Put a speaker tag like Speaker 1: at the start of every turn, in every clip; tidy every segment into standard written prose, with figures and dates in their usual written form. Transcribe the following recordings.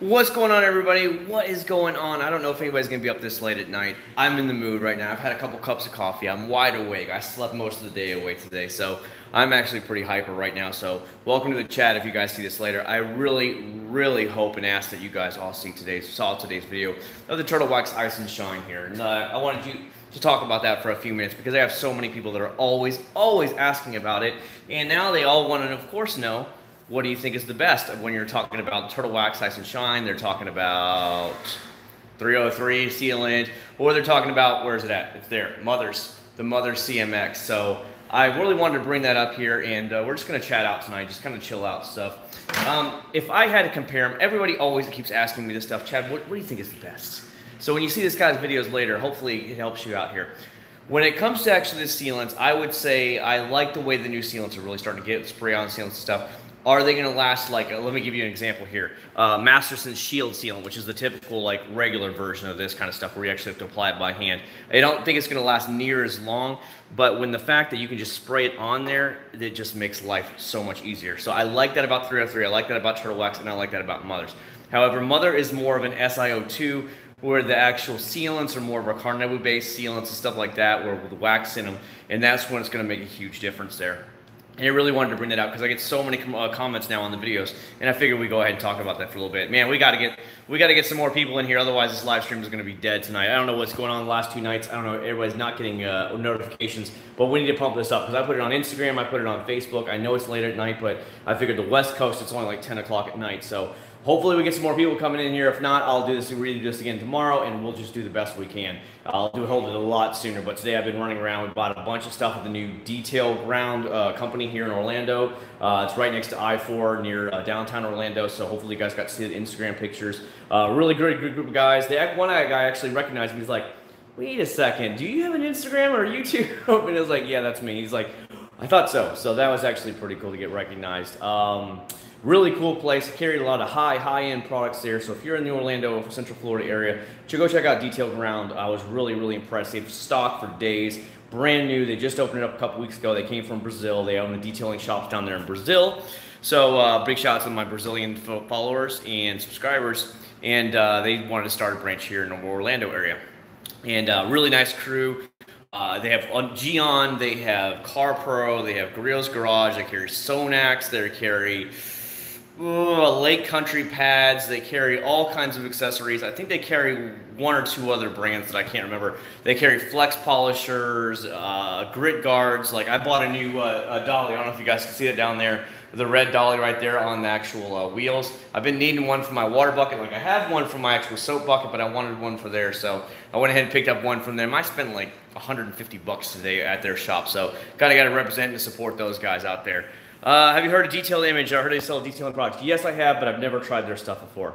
Speaker 1: What's going on, everybody? What is going on? I don't know if anybody's going to be up this late at night. I'm in the mood right now. I've had a couple cups of coffee. I'm wide awake. I slept most of the day away today, so I'm actually pretty hyper right now. So welcome to the chat if you guys see this later. I really hope and ask that you guys all saw today's video of the Turtle Wax Ice and Shine here. And I wanted you to talk about that for a few minutes because I have so many people that are always asking about it. And now they all want to, of course, know, what do you think is the best when you're talking about Turtle Wax Ice and Shine? They're talking about 303 sealant, or they're talking about, where is it at? It's there, the Mother's CMX. So I really wanted to bring that up here, and we're just going to chat out tonight, just kind of chill out stuff. If I had to compare them, everybody always keeps asking me this stuff. Chad, what do you think is the best? So when you see this guy's videos later, hopefully it helps you out here. When it comes to actually the sealants, I would say I like the way the new sealants are really starting to get spray on sealants and stuff. Are they going to last, like, let me give you an example here. Masterson's Shield Sealant, which is the typical, like, regular version of this kind of stuff where you actually have to apply it by hand. I don't think it's going to last near as long, but when the fact that you can just spray it on there, it just makes life so much easier. So I like that about 303, I like that about Turtle Wax, and I like that about Mother's. However, Mother is more of an SiO2, where the actual sealants are more of a carnauba-based sealants and stuff like that, where with the wax in them, and that's when it's going to make a huge difference there. And I really wanted to bring that out because I get so many comments now on the videos, and I figured we go ahead and talk about that for a little bit. Man, we got to get some more people in here, otherwise this live stream is going to be dead tonight. I don't know what's going on the last 2 nights. I don't know, everybody's not getting notifications, but we need to pump this up because I put it on Instagram, I put it on Facebook. I know it's late at night, but I figured the West Coast, it's only like 10 o'clock at night, so hopefully we get some more people coming in here. If not, I'll do this again tomorrow, and we'll just do the best we can. I'll hold it a lot sooner, but today I've been running around. We bought a bunch of stuff at the new Detail Ground company here in Orlando. It's right next to I-4 near downtown Orlando, so hopefully you guys got to see the Instagram pictures. Really great group of guys. One guy actually recognized me. He's like, wait a second, do you have an Instagram or YouTube? And I was like, yeah, that's me. He's like, I thought so. So that was actually pretty cool to get recognized. Really cool place. I carried a lot of high-end products there. So if you're in the Orlando, Central Florida area, go check out Detail Ground. I was really impressed. They've stocked for days. Brand new. They just opened it up a couple weeks ago. They came from Brazil. They own the detailing shops down there in Brazil. So big shout out to my Brazilian followers and subscribers. And they wanted to start a branch here in the Orlando area. And really nice crew. They have Gion, they have Car Pro, they have Grills Garage, they carry Sonax, they carry Lake Country pads, they carry all kinds of accessories. I think they carry 1 or 2 other brands that I can't remember. They carry flex polishers, grit guards. Like I bought a new dolly. I don't know if you guys can see it down there. The red dolly right there on the actual wheels. I've been needing one for my water bucket. Like I have one for my actual soap bucket, but I wanted one for there. So I went ahead and picked up one from them. I spent like 150 bucks today at their shop. So kind of got to represent and support those guys out there. Have you heard of Detailed Image? I heard they sell detailing products. Yes, I have, but I've never tried their stuff before.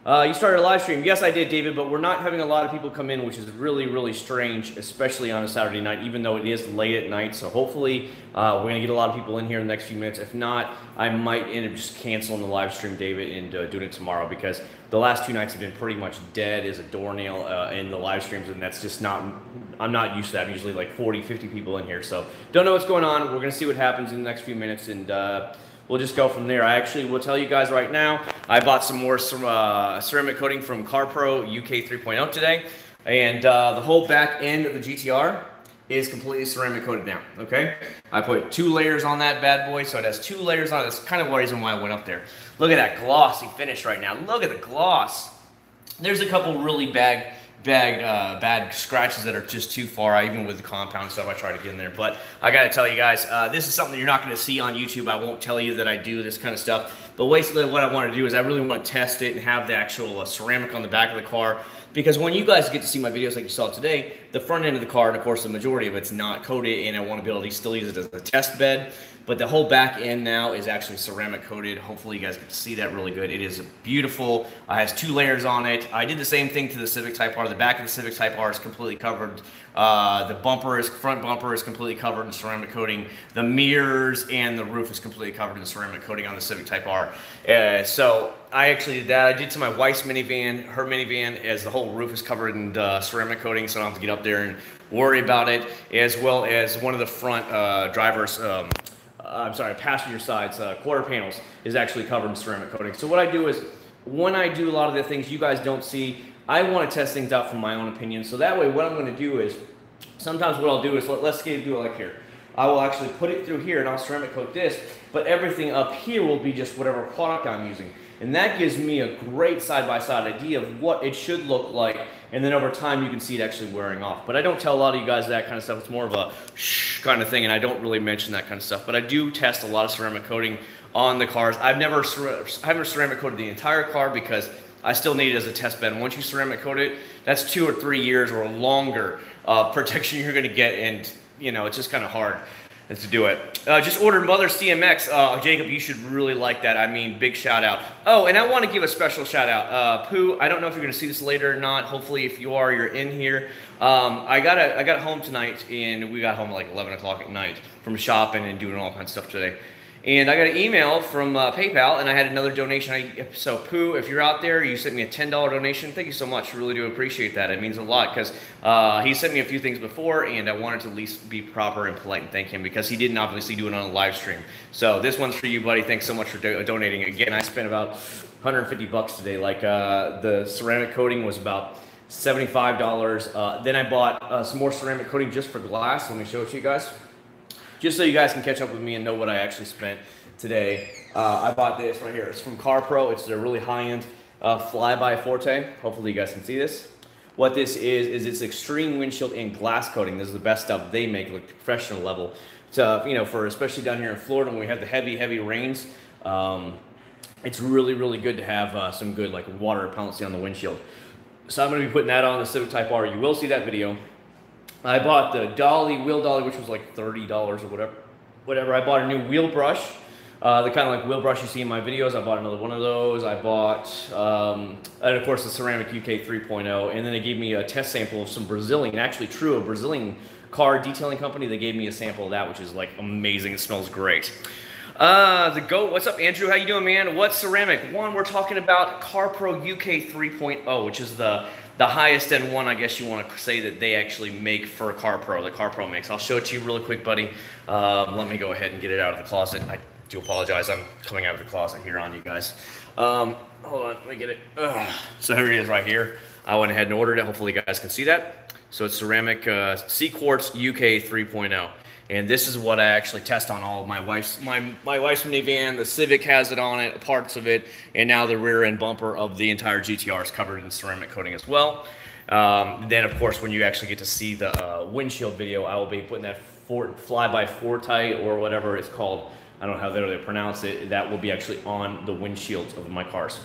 Speaker 1: You started a live stream. Yes, I did, David, but we're not having a lot of people come in, which is really strange, especially on a Saturday night, even though it is late at night. So hopefully we're going to get a lot of people in here in the next few minutes. If not, I might end up just canceling the live stream, David, and doing it tomorrow because the last 2 nights have been pretty much dead as a doornail in the live streams, and that's just not, I'm not used to that. I'm usually like 40, 50 people in here. So don't know what's going on. We're going to see what happens in the next few minutes, and we'll just go from there. I actually will tell you guys right now, I bought some more ceramic coating from Car Pro UK 3.0 today, and the whole back end of the GTR is completely ceramic coated now, okay? I put 2 layers on that bad boy, so it has 2 layers on it. That's kind of the reason why I went up there. Look at that glossy finish right now. Look at the gloss. There's a couple really bad scratches that are just too far. Even with the compound stuff, I try to get in there. But I got to tell you guys, this is something you're not going to see on YouTube. I won't tell you that I do this kind of stuff. But basically what I want to do is I really want to test it and have the actual ceramic on the back of the car. Because when you guys get to see my videos like you saw today, the front end of the car, and of course the majority of it's not coated, and I want to be able to still use it as a test bed. But the whole back end now is actually ceramic coated. Hopefully you guys get to see that really good. It is beautiful. It has 2 layers on it. I did the same thing to the Civic Type R. The back of the Civic Type R is completely covered. The front bumper is completely covered in ceramic coating. The mirrors and the roof is completely covered in ceramic coating on the Civic Type R. So I actually did that. I did to my wife's minivan, her minivan, as the whole roof is covered in ceramic coating, so I don't have to get up there and worry about it, as well as one of the front passenger sides, quarter panels, is actually covered in ceramic coating. So what I do is when I do a lot of the things you guys don't see, I want to test things out from my own opinion. So that way, what I'm going to do is, sometimes what I'll do is, let's do it like here. I will actually put it through here and I'll ceramic coat this, but everything up here will be just whatever product I'm using. And that gives me a great side-by-side idea of what it should look like, and then over time you can see it actually wearing off. But I don't tell a lot of you guys that kind of stuff. It's more of a shh kind of thing, and I don't really mention that kind of stuff. But I do test a lot of ceramic coating on the cars. I haven't ceramic coated the entire car because I still need it as a test bed. And once you ceramic coat it, that's 2 or 3 years or longer protection you're going to get, and you know, it's just kind of hard to do it. Just ordered Mother CMX. Jacob, you should really like that. I mean, big shout out. Oh, and I want to give a special shout out. Pooh, I don't know if you're going to see this later or not. Hopefully, if you are, you're in here. I got home tonight, and we got home at like 11 o'clock at night from shopping and doing all kinds of stuff today. And I got an email from PayPal, and I had another donation. So, Pooh, if you're out there, you sent me a $10 donation. Thank you so much. Really do appreciate that. It means a lot because he sent me a few things before, and I wanted to at least be proper and polite and thank him because he didn't obviously do it on a live stream. So this one's for you, buddy. Thanks so much for donating. Again, I spent about 150 bucks today. Like the ceramic coating was about $75. Then I bought some more ceramic coating just for glass. Let me show it to you guys. Just so you guys can catch up with me and know what I actually spent today. I bought this right here. It's from CarPro. It's a really high-end flyby Forte. Hopefully you guys can see this. What this is it's extreme windshield and glass coating. This is the best stuff they make, like professional level. So, you know, for especially down here in Florida when we have the heavy rains, it's really good to have some good like water repellency on the windshield. So I'm going to be putting that on the Civic Type R. You will see that video. I bought the wheel dolly, which was like $30 or whatever. I bought a new wheel brush, the kind of like wheel brush you see in my videos. I bought another one of those. I bought, and of course, the ceramic UK 3.0. And then they gave me a test sample of some Brazilian, actually true, a Brazilian car detailing company. They gave me a sample of that, which is like amazing. It smells great. The GOAT, what's up, Andrew? How you doing, man? What's ceramic? One, we're talking about CarPro UK 3.0, which is the highest end one, I guess you want to say, that they actually make for CarPro, that CarPro makes. I'll show it to you really quick, buddy. Let me go ahead and get it out of the closet. I do apologize. I'm coming out of the closet here on you guys. Hold on, let me get it. So here it is right here. I went ahead and ordered it. Hopefully you guys can see that. So it's ceramic Acc0rd UK 3.0. And this is what I actually test on all of my wife's minivan. The Civic has it on it, parts of it, and now the rear end bumper of the entire GTR is covered in ceramic coating as well. Then, of course, when you actually get to see the windshield video, I will be putting that flyby Forte or whatever it's called. I don't know how they pronounce it. That will be actually on the windshields of my cars.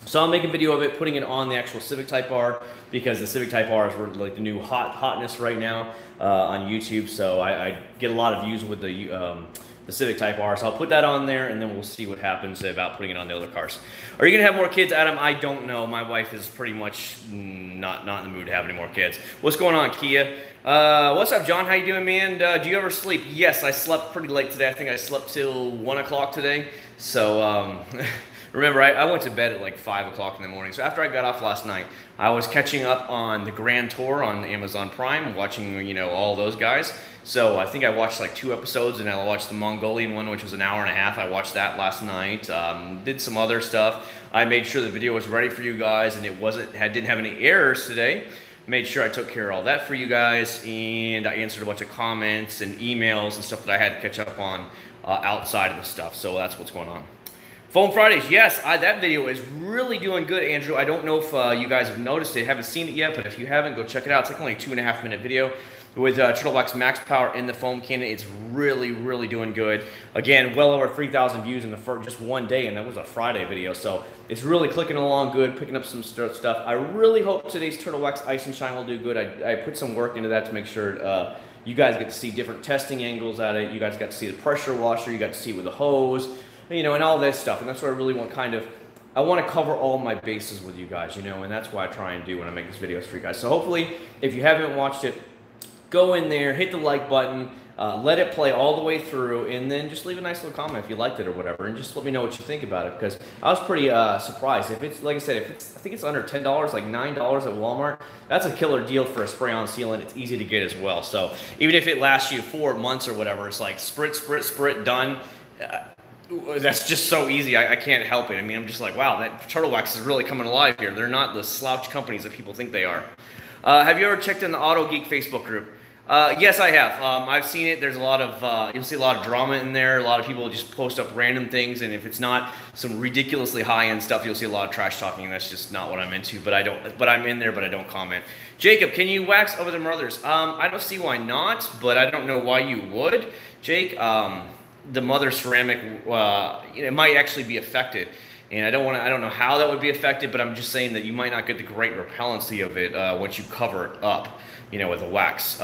Speaker 1: So I'll make a video of it, putting it on the actual Civic Type R, because the Civic Type R is like the new hotness right now on YouTube. So I get a lot of views with the Civic Type R. So I'll put that on there, and then we'll see what happens about putting it on the other cars. Are you gonna have more kids, Adam? I don't know. My wife is pretty much not in the mood to have any more kids. What's going on, Kia? What's up, John? How you doing, man? Do you ever sleep? Yes, I slept pretty late today. I think I slept till 1 o'clock today. So remember, I went to bed at like 5 o'clock in the morning. So after I got off last night, I was catching up on the Grand Tour on Amazon Prime, watching, you know, all those guys. So I think I watched like 2 episodes, and I watched the Mongolian one, which was an hour and a half. I watched that last night. Did some other stuff. I made sure the video was ready for you guys, and didn't have any errors today. Made sure I took care of all that for you guys, and I answered a bunch of comments and emails and stuff that I had to catch up on outside of the stuff. So that's what's going on. Foam Fridays, yes, that video is really doing good, Andrew. I don't know if you guys have noticed it, haven't seen it yet, but if you haven't, go check it out. It's like only a 2.5 minute video with Turtlebox Max Power in the foam cannon. It's really doing good. Again, well over 3,000 views in the first just one day, and that was a Friday video. So it's really clicking along good, picking up some stuff. I really hope today's Turtle Wax Ice and Shine will do good. I put some work into that to make sure you guys get to see different testing angles at it. You guys got to see the pressure washer. You got to see it with the hose. You know, and all this stuff, and that's what I really want. I want to cover all my bases with you guys, you know, and that's what I try and do when I make these videos for you guys. So hopefully, if you haven't watched it, go in there, hit the like button, let it play all the way through, and then just leave a nice little comment if you liked it or whatever, and just let me know what you think about it, because I was pretty surprised. If it's, like I said, I think it's under $10, like $9 at Walmart, that's a killer deal for a spray-on sealant. It's easy to get as well. So even if it lasts you 4 months or whatever, it's like sprit, done. That's just so easy. I can't help it. I mean, I'm just like, wow, that turtle wax is really coming alive here. They're not the slouch companies that people think they are. Have you ever checked in the Auto Geek Facebook group? Yes, I have. I've seen it. There's a lot of, you'll see a lot of drama in there. A lot of people just post up random things, and if it's not some ridiculously high-end stuff, you'll see a lot of trash talking, and that's just not what I'm into. But I'm in there, but I don't comment. Jacob, can you wax over the mothers? I don't see why not, but I don't know why you would. Jake, the mother ceramic, it might actually be affected. And I don't know how that would be affected, but I'm just saying that you might not get the great repellency of it once you cover it up, with the wax.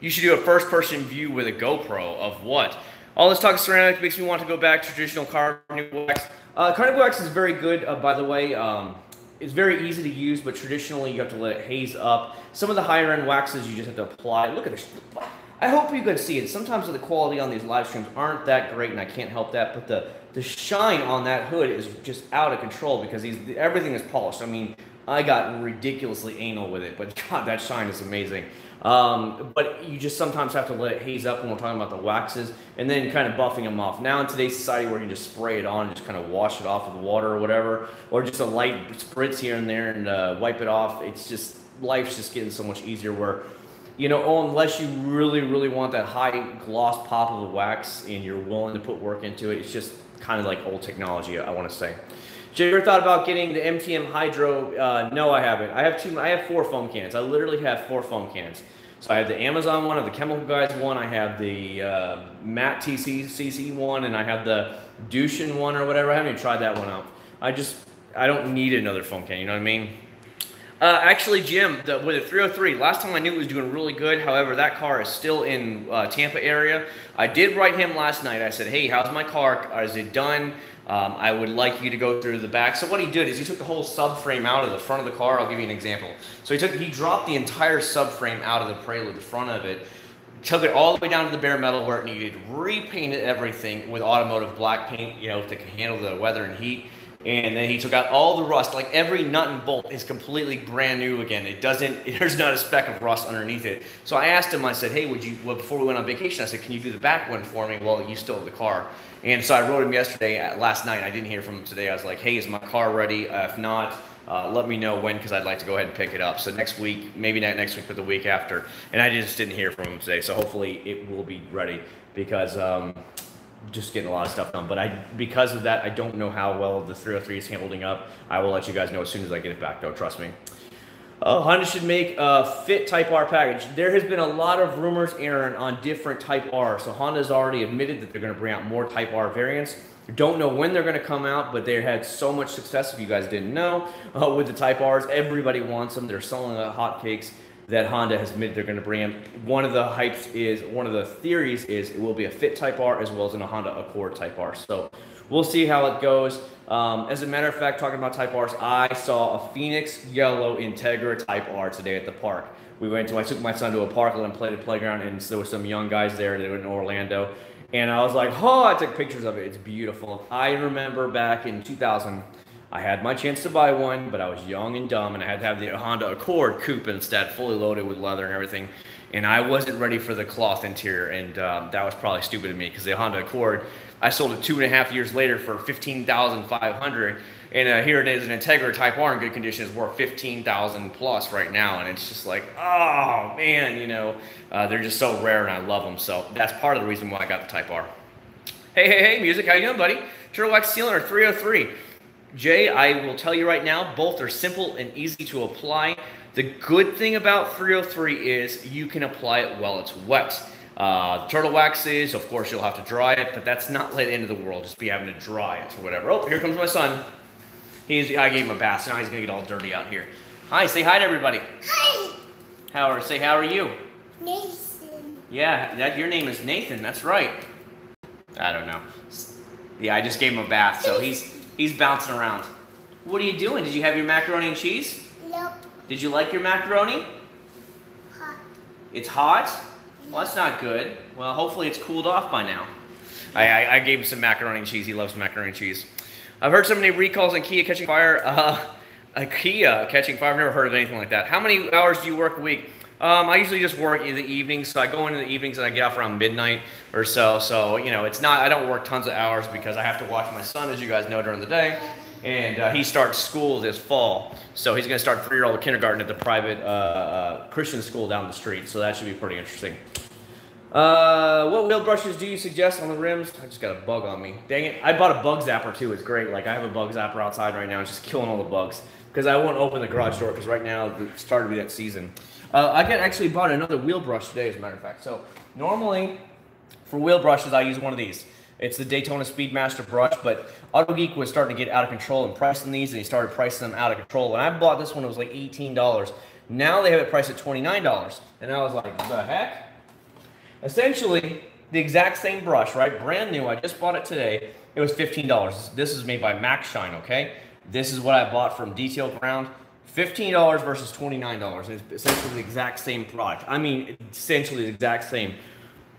Speaker 1: You should do a first-person view with a GoPro of what? All this talk of ceramic makes me want to go back to traditional carbon wax. Carbon wax is very good, by the way. It's very easy to use, but traditionally you have to let it haze up. Some of the higher-end waxes you just have to apply. Look at this. I hope you can see it. Sometimes the quality on these live streams aren't that great, and I can't help that, but the shine on that hood is just out of control because everything is polished. I mean, I got ridiculously anal with it, but God, that shine is amazing. But you just sometimes have to let it haze up when we're talking about the waxes, and then kind of buffing them off. Now in today's society where you can just spray it on and just kind of wash it off with water or whatever, or just a light spritz here and there and wipe it off, it's just, life's just getting so much easier where, unless you really, really want that high gloss pop of the wax and you're willing to put work into it, it's just kind of like old technology, I want to say. Have you ever thought about getting the MTM Hydro? No, I haven't. I have 4 foam cans. I literally have 4 foam cans. So I have the Amazon one, I have the Chemical Guys one, I have the Matte TCC one, and I have the Dushin one or whatever. I haven't even tried that one out. I don't need another foam can, you know what I mean? Actually, Jim, with the 303, last time I knew it was doing really good. However, that car is still in Tampa area. I did write him last night. I said, hey, how's my car? Is it done? I would like you to go through the back. So what he did is he took the whole subframe out of the front of the car. I'll give you an example. So he dropped the entire subframe out of the Prelude, the front of it, took it all the way down to the bare metal where it needed, repainted everything with automotive black paint, to handle the weather and heat. And then he took out all the rust, like every nut and bolt is completely brand new again. There's not a speck of rust underneath it. So I asked him, I said, hey, before we went on vacation, I said, can you do the back one for me while you still have the car? And so I wrote him last night. I didn't hear from him today. I was like, hey, is my car ready? If not, let me know when, because I'd like to go ahead and pick it up. So next week, maybe not next week, but the week after. And I just didn't hear from him today. So hopefully it will be ready because just getting a lot of stuff done. But because of that, I don't know how well the 303 is holding up. I will let you guys know as soon as I get it back, though. Trust me. Honda should make a fit Type R package. There has been a lot of rumors, Aaron, on different Type R. So Honda's already admitted that they're going to bring out more Type R variants. Don't know when they're going to come out, but they had so much success, if you guys didn't know, with the Type Rs. Everybody wants them. They're selling the hotcakes that Honda has admitted they're going to bring them. One of the theories is it will be a fit Type R as well as a Honda Accord Type R. So we'll see how it goes. As a matter of fact, talking about Type Rs, I saw a Phoenix Yellow Integra Type R today at the park. I took my son to a park and played at the playground, and there were some young guys there that were in Orlando. And I was like, oh, I took pictures of it. It's beautiful. I remember back in 2000, I had my chance to buy one, but I was young and dumb, and I had to have the Honda Accord coupe instead, fully loaded with leather and everything. And I wasn't ready for the cloth interior, and that was probably stupid of me, because the Honda Accord, I sold it 2.5 years later for $15,500, and here it is, an Integra Type R in good condition is worth $15,000 plus right now, and it's just like, oh man, they're just so rare, and I love them. So that's part of the reason why I got the Type R. Hey, music, how you doing, buddy? Turtle Wax Sealant or 303. Jay, I will tell you right now, both are simple and easy to apply. The good thing about 303 is you can apply it while it's wet. Turtle wax is, of course, you'll have to dry it, but that's not the end of the world, just be having to dry it or whatever. Oh, here comes my son. I gave him a bath, so now he's going to get all dirty out here. Hi, say hi to everybody.
Speaker 2: Hi.
Speaker 1: How are you?
Speaker 2: Nathan.
Speaker 1: Yeah, your name is Nathan, that's right. I don't know. Yeah, I just gave him a bath, so he's bouncing around. What are you doing? Did you have your macaroni and cheese?
Speaker 2: Nope.
Speaker 1: Did you like your macaroni?
Speaker 2: Hot.
Speaker 1: It's hot? Well, that's not good. Well, hopefully it's cooled off by now. I gave him some macaroni and cheese. He loves macaroni and cheese. I've heard so many recalls on Kia catching fire. Kia catching fire. I've never heard of anything like that. How many hours do you work a week? I usually just work in the evenings, so I go into the evenings and I get off around midnight or so. So, you know, it's not, I don't work tons of hours because I have to watch my son, as you guys know, during the day. And he starts school this fall. So he's going to start 3-year-old kindergarten at the private Christian school down the street. So that should be pretty interesting. What wheel brushes do you suggest on the rims? I just got a bug on me. Dang it. I bought a bug zapper too. It's great. Like I have a bug zapper outside right now. It's just killing all the bugs. Because I won't open the garage door because right now it's starting to be that season. I actually bought another wheel brush today, as a matter of fact. So normally for wheel brushes, I use one of these. It's the Daytona Speedmaster brush, but AutoGeek was starting to get out of control in pricing these, and he started pricing them out of control. When I bought this one, it was like $18. Now they have it priced at $29. And I was like, the heck? Essentially, the exact same brush, right? Brand new. I just bought it today. It was $15. This is made by MaxShine, okay? This is what I bought from Detail Ground. $15 versus $29. It's essentially the exact same product. I mean, essentially the exact same.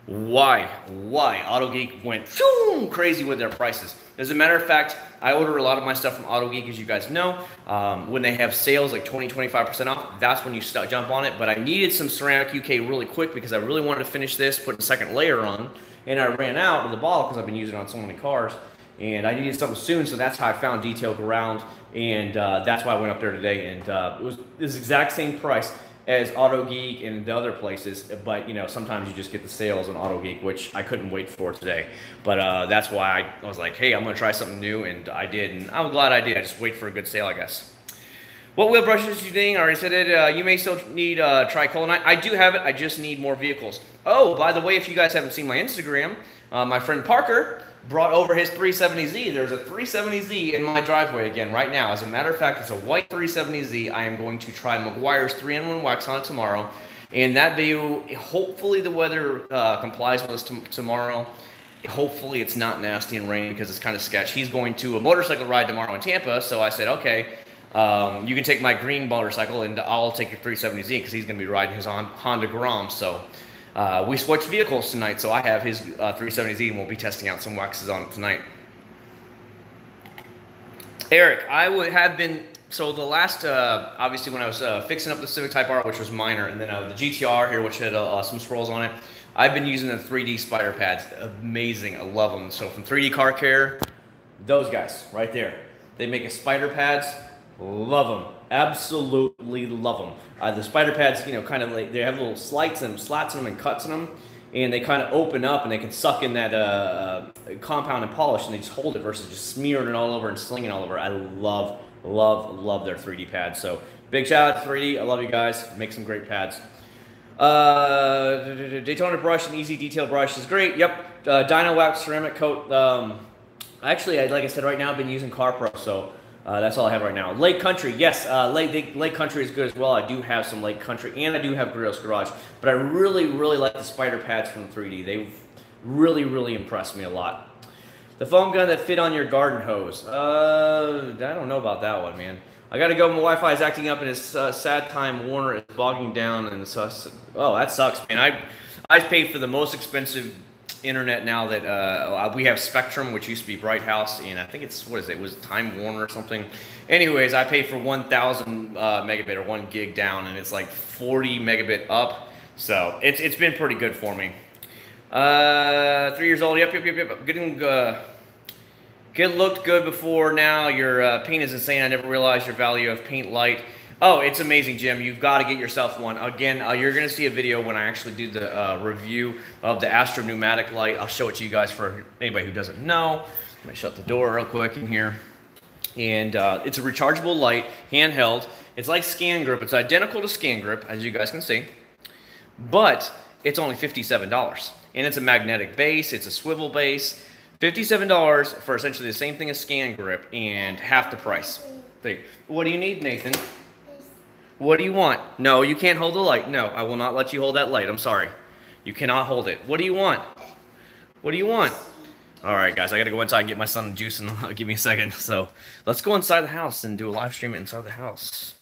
Speaker 1: Why? AutoGeek went crazy with their prices. As a matter of fact, I order a lot of my stuff from AutoGeek, as you guys know. When they have sales like 20-25% off, that's when you jump on it. But I needed some ceramic UK really quick because I really wanted to finish this, put a second layer on. And I ran out of the bottle because I've been using it on so many cars. And I needed something soon, so that's how I found Detail Ground. And that's why I went up there today. And it was this exact same price as AutoGeek and the other places, but you know, sometimes you just get the sales on AutoGeek, which I couldn't wait for today. But that's why I was like, hey, I'm gonna try something new, and I did, and I'm glad I did. I just wait for a good sale, I guess. What wheel brushes do you think? I already said it. You may still need tricolonite. I do have it. I just need more vehicles. Oh, by the way, if you guys haven't seen my Instagram, my friend Parker brought over his 370Z. There's a 370Z in my driveway again right now. As a matter of fact, it's a white 370Z. I am going to try Meguiar's 3-in-1 wax on it tomorrow. And that video, hopefully the weather complies with us tomorrow. Hopefully it's not nasty and rainy because it's kind of sketch. He's going to a motorcycle ride tomorrow in Tampa, so I said, okay, you can take my green motorcycle and I'll take your 370Z because he's going to be riding his Honda Grom. So we switched vehicles tonight, so I have his 370Z and we'll be testing out some waxes on it tonight. Eric, I would have been, so the last, obviously when I was fixing up the Civic Type R, which was minor, and then the GTR here, which had some swirls on it, I've been using the 3D spider pads. Amazing, I love them. So from 3D Car Care, those guys right there. They make a spider pads, love them. Absolutely love them. The spider pads, you know, kind of like they have little slats in them and cuts in them, and they kind of open up and they can suck in that compound and polish, and they just hold it versus just smearing it all over and slinging it all over. I love their 3D pads. So big shout out to 3D. I love you guys. Make some great pads. Daytona brush and easy detail brush is great. Yep. Dyno Wax ceramic coat. Actually, like I said, right now I've been using CarPro, so that's all I have right now. Lake Country, yes, Lake Country is good as well. I do have some Lake Country, and I do have Grillos Garage, but I really like the spider pads from 3D. They've really impressed me a lot. The foam gun that fit on your garden hose. I don't know about that one, man. I gotta go. My Wi-Fi is acting up, and it's sad time. Warner is bogging down, and oh, that sucks, man. I paid for the most expensive internet now that we have Spectrum, which used to be Bright House, and I think it's, what is it? It was Time Warner or something. Anyways, I paid for 1,000 megabit or 1 gig down, and it's like 40 megabit up. So it's been pretty good for me. 3 years old. Yep. Getting looked good before now. Your paint is insane. I never realized your value of paint light. Oh, it's amazing, Jim. You've got to get yourself one. Again, you're going to see a video when I actually do the review of the Acc0rd pneumatic light. I'll show it to you guys for anybody who doesn't know. Let me shut the door real quick in here. And it's a rechargeable light, handheld. It's like Scan Grip. It's identical to Scan Grip, as you guys can see. But it's only $57. And it's a magnetic base. It's a swivel base. $57 for essentially the same thing as Scan Grip and half the price. What do you need, Nathan? What do you want? No, you can't hold the light. No, I will not let you hold that light. I'm sorry. You cannot hold it. What do you want? What do you want? All right, guys, I got to go inside and get my son juice, and give me a second. So let's go inside the house and do a live stream inside the house.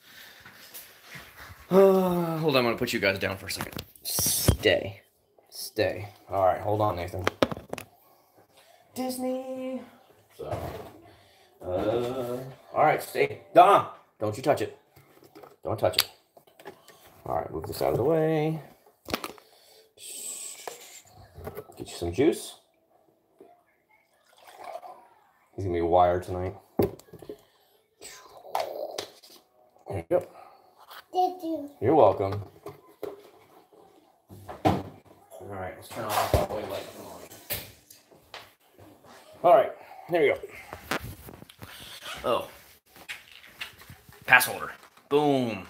Speaker 1: Hold on, I'm going to put you guys down for a second. Stay. All right, hold on, Nathan. Disney. So, all right, stay. Donna, don't you touch it. Don't touch it. All right, move this out of the way. Get you some juice. He's gonna be wired tonight. There you go.
Speaker 2: Thank you.
Speaker 1: You're welcome. All right, let's turn off the white light. All right, there you go. Oh, pass holder. Boom.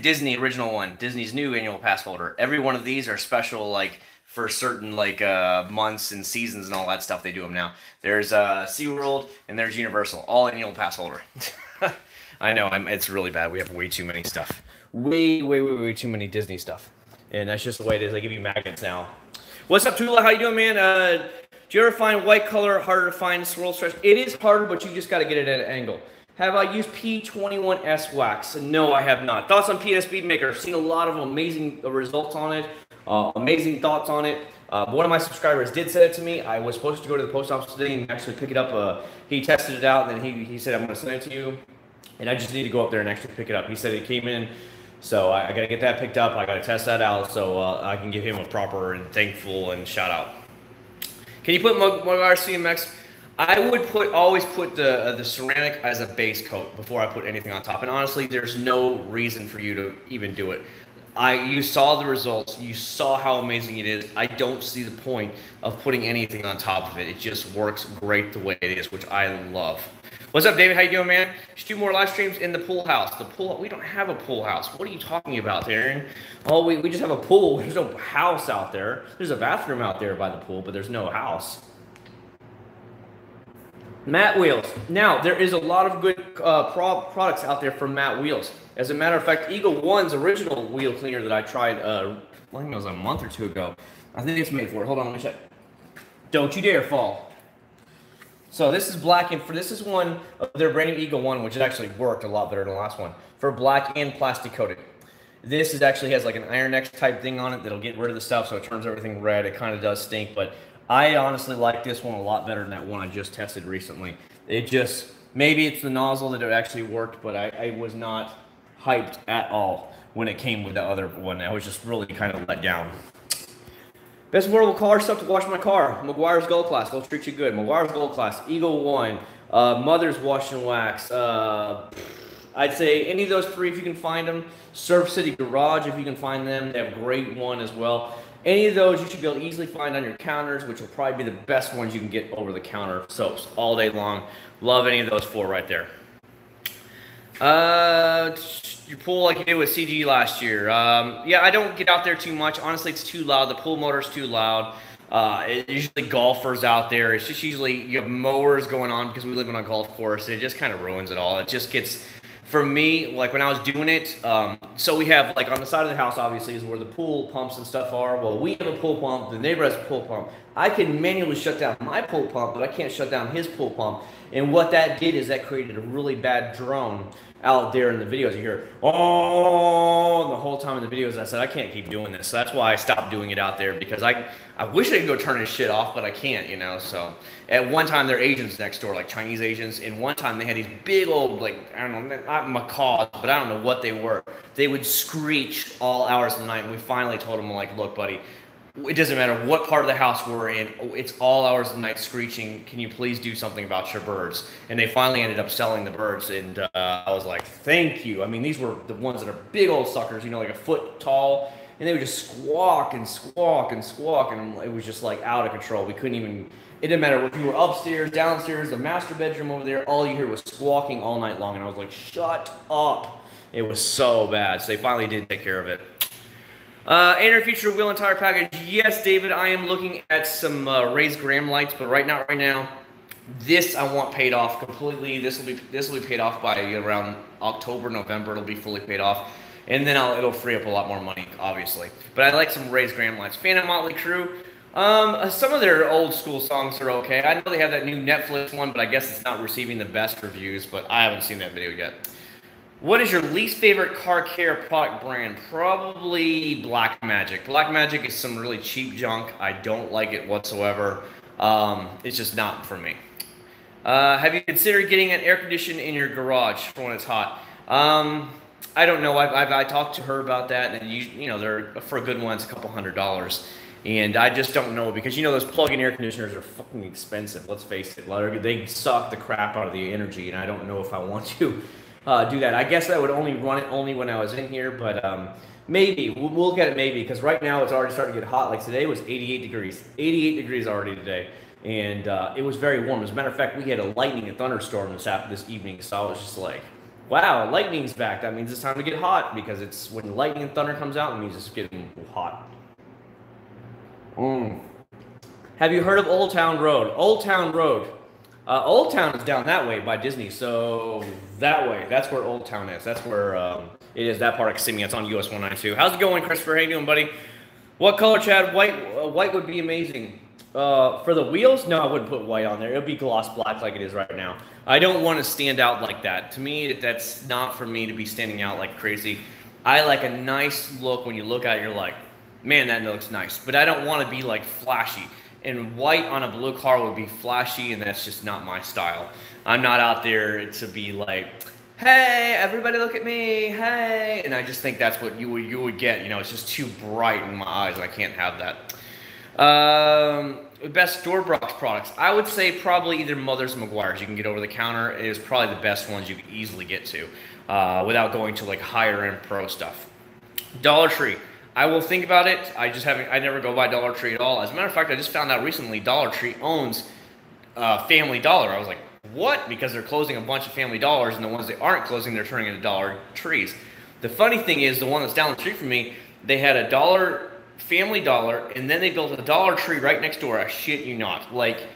Speaker 1: Disney original one. Disney's new annual pass holder. Every one of these are special, like for certain months and seasons and all that stuff. They do them now. There's SeaWorld and there's Universal. All annual pass holder. I know. It's really bad. We have way too many stuff. Way too many Disney stuff. And that's just the way it is. They give you magnets now. What's up, Tula? How you doing, man? Do you ever find white color harder to find swirl stretch? It is harder, but you just got to get it at an angle. Have I used P21S wax? No, I have not. Thoughts on PS Speedmaker? I've seen a lot of amazing results on it. Amazing thoughts on it. One of my subscribers did send it to me. I was supposed to go to the post office today and actually pick it up. He tested it out, and then he said, I'm going to send it to you. And I just need to go up there and actually pick it up. He said it came in. So I got to get that picked up. I got to test that out so I can give him a proper and thankful and shout out. Can you put Mogar CMX? I would always put the ceramic as a base coat before I put anything on top. And honestly, there's no reason for you to even do it. You saw the results. You saw how amazing it is. I don't see the point of putting anything on top of it. It just works great the way it is, which I love. What's up, David? How you doing, man? Should do more live streams in the pool house. We don't have a pool house. What are you talking about, Aaron? Oh, we just have a pool. There's no house out there. There's a bathroom out there by the pool, but there's no house. Matte wheels. Now, there is a lot of good products out there from matte wheels. As a matter of fact, Eagle One's original wheel cleaner that I tried, I think it was a month or two ago. I think it's made for it. Hold on, let me check. Don't you dare fall. So this is black, and this is one of their brand new Eagle One, which actually worked a lot better than the last one, for black and plastic coated. This actually has like an Iron X type thing on it that'll get rid of the stuff, so it turns everything red. It kind of does stink, but I honestly like this one a lot better than that one I just tested recently. It just, maybe it's the nozzle that it actually worked, but I was not hyped at all when it came with the other one. I was just really kind of let down. Best affordable car stuff to wash my car. McGuire's Gold Class. They'll treat you good. McGuire's Gold Class. Eagle One. Mother's Wash and Wax. I'd say any of those three if you can find them. Surf City Garage if you can find them. They have a great one as well. Any of those you should be able to easily find on your counters, which will probably be the best ones you can get over the counter soaps all day long. Love any of those four right there. Your pool like you did with CG last year. Yeah, I don't get out there too much. Honestly, it's too loud. The pool motor's too loud. It's usually golfers out there. It's just usually you have mowers going on because we live on a golf course. It just kind of ruins it all. It just gets, for me, like when I was doing it, so we have like on the side of the house obviously is where the pool pumps and stuff are. Well, we have a pool pump. The neighbor has a pool pump. I can manually shut down my pool pump, but I can't shut down his pool pump. And what that did is that created a really bad drone out there in the videos. You hear, oh, the whole time in the videos. I said, I can't keep doing this. So that's why I stopped doing it out there, because I wish I could go turn his shit off, but I can't, you know. So at one time, there are agents next door, like Chinese agents. And one time they had these big old, like, I don't know, not macaws, but I don't know what they were. They would screech all hours of the night. And we finally told them, like, look, buddy, it doesn't matter what part of the house we're in. It's all hours of the night screeching. Can you please do something about your birds? And they finally ended up selling the birds. And I was like, thank you. I mean, these were the ones that are big old suckers, you know, like a foot tall. And they would just squawk and squawk and squawk. And it was just like out of control. We couldn't even, it didn't matter if you were upstairs, downstairs, the master bedroom over there. All you hear was squawking all night long. And I was like, shut up. It was so bad. So they finally did take care of it. Android feature wheel and tire package. Yes, David, I am looking at some raised gram lights, but right now, this I want paid off completely. This will be paid off by around October, November. It'll be fully paid off, and then it'll free up a lot more money, obviously. But I like some raised gram lights. Fan of Motley Crue. Some of their old school songs are okay. I know they have that new Netflix one, but I guess it's not receiving the best reviews. But I haven't seen that video yet. What is your least favorite car care product brand? Probably Black Magic. Black Magic is some really cheap junk. I don't like it whatsoever. It's just not for me. Have you considered getting an air conditioner in your garage for when it's hot? I don't know. I talked to her about that, and you know, they're for a good one, it's a couple $100s. And I just don't know because you know those plug-in air conditioners are fucking expensive. Let's face it, they suck the crap out of the energy, and I don't know if I want to do that. I guess I would only run it when I was in here, but maybe we'll look at it maybe because right now it's already starting to get hot. Like today was 88 degrees, 88 degrees already today, and it was very warm. As a matter of fact, we had a lightning and thunderstorm this evening, so I was just like, wow, lightning's back. That means it's time to get hot because it's when lightning and thunder comes out, it means it's getting hot. Have you heard of Old Town Road? Old Town Road. Old Town is down that way by Disney, so that way. That's where Old Town is. That's where it is, that part of Kissimmee. It's on US 192. How's it going, Christopher? How you doing, buddy? What color, Chad? White would be amazing. For the wheels, no, I wouldn't put white on there. It would be gloss black like it is right now. I don't want to stand out like that. To me, that's not for me to be standing out like crazy. I like a nice look. When you look at it, you're like, man, that looks nice. But I don't want to be like flashy. And white on a blue car would be flashy, and that's just not my style. I'm not out there to be like, hey, everybody look at me, hey. And I just think that's what you would get. You know, it's just too bright in my eyes. I can't have that. Best store-bought products. I would say probably either Mother's and McGuire's. You can get over the counter. It is probably the best ones you can easily get to without going to like higher-end pro stuff. Dollar Tree. I will think about it. I never go by Dollar Tree at all. As a matter of fact, I just found out recently Dollar Tree owns Family Dollar. I was like, what? Because they're closing a bunch of Family Dollars, and the ones they aren't closing, they're turning into Dollar Trees. The funny thing is, the one that's down the street from me, they had a Family Dollar, and then they built a Dollar Tree right next door. I shit you not. Like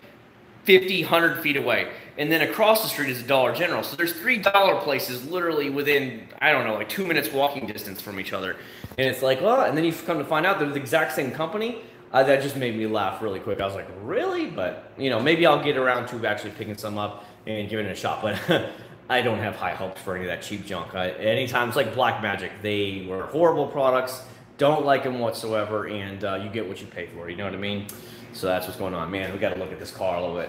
Speaker 1: 50, 100 feet away. And then across the street is a Dollar General. So there's $3 places literally within, I don't know, like 2 minutes walking distance from each other. And it's like, well, and then you come to find out they're the exact same company. That just made me laugh really quick. I was like, really? But, you know, maybe I'll get around to actually picking some up and giving it a shot. But I don't have high hopes for any of that cheap junk. Anytime, it's like Black Magic. They were horrible products. Don't like them whatsoever. And you get what you pay for. You know what I mean? So that's what's going on. Man, we got to look at this car a little bit.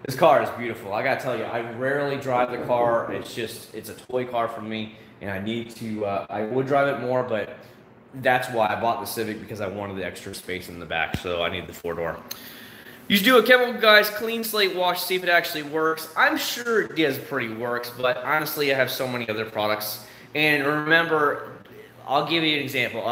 Speaker 1: This car is beautiful. I gotta tell you, I rarely drive the car. It's a toy car for me, and I need to, I would drive it more, but that's why I bought the Civic, because I wanted the extra space in the back, so I need the 4-door. You should do a Chemical Guys clean slate wash, see if it actually works. I'm sure it does pretty works, but honestly, I have so many other products. And remember, I'll give you an example.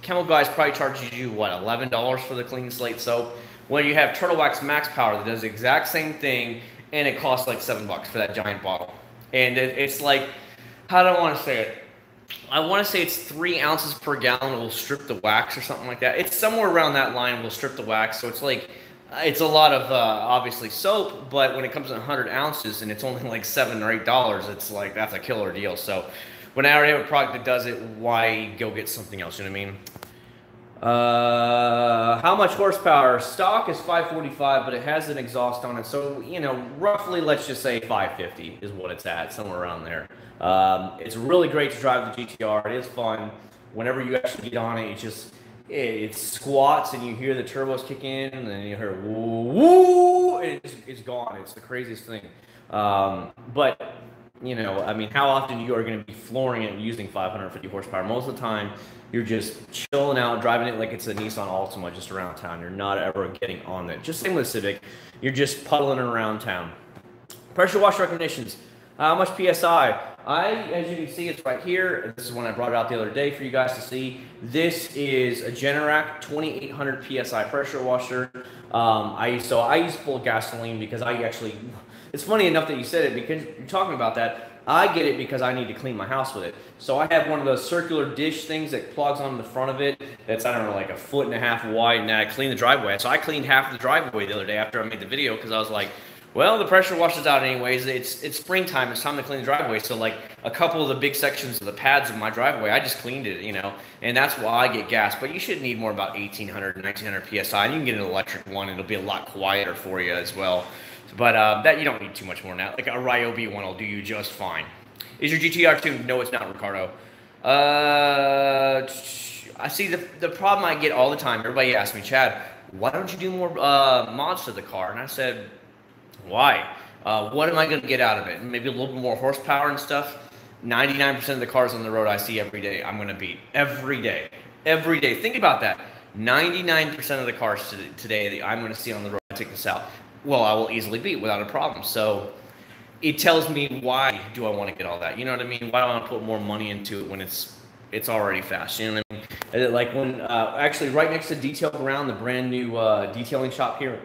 Speaker 1: Chemical Guys probably charges you, what, $11 for the clean slate soap? When you have Turtle Wax Max Power that does the exact same thing, and it costs like $7 for that giant bottle. And it's like, how do I want to say it? I want to say it's 3 ounces per gallon. It will strip the wax or something like that. It's somewhere around that line. Will strip the wax. So it's like, it's a lot of obviously soap, but when it comes in 100 ounces and it's only like $7 or $8, it's like, that's a killer deal. So when I already have a product that does it, why go get something else? You know what I mean? How much horsepower? Stock is 545, but it has an exhaust on it, so you know, roughly, let's just say 550 is what it's at, somewhere around there. It's really great to drive the GTR. It is fun. Whenever you actually get on it, it squats and you hear the turbos kick in, and then you hear woo woo, and it's gone. It's the craziest thing. But you know, I mean, how often you are going to be flooring it using 550 horsepower? Most of the time, you're just chilling out, driving it like it's a Nissan Altima just around town. You're not ever getting on it. Just same with Civic. You're just puddling around town. Pressure washer recognitions. How much PSI? As you can see, it's right here. This is when I brought it out the other day for you guys to see. This is a Generac 2800 PSI pressure washer. I use full gasoline because it's funny enough that you said it because you're talking about that. I get it because I need to clean my house with it. So I have one of those circular dish things that plugs on the front of it. That's, I don't know, like 1.5 feet wide, and I clean the driveway. So I cleaned half of the driveway the other day after I made the video because I was like, well, the pressure washer's out anyways. It's springtime. It's time to clean the driveway. So like a couple of the big sections of the pads of my driveway, I just cleaned it, you know, and that's why I get gas. But you should need more about 1,800, 1,900 PSI. And you can get an electric one. It'll be a lot quieter for you as well. But that you don't need too much more now. Like a Ryobi one will do you just fine. Is your GTR tuned? No, it's not, Ricardo. I see the problem I get all the time. Everybody asks me, Chad, why don't you do more mods to the car? And I said, why? What am I going to get out of it? Maybe a little bit more horsepower and stuff. 99% of the cars on the road I see every day, I'm going to beat. Every day. Every day. Think about that. 99% of the cars today that I'm going to see on the road, I take this out, well, I will easily beat without a problem. So it tells me, why do I want to get all that? You know what I mean? Why do I want to put more money into it when it's already fast? You know what I mean? And like when actually right next to Detail Ground, the brand new detailing shop here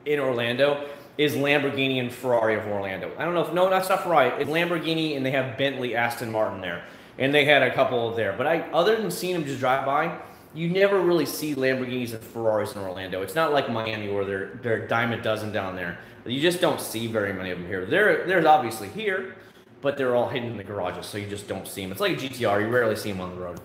Speaker 1: in Orlando, is Lamborghini and Ferrari of Orlando. I don't know if, no, that's not Ferrari. It's Lamborghini, and they have Bentley, Aston Martin there. And they had a couple there. But other than seeing them just drive by, you never really see Lamborghinis and Ferraris in Orlando. It's not like Miami where they're a dime a dozen down there. You just don't see very many of them here. There's obviously here, but they're all hidden in the garages, so you just don't see them. It's like a GTR. You rarely see them on the road.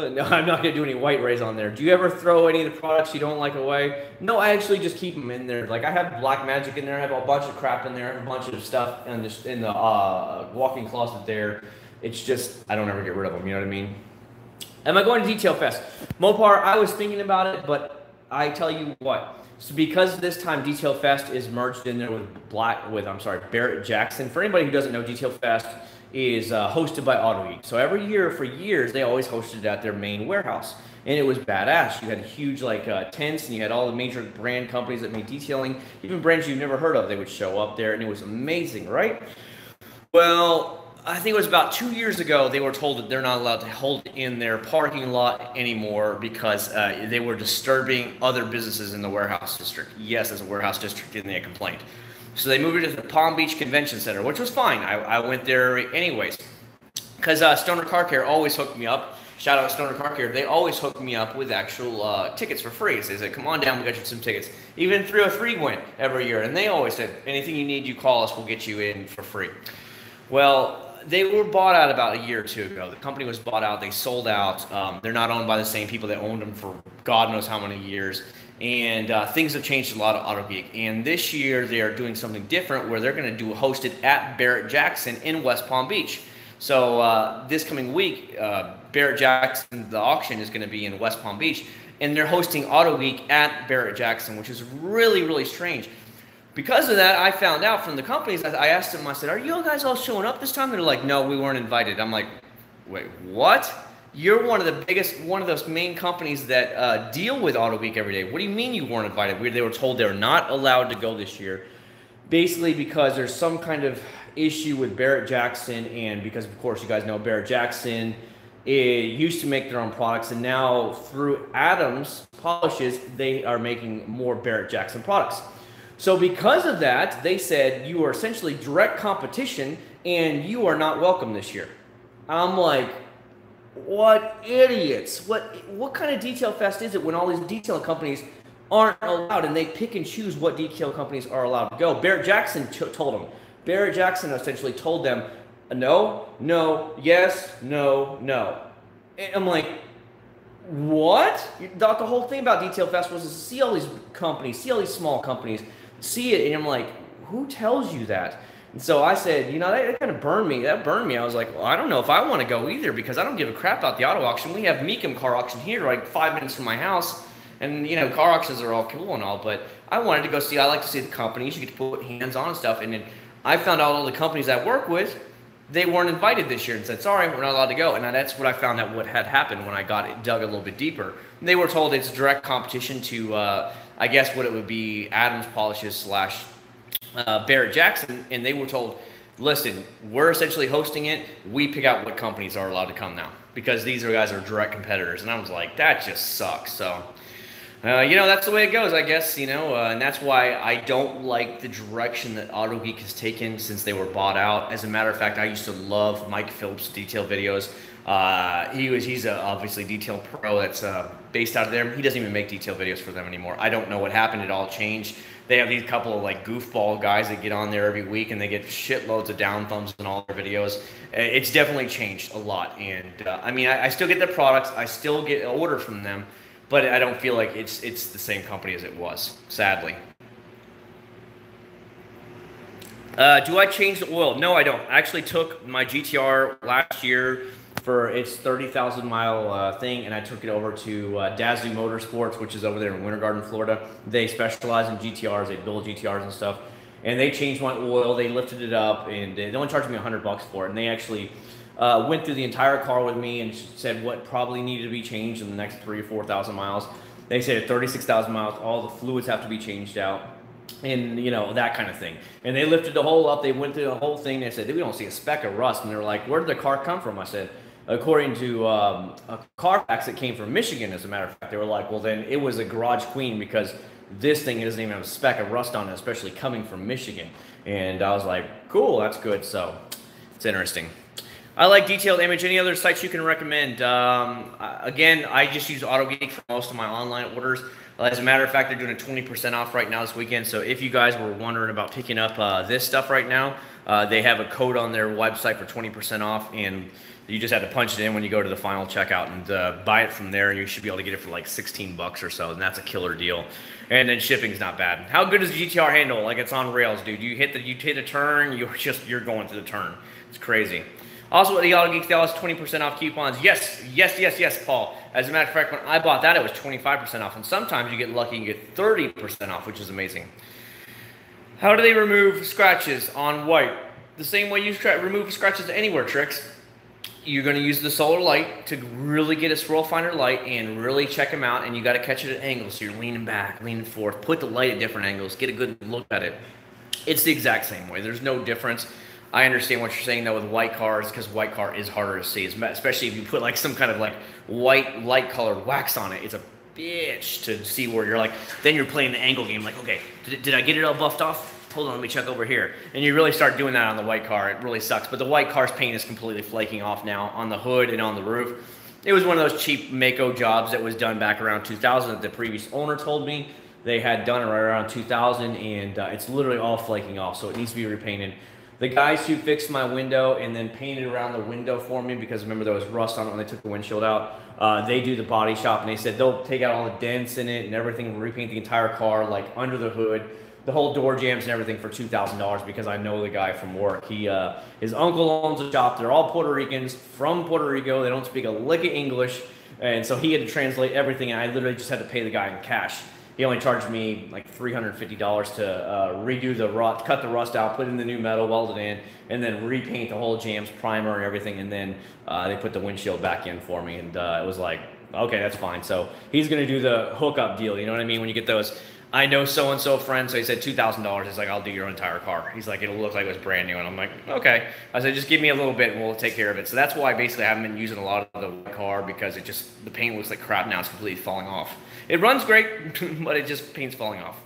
Speaker 1: No, I'm not going to do any white rays on there. Do you ever throw any of the products you don't like away? No, I actually just keep them in there. Like, I have Black Magic in there. I have a bunch of crap in there. I have a bunch of stuff in the walk-in closet there. It's just, I don't ever get rid of them. You know what I mean? Am I going to Detail Fest? Mopar, I was thinking about it, but I tell you what. So because this time Detail Fest is merged in there with Barrett Jackson. For anybody who doesn't know, Detail Fest is hosted by AutoGeek. So every year, for years, they always hosted it at their main warehouse. And it was badass. You had huge tents, and you had all the major brand companies that made detailing. Even brands you've never heard of, they would show up there, and it was amazing, right? Well, I think it was about 2 years ago, they were told that they're not allowed to hold it in their parking lot anymore because they were disturbing other businesses in the warehouse district. Yes, as a warehouse district, and they had complained. So they moved it to the Palm Beach Convention Center, which was fine. I went there anyways. Because Stoner Car Care always hooked me up. Shout out Stoner Car Care. They always hooked me up with actual tickets for free. So they said, come on down, we'll get you some tickets. Even 303 went every year. And they always said, anything you need, you call us, we'll get you in for free. Well, they were bought out about a year or two ago. The company was bought out. They sold out. They're not owned by the same people that owned them for God knows how many years. And things have changed a lot at AutoGeek. And this year they are doing something different where they're going to host it at Barrett Jackson in West Palm Beach. So this coming week, Barrett Jackson, the auction is going to be in West Palm Beach. And they're hosting AutoGeek at Barrett Jackson, which is really, really strange. Because of that, I found out from the companies, I asked them, I said, are you guys all showing up this time? They're like, no, we weren't invited. I'm like, wait, what? You're one of the biggest, one of those main companies that deal with AutoGeek every day. What do you mean you weren't invited? They were told they're not allowed to go this year, basically because there's some kind of issue with Barrett Jackson, and because, of course, you guys know Barrett Jackson used to make their own products, and now through Adams Polishes, they are making more Barrett Jackson products. So because of that, they said you are essentially direct competition, and you are not welcome this year. I'm like, what idiots. What kind of detail fest is it when all these detail companies aren't allowed, and they pick and choose what detail companies are allowed to go? Barrett Jackson told them. Barrett Jackson essentially told them, no, no, yes, no, no. And I'm like, what? The whole thing about Detail Fest was to see all these companies, see all these small companies, see it, and I'm like, who tells you that? And so I said, you know, that kind of burned me. That burned me. I was like, well, I don't know if I want to go either, because I don't give a crap about the auto auction. We have Meekum car auction here, like 5 minutes from my house. And, you know, car auctions are all cool and all, but I wanted to go see, I like to see the companies. You get to put hands on and stuff. And then I found out all the companies I work with, they weren't invited this year, and said, sorry, we're not allowed to go. And that's what I found out what had happened when I dug a little bit deeper. And they were told it's direct competition to, I guess what it would be, Adams Polishes slash Barrett Jackson. And they were told, listen, we're essentially hosting it. We pick out what companies are allowed to come now, because these guys are direct competitors. And I was like, that just sucks. So, you know, that's the way it goes, I guess, you know, and that's why I don't like the direction that AutoGeek has taken since they were bought out. As a matter of fact, I used to love Mike Phillips' detail videos. He's obviously detail pro that's based out of there. He doesn't even make detail videos for them anymore. I don't know what happened. It all changed. They have these couple of like goofball guys that get on there every week, and they get shitloads of down thumbs in all their videos. It's definitely changed a lot. And I mean, I still get their products. I still get an order from them. But I don't feel like it's the same company as it was, sadly. Do I change the oil? No, I don't. I actually took my GTR last year for its 30,000 mile thing, and I took it over to Dazoo Motorsports, which is over there in Winter Garden, Florida. They specialize in GTRs. They build GTRs and stuff. and they changed my oil. They lifted it up, and they only charged me $100 for it. And they actually went through the entire car with me and said what probably needed to be changed in the next 3,000 or 4,000 miles. They said at 36,000 miles, all the fluids have to be changed out, and you know, that kind of thing. And they lifted the hole up. They went through the whole thing. They said we don't see a speck of rust. And they're like, where did the car come from? I said, according to a Carfax that came from Michigan, as a matter of fact. They were like, well, then it was a garage queen, because this thing doesn't even have a speck of rust on it, especially coming from Michigan. And I was like, cool, that's good. So it's interesting. I like Detailed Image. Any other sites you can recommend? Again, I just use AutoGeek for most of my online orders. As a matter of fact, they're doing a 20% off right now this weekend. So if you guys were wondering about picking up this stuff right now, they have a code on their website for 20% off, and you just have to punch it in when you go to the final checkout and buy it from there. You should be able to get it for like $16 or so, and that's a killer deal. And then shipping's not bad. How good does the GTR handle? Like, it's on rails, dude. You hit a turn, you're going to the turn. It's crazy. Also, at the AutoGeek Dallas, 20% off coupons. Yes, Paul. As a matter of fact, when I bought that, it was 25% off. And sometimes you get lucky and get 30% off, which is amazing. How do they remove scratches on white? The same way you remove scratches anywhere, Tricks. You're going to use the solar light to really get a swirl finder light and really check them out. And you got to catch it at angles. So you're leaning back, leaning forth. Put the light at different angles. Get a good look at it. It's the exact same way. There's no difference. I understand what you're saying though with white cars, because white car is harder to see, especially if you put like some kind of like white light colored wax on it. It's a bitch to see where you're like, then you're playing the angle game, like, okay, did I get it all buffed off? Hold on, let me check over here. And you really start doing that on the white car. It really sucks. But the white car's paint is completely flaking off now on the hood and on the roof. It was one of those cheap Mako jobs that was done back around 2000 that the previous owner told me they had done it right around 2000, and it's literally all flaking off, so it needs to be repainted. The guys who fixed my window and then painted around the window for me, because remember there was rust on it when they took the windshield out, they do the body shop, and they said they'll take out all the dents in it and everything and repaint the entire car, like under the hood, the whole door jambs and everything for $2,000, because I know the guy from work. His uncle owns a shop. They're all Puerto Ricans from Puerto Rico. They don't speak a lick of English, and so he had to translate everything, and I literally just had to pay the guy in cash. He only charged me like $350 to redo the rust, cut the rust out, put in the new metal, weld it in, and then repaint the whole jams, primer and everything, and then they put the windshield back in for me, and it was like, okay, that's fine. So he's gonna do the hookup deal, you know what I mean? When you get those, I know so-and-so friend, so he said $2,000. He's like, I'll do your entire car. He's like, it'll look like it was brand new. And I'm like, okay. I said, just give me a little bit and we'll take care of it. So that's why basically I haven't been using a lot of the car, because the paint looks like crap now. It's completely falling off. It runs great, but it just paint's falling off.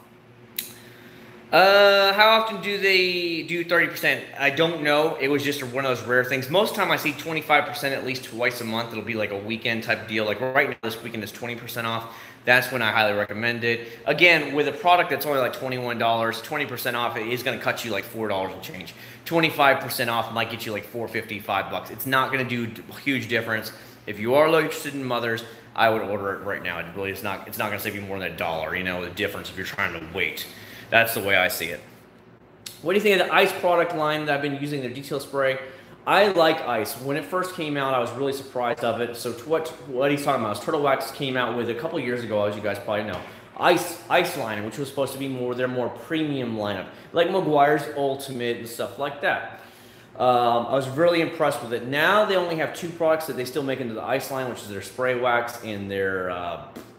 Speaker 1: How often do they do 30%? I don't know. It was just one of those rare things. Most of the time I see 25% at least twice a month. It'll be like a weekend type deal. Like right now, this weekend is 20% off. That's when I highly recommend it. Again, with a product that's only like $21, 20% off, it is going to cut you like $4 and change. 25% off might get you like $4.50, $5. It's not going to do a huge difference. If you are interested in mothers, I would order it right now. It's not going to save you more than $1, you know, the difference if you're trying to wait. That's the way I see it. What do you think of the ice product line that I've been using, their detail spray? I like ice. When it first came out, I was really surprised of it. So what he's talking about is Turtle Wax came out with a couple years ago, as you guys probably know, ice line, which was supposed to be their more premium lineup, like Meguiar's Ultimate and stuff like that. I was really impressed with it. Now they only have two products that they still make into the ice line, which is their spray wax and their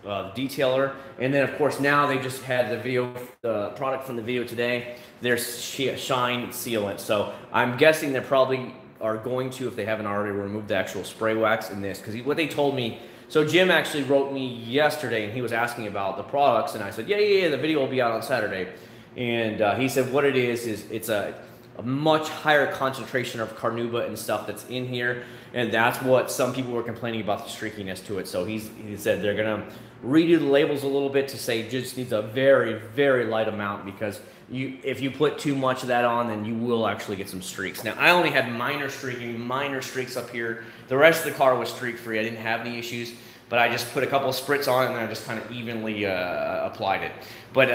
Speaker 1: detailer. And then of course now they just had the product from the video today, their shine sealant. So I'm guessing they're probably are going to, if they haven't already, remove the actual spray wax in this, because what they told me, so Jim actually wrote me yesterday and he was asking about the products, and I said, yeah, the video will be out on Saturday. And he said what it is it's a much higher concentration of carnauba and stuff that's in here, and that's what some people were complaining about, the streakiness to it. So he said they're gonna redo the labels a little bit to say just needs a very, very light amount, because if you put too much of that on, then you will actually get some streaks. Now I only had minor streaks up here. The rest of the car was streak free. I didn't have any issues, but I just put a couple of spritz on it and I just kind of evenly applied it. But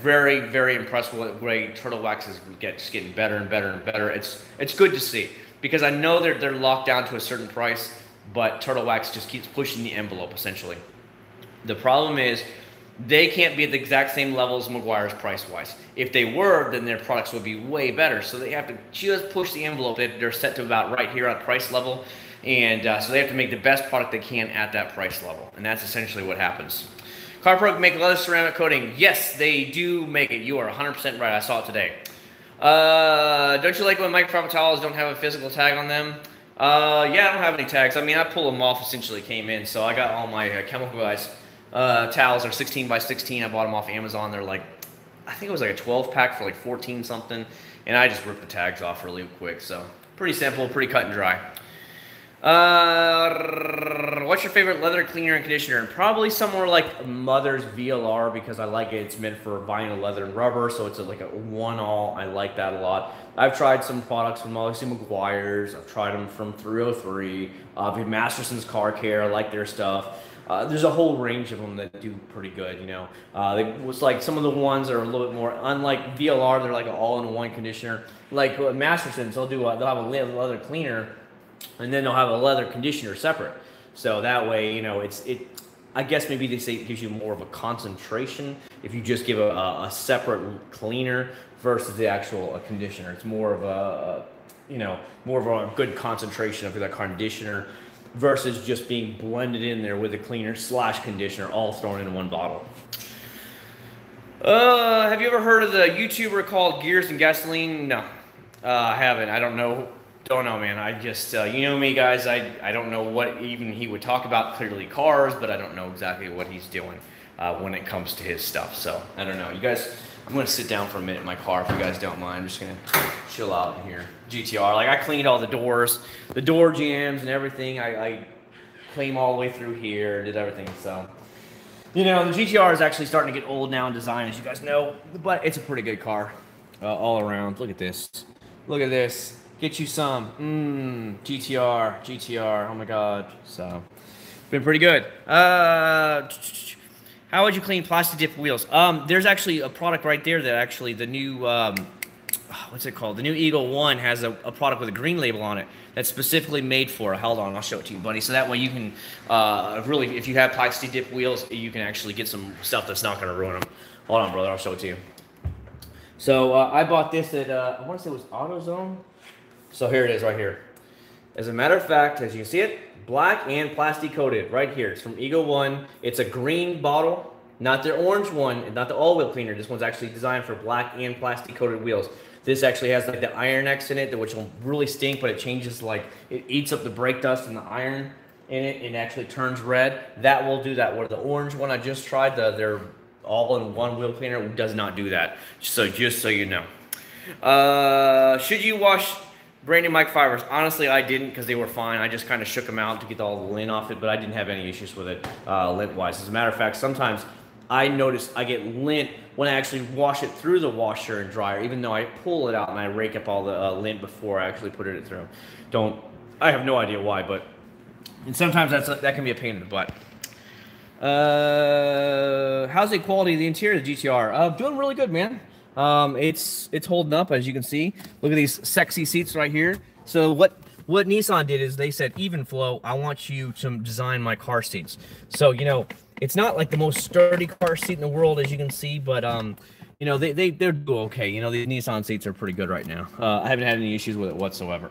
Speaker 1: very, very impressed with the way Turtle Wax is getting better and better and better. It's good to see, because I know they're locked down to a certain price, but Turtle Wax just keeps pushing the envelope essentially. The problem is They can't be at the exact same level as Meguiar's price-wise. If they were, then their products would be way better. So they have to just push the envelope. They're set to about right here on price level. And so they have to make the best product they can at that price level. And that's essentially what happens. CarPro make leather ceramic coating. Yes, they do make it. You are 100% right. I saw it today. Don't you like when microfiber towels don't have a physical tag on them? Yeah, I don't have any tags. I mean, I pull them off essentially came in. So I got all my chemical guys. Towels are 16 by 16. I bought them off Amazon. They're like, I think it was like a 12 pack for like 14 something. And I just ripped the tags off really quick. So pretty simple, pretty cut and dry. What's your favorite leather cleaner and conditioner? And probably somewhere like Mother's VLR because I like it. It's meant for vinyl, leather, and rubber, so it's like a one-all. I like that a lot. I've tried some products from obviously Meguiar's. I've tried them from 303. Masterson's Car Care. I like their stuff. There's a whole range of them that do pretty good, you know. It's like some of the ones that are a little bit more, unlike VLR, they're like an all-in-one conditioner. Like Masterson's, they'll have a leather cleaner, and then they'll have a leather conditioner separate. So that way, you know, I guess maybe they say it gives you more of a concentration if you just give a separate cleaner versus the actual conditioner. It's more of a, you know, more of a good concentration of that conditioner versus just being blended in there with a cleaner / conditioner all thrown in one bottle. Have you ever heard of the YouTuber called Gears and Gasoline? No, I haven't. I don't know, man. I just, you know me, guys. I don't know what even he would talk about. Clearly cars, but I don't know exactly what he's doing when it comes to his stuff. So I don't know. You guys, I'm gonna sit down for a minute in my car if you guys don't mind. I'm just gonna chill out in here. GTR, like I cleaned all the doors, the door jambs and everything. I cleaned all the way through here, did everything. So, you know, the GTR is actually starting to get old now in design, as you guys know, but it's a pretty good car all around. Look at this. Look at this. Get you some. GTR. Oh my God. So, been pretty good. How would you clean plastic dip wheels? There's actually a product right there that actually the new, what's it called? The new Eagle 1 has a product with a green label on it that's specifically made for it. Hold on, I'll show it to you, buddy. So that way you can really, if you have plastic dip wheels, you can actually get some stuff that's not going to ruin them. Hold on, brother. I'll show it to you. So I bought this at, I want to say it was AutoZone. So here it is right here. As a matter of fact, as you can see it, black and plastic coated right here. It's from Eagle 1. It's a green bottle, not the orange one, not the all-wheel cleaner. This one's actually designed for black and plastic coated wheels. This actually has like the iron X in it, which will really stink, but it changes, like, it eats up the brake dust and the iron in it and actually turns red. That will do that. Where the orange one I just tried, their all-in-one wheel cleaner, does not do that. So just so you know. Should you wash brand new microfibers? Honestly, I didn't because they were fine. I just kind of shook them out to get all the lint off it, but I didn't have any issues with it lint-wise. As a matter of fact, sometimes I notice I get lint when I actually wash it through the washer and dryer, even though I pull it out and I rake up all the lint before I actually put it through. I have no idea why, but and sometimes that can be a pain in the butt. How's the quality of the interior of the GTR? Doing really good, man. It's holding up, as you can see. Look at these sexy seats right here. So what Nissan did is they said, even flow, I want you to design my car seats. So, you know, it's not like the most sturdy car seat in the world, as you can see, but you know, they're okay. You know, the Nissan seats are pretty good right now. I haven't had any issues with it whatsoever.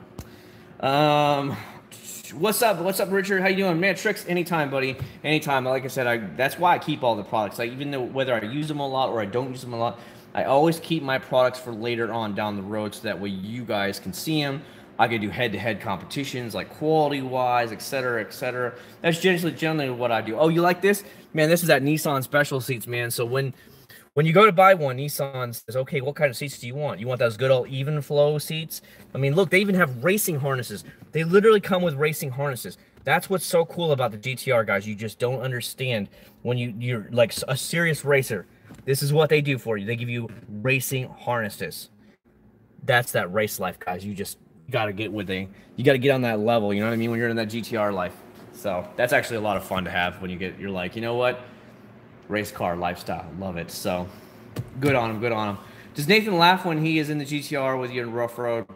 Speaker 1: What's up, Richard? How you doing, man? Tricks, anytime, buddy, anytime. Like I said, that's why I keep all the products. Like, even though whether I use them a lot or I don't use them a lot, I always keep my products for later on down the road, so that way you guys can see them. I can do head-to-head competitions, like quality-wise, etc., etc. That's generally what I do. Oh, you like this? Man, this is that Nissan special seats, man. So when you go to buy one, Nissan says, okay, what kind of seats do you want? You want those good old even flow seats? I mean, look, they even have racing harnesses. They literally come with racing harnesses. That's what's so cool about the GTR, guys. You just don't understand when you're like a serious racer. This is what they do for you. They give you racing harnesses. That's that race life, guys. You got to get you got to get on that level, you know what I mean, when you're in that GTR life. So that's actually a lot of fun to have when you're like, you know what, race car lifestyle, love it. So good on him. Does Nathan laugh when he is in the GTR with you in rough road?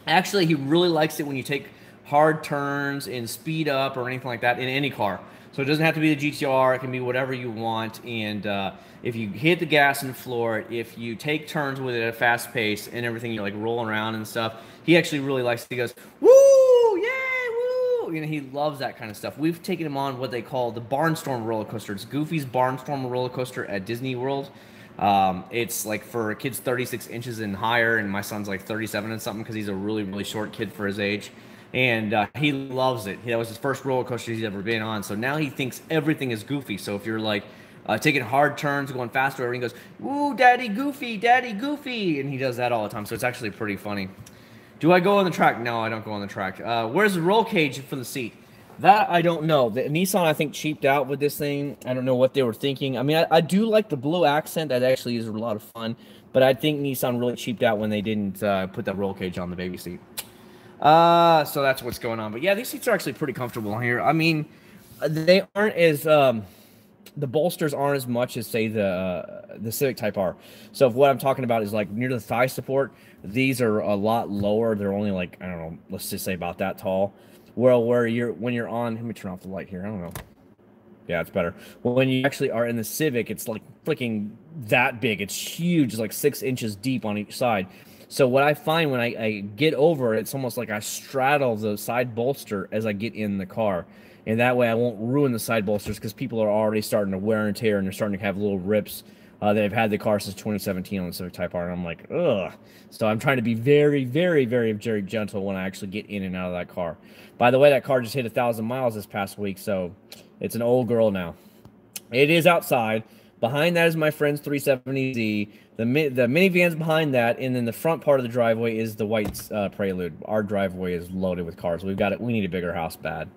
Speaker 1: Actually, he really likes it when you take hard turns and speed up or anything like that in any car. So it doesn't have to be the GTR. It can be whatever you want. And if you hit the gas and floor it, if you take turns with it at a fast pace and everything, you're like rolling around and stuff. He actually really likes it. He goes, woo, yeah, woo. You know, he loves that kind of stuff. We've taken him on what they call the Barnstorm roller coaster. It's Goofy's Barnstorm roller coaster at Disney World. It's like for kids 36 inches and higher, and my son's like 37 and something because he's a really, really short kid for his age. And he loves it. That was his first roller coaster he's ever been on. So now he thinks everything is Goofy. So if you're like taking hard turns, going faster, he goes, "Ooh, Daddy Goofy, Daddy Goofy," and he does that all the time. So it's actually pretty funny. Do I go on the track? No, I don't go on the track. Where's the roll cage for the seat? That I don't know. The Nissan, I think, cheaped out with this thing. I don't know what they were thinking. I mean, I do like the blue accent. That actually is a lot of fun. But I think Nissan really cheaped out when they didn't put that roll cage on the baby seat. So that's what's going on. But yeah, these seats are actually pretty comfortable here. I mean, they aren't as the bolsters aren't as much as say the Civic Type R. So if what I'm talking about is like near the thigh support, these are a lot lower. They're only like, I don't know, let's just say about that tall. Well, when you're on, let me turn off the light here. I don't know. Yeah, it's better. Well, when you actually are in the Civic, it's like freaking that big. It's huge. It's like 6 inches deep on each side. So what I find when I get over, it's almost like I straddle the side bolster as I get in the car. And that way I won't ruin the side bolsters because people are already starting to wear and tear and they're starting to have little rips. They've had the car since 2017 on the Civic Type R, and I'm like, ugh. So I'm trying to be very, very, very, very gentle when I actually get in and out of that car. By the way, that car just hit 1,000 miles this past week, so it's an old girl now. It is outside. Behind that is my friend's 370Z. The minivan's behind that, and then the front part of the driveway is the white Prelude. Our driveway is loaded with cars. We need a bigger house bad.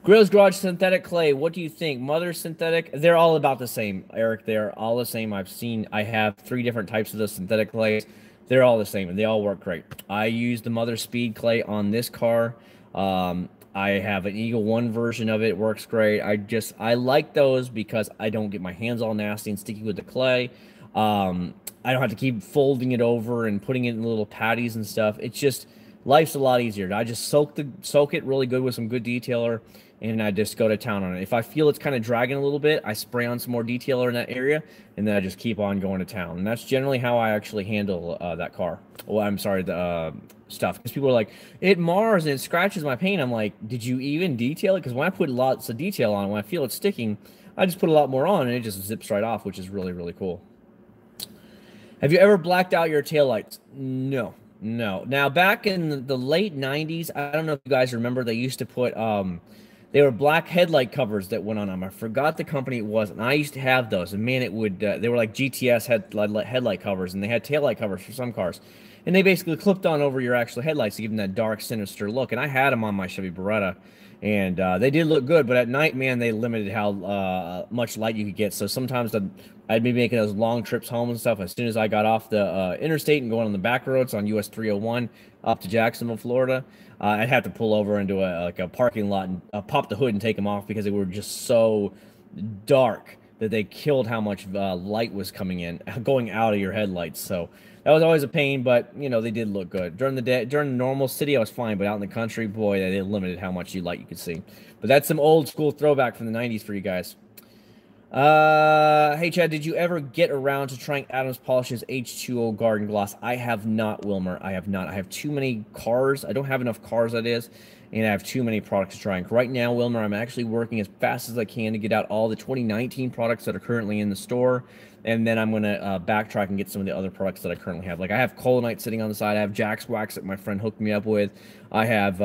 Speaker 1: Grills Garage synthetic clay. What do you think? Mother synthetic? They're all about the same, Eric. They're all the same. I have 3 different types of those synthetic clays. They're all the same, and they all work great. I use the Mother Speed clay on this car. I have an Eagle 1 version of it. It works great. I like those because I don't get my hands all nasty and sticky with the clay. I don't have to keep folding it over and putting it in little patties and stuff. It's just, life's a lot easier. I just soak it really good with some good detailer, and I just go to town on it. If I feel it's kind of dragging a little bit, I spray on some more detailer in that area, and then I just keep on going to town. And that's generally how I actually handle that car. Well, I'm sorry, the stuff. Because people are like, it mars and it scratches my paint. I'm like, did you even detail it? Because when I put lots of detail on, when I feel it's sticking, I just put a lot more on, and it just zips right off, which is really, really cool. Have you ever blacked out your taillights? No. Now, back in the late 90s, I don't know if you guys remember, they used to put... they were black headlight covers that went on them. I forgot the company it was, and I used to have those. And man, it would they were like GTS headlight covers, and they had taillight covers for some cars. And they basically clipped on over your actual headlights to give them that dark, sinister look. And I had them on my Chevy Beretta, and they did look good. But at night, man, they limited how much light you could get. So sometimes I'd be making those long trips home and stuff. As soon as I got off the interstate and going on the back roads on US 301 up to Jacksonville, Florida, I'd have to pull over into a parking lot and pop the hood and take them off because they were just so dark that they killed how much light was going out of your headlights. So that was always a pain, but you know, they did look good. During the day, during the normal city, I was fine, but out in the country, boy, they limited how much light you could see. But that's some old school throwback from the 90s for you guys. Hey Chad, did you ever get around to trying Adams Polish's H2O Garden Gloss? I have not, Wilmer. I have not. I have too many cars. I don't have enough cars, that is, and I have too many products to try. And right now, Wilmer, I'm actually working as fast as I can to get out all the 2019 products that are currently in the store, and then I'm going to backtrack and get some of the other products that I currently have. Like I have Colonite sitting on the side. I have Jack's Wax that my friend hooked me up with. I have,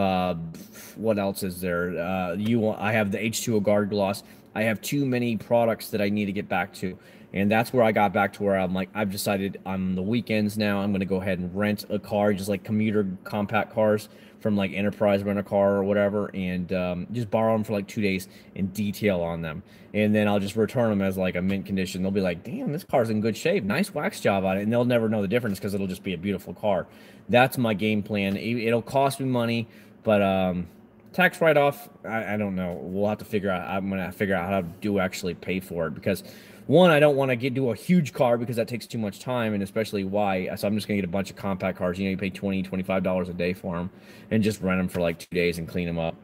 Speaker 1: what else is there? I have the H2O Garden Gloss. I have too many products that I need to get back to. And that's where I got back to where I'm like, I've decided on the weekends now, I'm going to go ahead and rent a car, just like commuter compact cars from like Enterprise Rent-A-Car or whatever, and just borrow them for like 2 days and detail on them. And then I'll just return them as like a mint condition. They'll be like, damn, this car's in good shape. Nice wax job on it. And they'll never know the difference because it'll just be a beautiful car. That's my game plan. It'll cost me money, but tax write-off, I don't know. We'll have to figure out. I'm going to figure out how to actually pay for it because, one, I don't want to do a huge car because that takes too much time, and especially why. So I'm just going to get a bunch of compact cars. You know, you pay $20, $25 a day for them and just rent them for like 2 days and clean them up.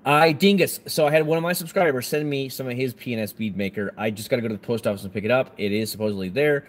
Speaker 3: Dingus. So I had one of my subscribers send me some of his PNS bead maker. I just got to go to the post office and pick it up. It is supposedly there.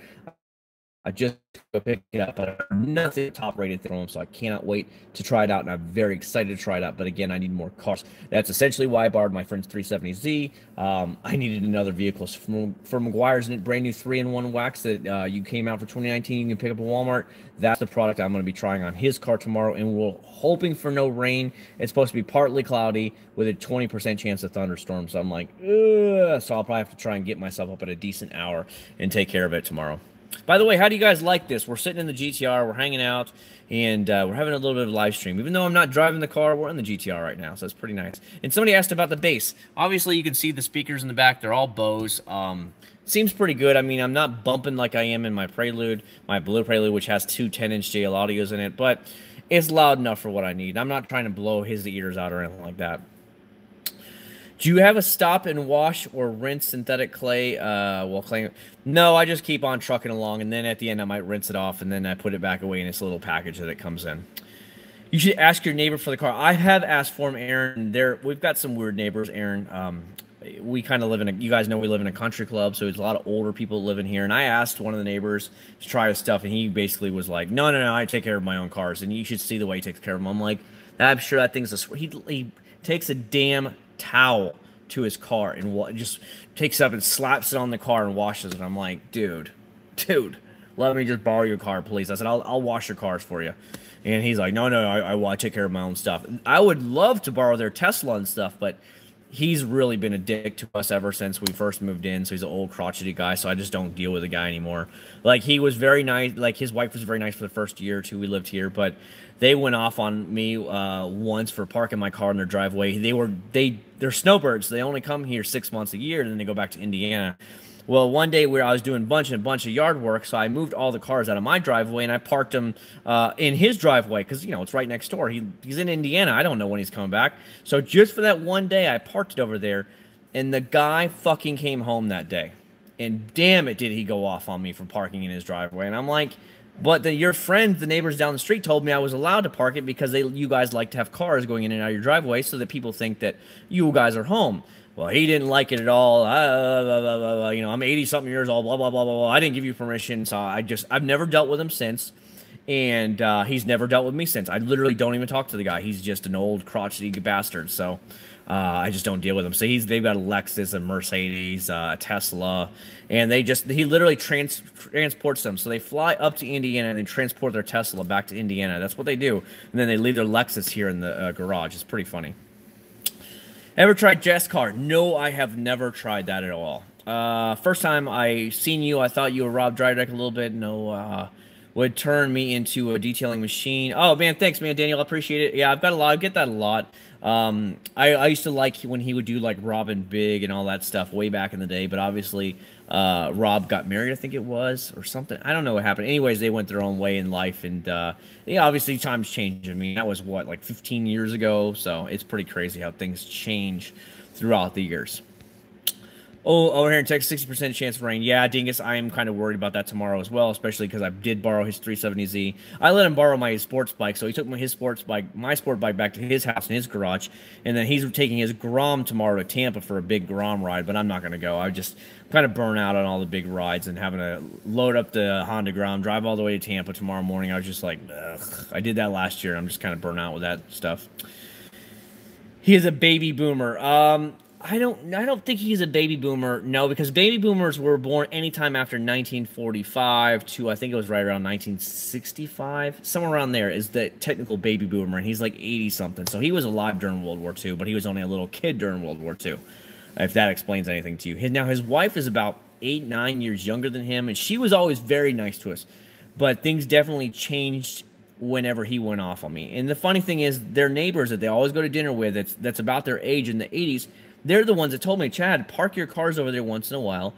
Speaker 3: I just go pick it up, but nothing top rated from them, so I cannot wait to try it out, and I'm very excited to try it out. But again, I need more cars. That's essentially why I borrowed my friend's 370Z. I needed another vehicle from McGuire's brand new 3-in-1 wax that you came out for 2019. You can pick up at Walmart. That's the product I'm going to be trying on his car tomorrow, and we're hoping for no rain. It's supposed to be partly cloudy with a 20% chance of thunderstorms. So I'm like, ugh. So I'll probably have to try and get myself up at a decent hour and take care of it tomorrow. By the way, how do you guys like this? We're sitting in the GTR, we're hanging out, and we're having a little bit of live stream. Even though I'm not driving the car, we're in the GTR right now, so it's pretty nice. And somebody asked about the bass. Obviously, you can see the speakers in the back. They're all Bose. Seems pretty good. I mean, I'm not bumping like I am in my Prelude, my Blue Prelude, which has two 10-inch JL audios in it, but it's loud enough for what I need. I'm not trying to blow his ears out or anything like that. Do you have a stop and wash or rinse synthetic clay while cleaning? No, I just keep on trucking along, and then at the end I might rinse it off, and then I put it back away in this little package that it comes in. You should ask your neighbor for the car. I have asked for him, Aaron. We've got some weird neighbors, Aaron. We kind of live in a, you guys know we live in a country club, so there's a lot of older people living here, and I asked one of the neighbors to try his stuff, and he basically was like, no, I take care of my own cars, and you should see the way he takes care of them. I'm like, I'm sure that thing's he takes a damn towel to his car and just takes up and slaps it on the car and washes it. I'm like, dude, let me just borrow your car, please. I said, I'll wash your cars for you. And he's like, no, I take care of my own stuff. I would love to borrow their Tesla and stuff, but he's really been a dick to us ever since we first moved in. So he's an old crotchety guy, so I just don't deal with the guy anymore. Like, he was very nice. Like, his wife was very nice for the first year or two we lived here, but they went off on me once for parking my car in their driveway. They're snowbirds. They only come here 6 months a year, and then they go back to Indiana. Well, one day I was doing a bunch of yard work, so I moved all the cars out of my driveway, and I parked them in his driveway because, you know, it's right next door. He's in Indiana. I don't know when he's coming back. So just for that one day, I parked it over there, and the guy fucking came home that day. And damn it, did he go off on me for parking in his driveway. And I'm like, but your friends, the neighbors down the street, told me I was allowed to park it because you guys like to have cars going in and out of your driveway so that people think that you guys are home. Well, he didn't like it at all. You know, I'm 80-something years old, blah, blah, blah, blah, blah. I didn't give you permission, so I've never dealt with him since, and he's never dealt with me since. I literally don't even talk to the guy. He's just an old crotchety bastard, so I just don't deal with him. So they've got a Lexus, a Mercedes, a Tesla, and he literally transports them. So they fly up to Indiana and then transport their Tesla back to Indiana. That's what they do, and then they leave their Lexus here in the garage. It's pretty funny. Ever tried Jess Car? No, I have never tried that at all. First time I seen you, I thought you were Rob Drydeck a little bit. No, would turn me into a detailing machine. Oh, man, thanks, man, Daniel. I appreciate it. Yeah, I get that a lot. I used to like when he would do, like, Robin Big and all that stuff way back in the day, but obviously Rob got married, I think it was, or something. I don't know what happened. Anyways, they went their own way in life, and yeah, obviously times change. I mean, that was, what, like 15 years ago, so it's pretty crazy how things change throughout the years. Oh, over here in Texas, 60% chance of rain. Yeah, Dingus, I am kind of worried about that tomorrow as well, especially because I did borrow his 370Z. I let him borrow my sports bike, so he took my sport bike back to his house in his garage, and then he's taking his Grom tomorrow to Tampa for a big Grom ride, but I'm not going to go. I just kind of burn out on all the big rides and having to load up the Honda Grom, drive all the way to Tampa tomorrow morning. I was just like, ugh. I did that last year. I'm just kind of burnt out with that stuff. He is a baby boomer. I don't think he's a baby boomer. No, because baby boomers were born anytime after 1945 to, I think it was right around 1965. Somewhere around there is the technical baby boomer, and he's like 80-something. So he was alive during World War II, but he was only a little kid during World War II, if that explains anything to you. Now, his wife is about 8-9 years younger than him, and she was always very nice to us. But things definitely changed whenever he went off on me. And the funny thing is, their neighbors that they always go to dinner with, that's about their age in the 80s, they're the ones that told me, Chad, park your cars over there once in a while.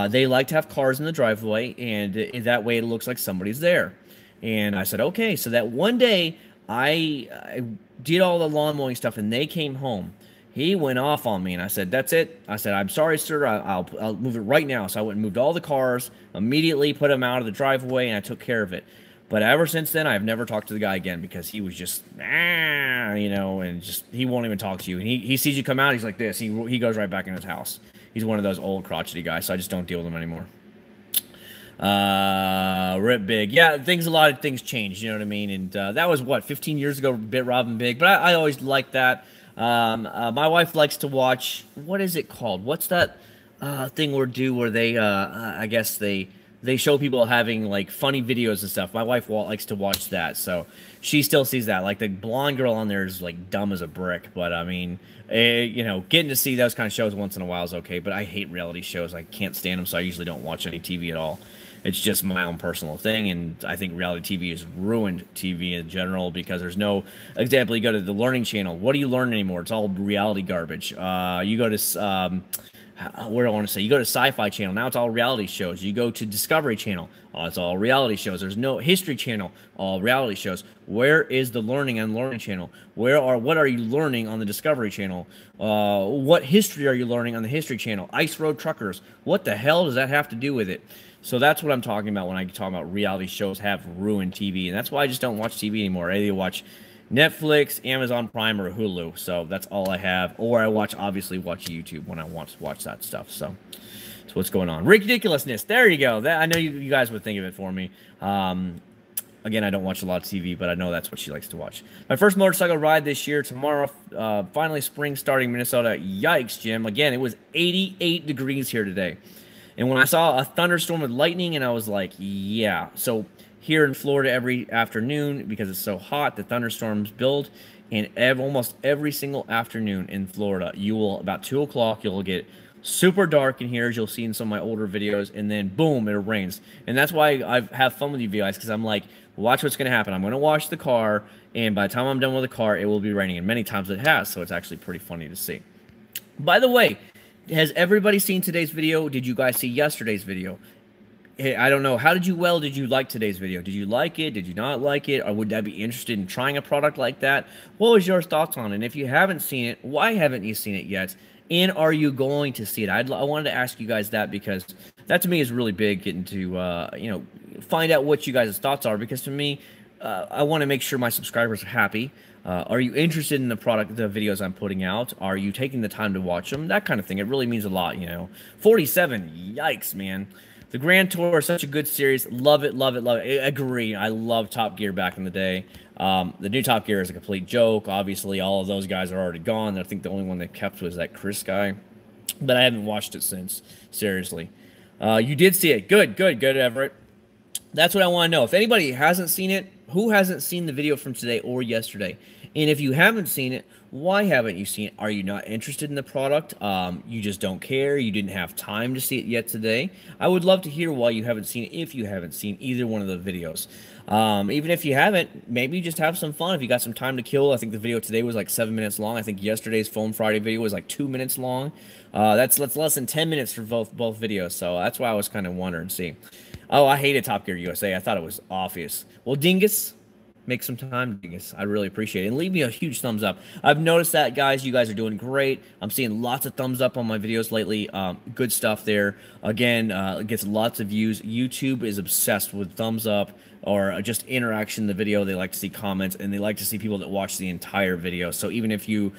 Speaker 3: They like to have cars in the driveway, and that way it looks like somebody's there. And I said, okay. So that one day, I did all the lawn mowing stuff, and they came home. He went off on me, and I said, that's it. I said, I'm sorry, sir. I'll move it right now. So I went and moved all the cars, immediately put them out of the driveway, and I took care of it. But ever since then, I've never talked to the guy again because he was just, and just he won't even talk to you. And he sees you come out, he's like this. He goes right back in his house. He's one of those old crotchety guys, so I just don't deal with him anymore. Rip Big. Yeah, a lot of things changed, you know what I mean? And that was, 15 years ago, Bit Robin Big. But I always liked that. My wife likes to watch, what is it called? What's that thing where they, I guess they show people having like funny videos and stuff. My wife likes to watch that, so she still sees that. Like the blonde girl on there is like dumb as a brick, but I mean, getting to see those kind of shows once in a while is okay. But I hate reality shows. I can't stand them, so I usually don't watch any TV at all. It's just my own personal thing, and I think reality TV has ruined TV in general because there's no example. You go to the Learning Channel. What do you learn anymore? It's all reality garbage. You go to where do I want to say? You go to Sci-Fi Channel. Now it's all reality shows. You go to Discovery Channel. It's all reality shows. There's no History Channel. All reality shows. Where is the learning on Learning Channel? What are you learning on the Discovery Channel? What history are you learning on the History Channel? Ice Road Truckers. What the hell does that have to do with it? So that's what I'm talking about when I talk about reality shows have ruined TV, and that's why I just don't watch TV anymore. I either watch Netflix, Amazon Prime, or Hulu. So that's all I have. Or I obviously watch YouTube when I want to watch that stuff. So that's what's going on. Ridiculousness. There you go. I know you guys would think of it for me. Again, I don't watch a lot of TV, but I know that's what she likes to watch. My first motorcycle ride this year, tomorrow. Finally, spring starting Minnesota. Yikes, Jim. Again, it was 88 degrees here today. And when I saw a thunderstorm with lightning, and I was like, yeah. So here in Florida, every afternoon, because it's so hot, the thunderstorms build. And almost every single afternoon in Florida, about 2 o'clock, you'll get super dark in here, as you'll see in some of my older videos. And then, boom, it rains. And that's why I have fun with you guys, because I'm like, watch what's going to happen. I'm going to wash the car, and by the time I'm done with the car, it will be raining. And many times it has, so it's actually pretty funny to see. By the way, has everybody seen today's video? Did you guys see yesterday's video? Hey, I don't know. Did you like today's video? Did you like it? Did you not like it? Or would I be interested in trying a product like that? What was your thoughts on it? And if you haven't seen it, why haven't you seen it yet? And are you going to see it? I wanted to ask you guys that because that to me is really big, getting to, find out what you guys' thoughts are. Because to me, I want to make sure my subscribers are happy. Are you interested in the videos I'm putting out? Are you taking the time to watch them? That kind of thing. It really means a lot, 47, yikes, man. The Grand Tour is such a good series. Love it, love it, love it. I agree. I love Top Gear back in the day. The new Top Gear is a complete joke. Obviously, all of those guys are already gone. I think the only one they kept was that Chris guy. But I haven't watched it since. Seriously. You did see it. Good, Everett. That's what I want to know. If anybody hasn't seen it, who hasn't seen the video from today or yesterday? And if you haven't seen it, why haven't you seen it? Are you not interested in the product? You just don't care? You didn't have time to see it yet today? I would love to hear why you haven't seen it, if you haven't seen either one of the videos. Even if you haven't, maybe just have some fun. If you got some time to kill, I think the video today was like 7 minutes long. I think yesterday's Foam Friday video was like 2 minutes long. That's less than 10 minutes for both videos. So that's why I was kind of wondering. See, oh, I hated Top Gear USA. I thought it was obvious. Well, Dingus, make some time, Dingus. I really appreciate it. And leave me a huge thumbs up. I've noticed that, guys. You guys are doing great. I'm seeing lots of thumbs up on my videos lately. Good stuff there. Again, it gets lots of views. YouTube is obsessed with thumbs up or just interaction in the video. They like to see comments, and they like to see people that watch the entire video. So even if you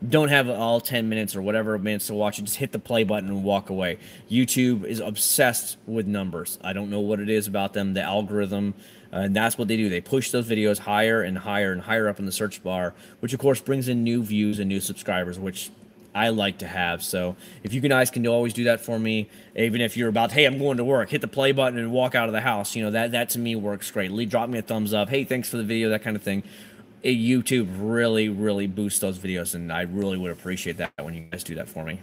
Speaker 3: don't have all 10 minutes or whatever minutes to watch it, just hit the play button and walk away. YouTube is obsessed with numbers. I don't know what it is about them, the algorithm, and that's what they do. They push those videos higher and higher and higher up in the search bar, which of course brings in new views and new subscribers, which I like to have. So if you guys can always do that for me, even if you're about, hey, I'm going to work, hit the play button and walk out of the house. That to me works great. Drop me a thumbs up. Hey, thanks for the video, that kind of thing. YouTube really, really boosts those videos, and I really would appreciate that when you guys do that for me.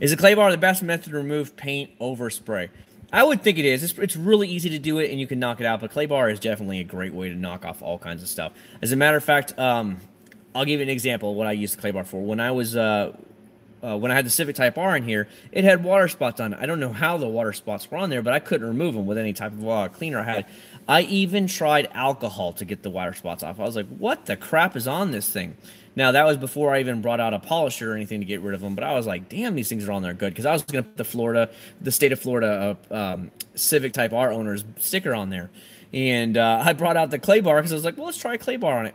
Speaker 3: Is a clay bar the best method to remove paint over spray? I would think it is. It's really easy to do it, and you can knock it out, but clay bar is definitely a great way to knock off all kinds of stuff. As a matter of fact, I'll give you an example of what I used the clay bar for. When I was when I had the Civic Type R in here, it had water spots on it. I don't know how the water spots were on there, but I couldn't remove them with any type of cleaner I had. I even tried alcohol to get the water spots off. I was like, what the crap is on this thing? Now, that was before I even brought out a polisher or anything to get rid of them, but I was like, damn, these things are on there good, because I was going to put the state of Florida Civic Type R owner's sticker on there. And I brought out the clay bar because I was like, well, let's try a clay bar on it.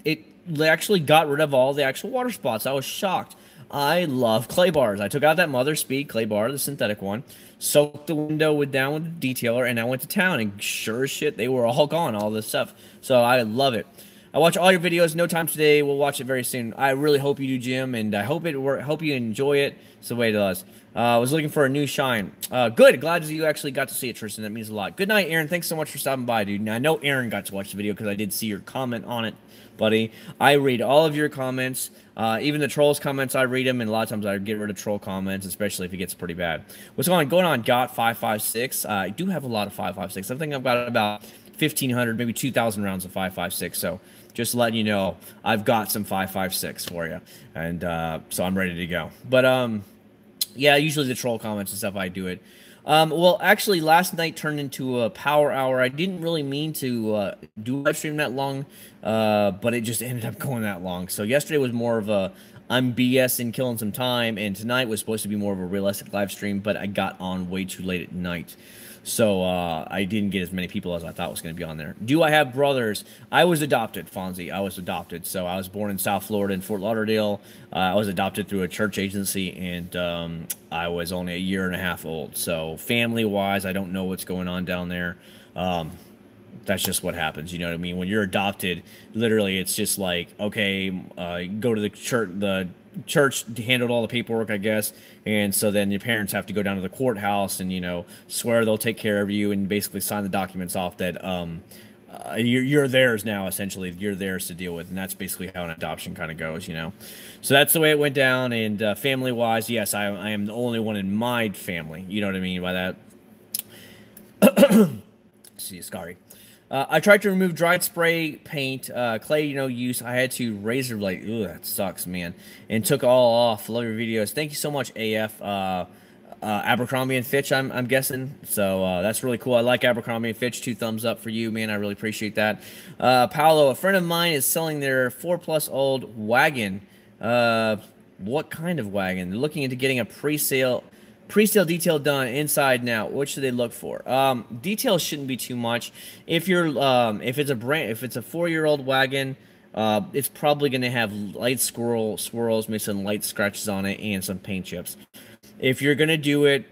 Speaker 3: It actually got rid of all the actual water spots. I was shocked. I love clay bars. I took out that Mother Speed clay bar, the synthetic one, soaked the window down with the detailer, and I went to town. And sure as shit, they were all gone, all this stuff. So I love it. I watch all your videos. No time today. We'll watch it very soon. I really hope you do, Jim, and I hope you enjoy it. It's the way it does. I was looking for a new shine. Good. Glad you actually got to see it, Tristan. That means a lot. Good night, Aaron. Thanks so much for stopping by, dude. Now, I know Aaron got to watch the video because I did see your comment on it, buddy. I read all of your comments. Even the trolls' comments, I read them, and a lot of times I get rid of troll comments, especially if it gets pretty bad. What's going on? Got 5.56. I do have a lot of 5.56. I think I've got about 1,500, maybe 2,000 rounds of 5.56. So just letting you know, I've got some 5.56 for you, and so I'm ready to go. But yeah, usually the troll comments and stuff, I do it. Well, actually, last night turned into a power hour. I didn't really mean to do a live stream that long, but it just ended up going that long. So yesterday was more of a I'm BSing, killing some time, and tonight was supposed to be more of a realistic live stream, but I got on way too late at night. So I didn't get as many people as I thought was going to be on there. Do I have brothers? I was adopted, Fonzie. I was adopted. So I was born in South Florida in Fort Lauderdale. I was adopted through a church agency, and I was only a year and a half old. So family-wise, I don't know what's going on down there. That's just what happens. You know what I mean? When you're adopted, literally, it's just like, okay, go to the church. The church handled all the paperwork, I guess, and so then your parents have to go down to the courthouse and, you know, swear they'll take care of you and basically sign the documents off that you're theirs now. Essentially, you're theirs to deal with, and that's basically how an adoption kind of goes, you know. So that's the way it went down. And family-wise, yes, I am the only one in my family. You know what I mean by that? See, sorry. I tried to remove dried spray paint, clay, you know, use. I had to razor blade. Ooh, that sucks, man. And took all off. Love your videos. Thank you so much, AF. Abercrombie and Fitch, I'm guessing. So that's really cool. I like Abercrombie and Fitch. 2 thumbs up for you, man. I really appreciate that. Paolo, a friend of mine is selling their 4+ old wagon. What kind of wagon? They're looking into getting a pre-sale detail done inside now. What should they look for? Details shouldn't be too much. If you're if it's a 4-year-old wagon, it's probably going to have light swirls, maybe some light scratches on it, and some paint chips. If you're going to do it,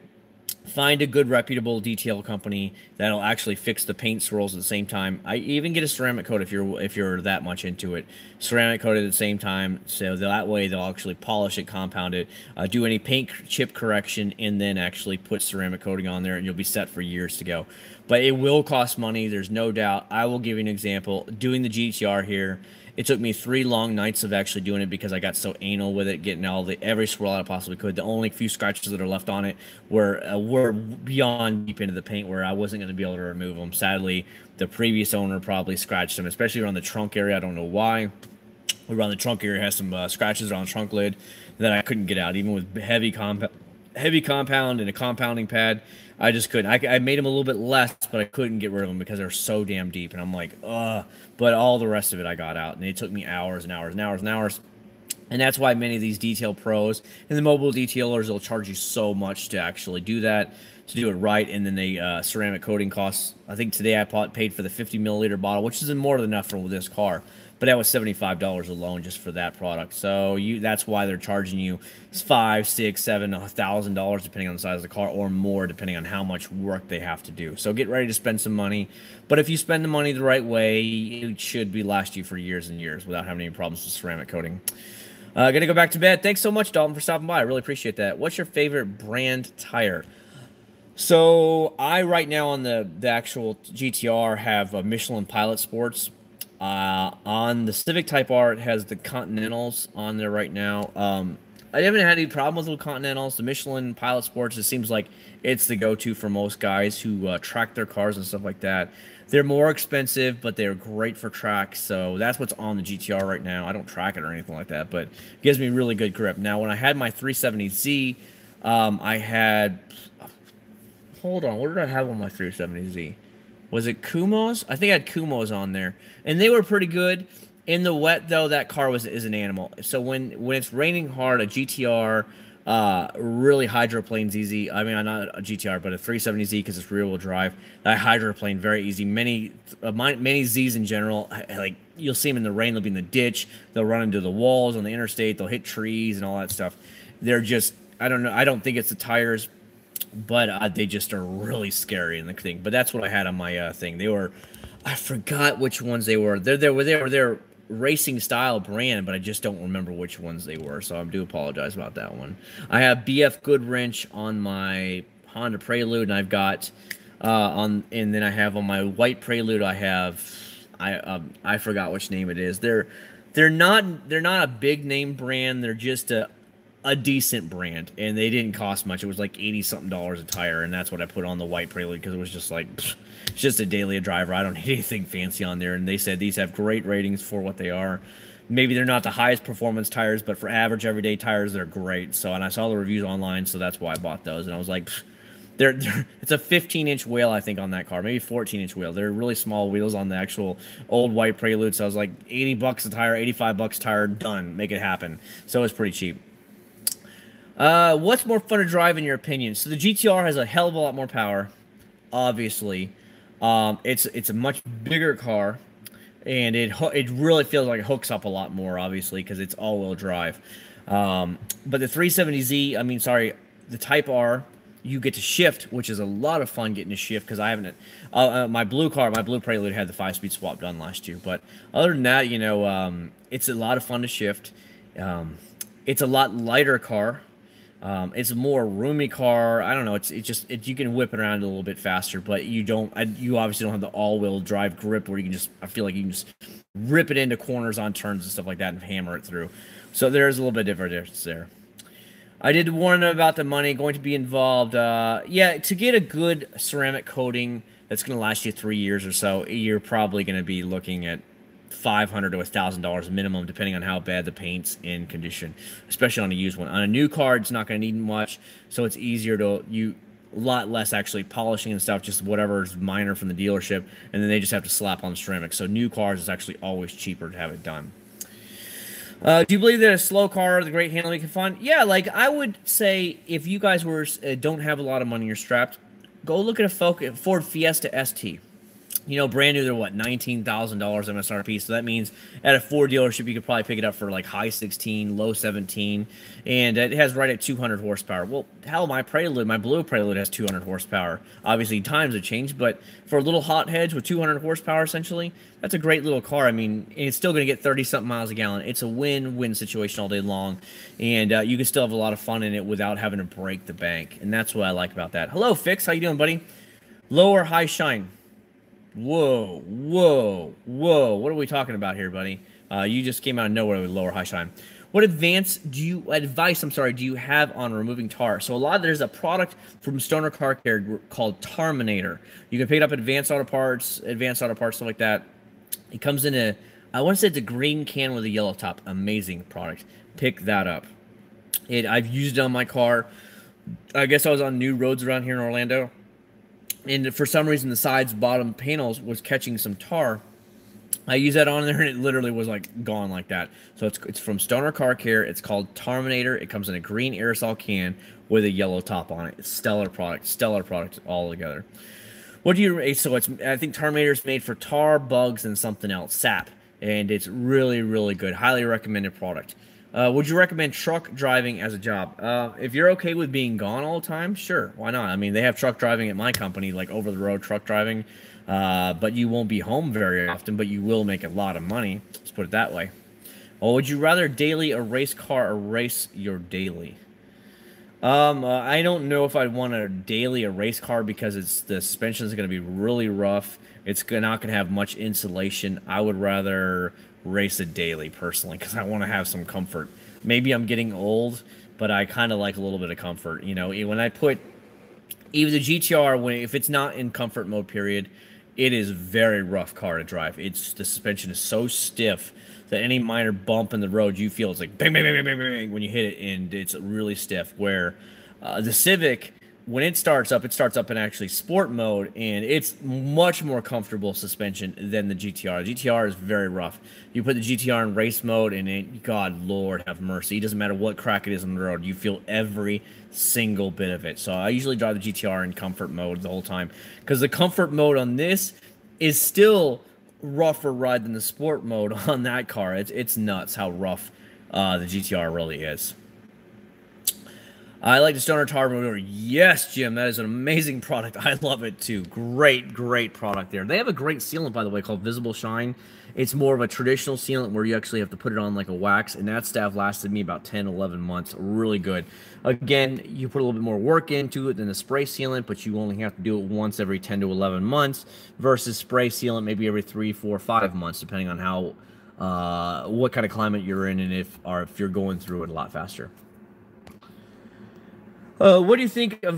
Speaker 3: find a good reputable detail company that'll actually fix the paint swirls at the same time. I even get a ceramic coat if you're that much into it. Ceramic coat at the same time, so that way they'll actually polish it, compound it, do any paint chip correction, and then actually put ceramic coating on there, and you'll be set for years to go. But it will cost money, there's no doubt. I will give you an example. Doing the GTR here, it took me 3 long nights of actually doing it because I got so anal with it, getting every swirl I possibly could. The only few scratches that are left on it were beyond deep into the paint where I wasn't going to be able to remove them. Sadly, the previous owner probably scratched them, especially around the trunk area. I don't know why. Around the trunk area has some scratches around the trunk lid that I couldn't get out, even with heavy compound and a compounding pad. I just couldn't. I made them a little bit less, but I couldn't get rid of them because they're so damn deep. And I'm like, ugh. But all the rest of it I got out. And it took me hours and hours and hours and hours. And that's why many of these detail pros and the mobile detailers will charge you so much to actually do that, to do it right. And then the ceramic coating costs. I think today I paid for the 50 milliliter bottle, which is more than enough for this car. But that was $75 alone just for that product. So that's why they're charging you $5,000, $6,000, $7,000 $1,000 depending on the size of the car, or more depending on how much work they have to do. So get ready to spend some money. But if you spend the money the right way, it should last you for years and years without having any problems with ceramic coating. Gonna go back to bed. Thanks so much, Dalton, for stopping by. I really appreciate that. What's your favorite brand tire? So I right now on the actual GTR have a Michelin Pilot Sports. On the Civic Type R, it has the Continentals on there right now. I haven't had any problem with the Continentals. The Michelin Pilot Sports, it seems like it's the go-to for most guys who track their cars and stuff like that. They're more expensive, but they're great for track. So that's what's on the GTR right now. I don't track it or anything like that, but it gives me really good grip. Now, when I had my 370Z, I had... Hold on, what did I have on my 370Z? Was it Kumos? I think I had Kumos on there, and they were pretty good. In the wet, though, that car is an animal. So when it's raining hard, a GTR Really hydroplane's easy. I mean, I'm not a GTR, but a 370Z because it's rear wheel drive. That hydroplane very easy. Many Z's in general, like you'll see them in the rain. They'll be in the ditch. They'll run into the walls on the interstate. They'll hit trees and all that stuff. They're just, I don't know. I don't think it's the tires, but they just are really scary in the thing. But that's what I had on my thing. They were, I forgot which ones they were. They're racing style brand, but I just don't remember which ones they were, so I do apologize about that one. I have BF Goodwrench on my Honda Prelude, and I've got and then I have on my white Prelude, I forgot which name it is. They're not a big name brand. They're just a decent brand, and they didn't cost much. It was like $80-something a tire, and that's what I put on the white Prelude because it was just like, it's just a daily driver. I don't need anything fancy on there. And they said these have great ratings for what they are. Maybe they're not the highest performance tires, but for average everyday tires, they're great. So, and I saw the reviews online, so that's why I bought those. And I was like, it's a 15-inch wheel, I think, on that car, maybe 14-inch wheel. They're really small wheels on the actual old white Prelude. So I was like, $80 a tire, $85 a tire, done, make it happen. So it's pretty cheap. What's more fun to drive in your opinion? So the GTR has a hell of a lot more power, obviously. It's a much bigger car, and it really feels like it hooks up a lot more, obviously, because it's all-wheel drive. But the 370Z, I mean, sorry, the Type R, you get to shift, which is a lot of fun getting to shift, because I haven't, my blue Prelude had the 5-speed swap done last year. But other than that, you know, it's a lot of fun to shift. It's a lot lighter car. It's a more roomy car. I don't know. You can whip it around a little bit faster, but you obviously don't have the all-wheel drive grip where I feel like you can just rip it into corners on turns and stuff like that and hammer it through. So there's a little bit difference there. I did warn about the money going to be involved. Yeah, to get a good ceramic coating that's going to last you 3 years or so, you're probably going to be looking at $500 to $1,000 minimum, depending on how bad the paint's in condition, especially on a used one. On a new car, it's not going to need much, so it's easier to a lot less actually polishing and stuff, just whatever's minor from the dealership, and then they just have to slap on the ceramic. So new cars is actually always cheaper to have it done. Do you believe that a slow car, the great handling, can fun? Yeah, like I would say, if you guys don't have a lot of money, you're strapped, go look at a Ford Fiesta ST. You know, brand new, they're what, $19,000 MSRP. So that means at a Ford dealership, you could probably pick it up for like high 16, low 17, and it has right at 200 horsepower. Well, hell, my blue Prelude has 200 horsepower. Obviously, times have changed, but for a little hothead with 200 horsepower, essentially, that's a great little car. I mean, it's still going to get 30-something miles a gallon. It's a win-win situation all day long, and you can still have a lot of fun in it without having to break the bank, and that's what I like about that. Hello, Fix. How you doing, buddy? Low or high shine? Whoa. What are we talking about here, buddy? You just came out of nowhere with lower high shine. What advice do you have on removing tar? So there's a product from Stoner Car Care called Tarminator. You can pick it up at Advanced Auto Parts, stuff like that. It comes in I want to say it's a green can with a yellow top. Amazing product. Pick that up. I've used it on my car. I guess I was on new roads around here in Orlando, and for some reason the sides, bottom panels was catching some tar. I used that on there, and it literally was like gone like that. So it's from Stoner Car Care. It's called Tarminator. It comes in a green aerosol can with a yellow top on it. It's stellar product all together. I think Tarminator is made for tar, bugs, and something else, sap, and it's really, really good. Highly recommended product. Would you recommend truck driving as a job? If you're okay with being gone all the time, sure, why not? I mean, they have truck driving at my company, like over-the-road truck driving, but you won't be home very often, but you will make a lot of money. Let's put it that way. Or would you rather daily a race car or race your daily? I don't know if I'd want a race car because the suspension is going to be really rough. It's not going to have much insulation. I would rather race a daily personally because I want to have some comfort. Maybe I'm getting old, but I kind of like a little bit of comfort. You know, when I put even the GTR, if it's not in comfort mode, period, it is a very rough car to drive. The suspension is so stiff that any minor bump in the road, you feel it's like bang, bang, bang, bang, bang, bang when you hit it, and it's really stiff. Where the Civic, when it starts up in actually sport mode, and it's much more comfortable suspension than the GTR. The GTR is very rough. You put the GTR in race mode, and it, God, Lord have mercy. It doesn't matter what crack it is on the road. You feel every single bit of it. So I usually drive the GTR in comfort mode the whole time, because the comfort mode on this is still rougher ride than the sport mode on that car. It's nuts how rough the GTR really is. I like the Stoner Tar Remover. Yes, Jim, that is an amazing product. I love it too. Great, great product there. They have a great sealant, by the way, called Visible Shine. It's more of a traditional sealant where you actually have to put it on like a wax, and that stuff lasted me about 10, 11 months. Really good. Again, you put a little bit more work into it than the spray sealant, but you only have to do it once every 10 to 11 months versus spray sealant maybe every 3, 4, 5 months, depending on how what kind of climate you're in and if you're going through it a lot faster. What do you think of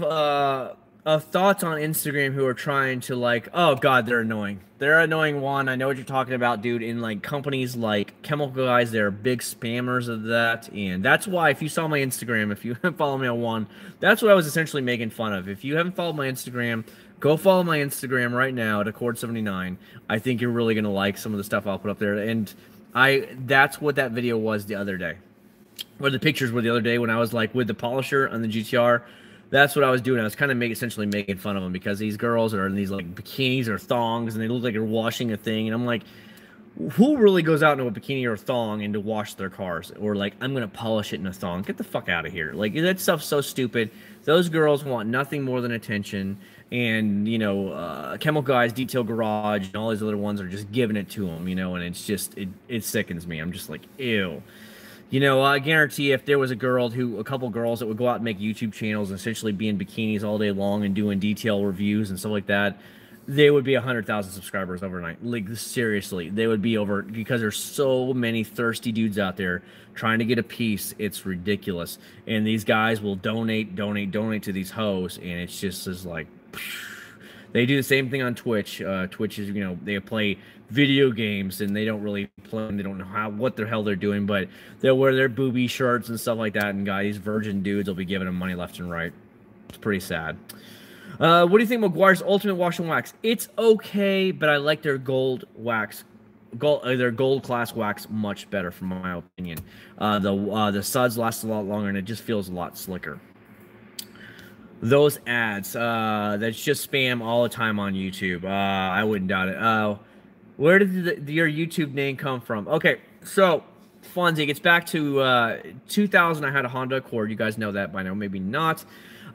Speaker 3: thoughts on Instagram who are trying to, like, oh God, they're annoying. They're annoying, Juan. I know what you're talking about, dude. In like companies like Chemical Guys, they're big spammers of that. And that's why, if you saw my Instagram, if you haven't followed me on Juan, that's what I was essentially making fun of. If you haven't followed my Instagram, go follow my Instagram right now at Acc0rd79. I think you're really going to like some of the stuff I'll put up there. And that's what that video was the other day. Or the pictures were the other day when I was like with the polisher on the GTR. That's what I was doing. I was kind of essentially making fun of them because these girls are in these like bikinis or thongs and they look like they're washing a thing. And I'm like, who really goes out into a bikini or a thong and to wash their cars? Or like, I'm going to polish it in a thong. Get the fuck out of here. Like, that stuff's so stupid. Those girls want nothing more than attention. And, you know, Chemical Guys, Detail Garage, and all these other ones are just giving it to them, you know, and it's just, it sickens me. I'm just like, ew. You know, I guarantee if there was a couple girls that would go out and make YouTube channels and essentially be in bikinis all day long and doing detail reviews and stuff like that, they would be 100,000 subscribers overnight. Like, seriously, they would be over, because there's so many thirsty dudes out there trying to get a piece. It's ridiculous. And these guys will donate to these hoes, and it's just as like, they do the same thing on Twitch. Twitch is, you know, they play video games and they don't really play, and they don't know what the hell they're doing, but they'll wear their booby shirts and stuff like that, and guys, virgin dudes will be giving them money left and right. It's pretty sad. What do you think of McGuire's Ultimate Wash and Wax? It's okay, but I like their gold wax, their gold class wax much better, from my opinion. The suds last a lot longer, and it just feels a lot slicker. Those ads, that's just spam all the time on YouTube. I wouldn't doubt it. Where did your YouTube name come from? Okay, so Fonzie, it gets back to 2000. I had a Honda Accord. You guys know that by now, maybe not.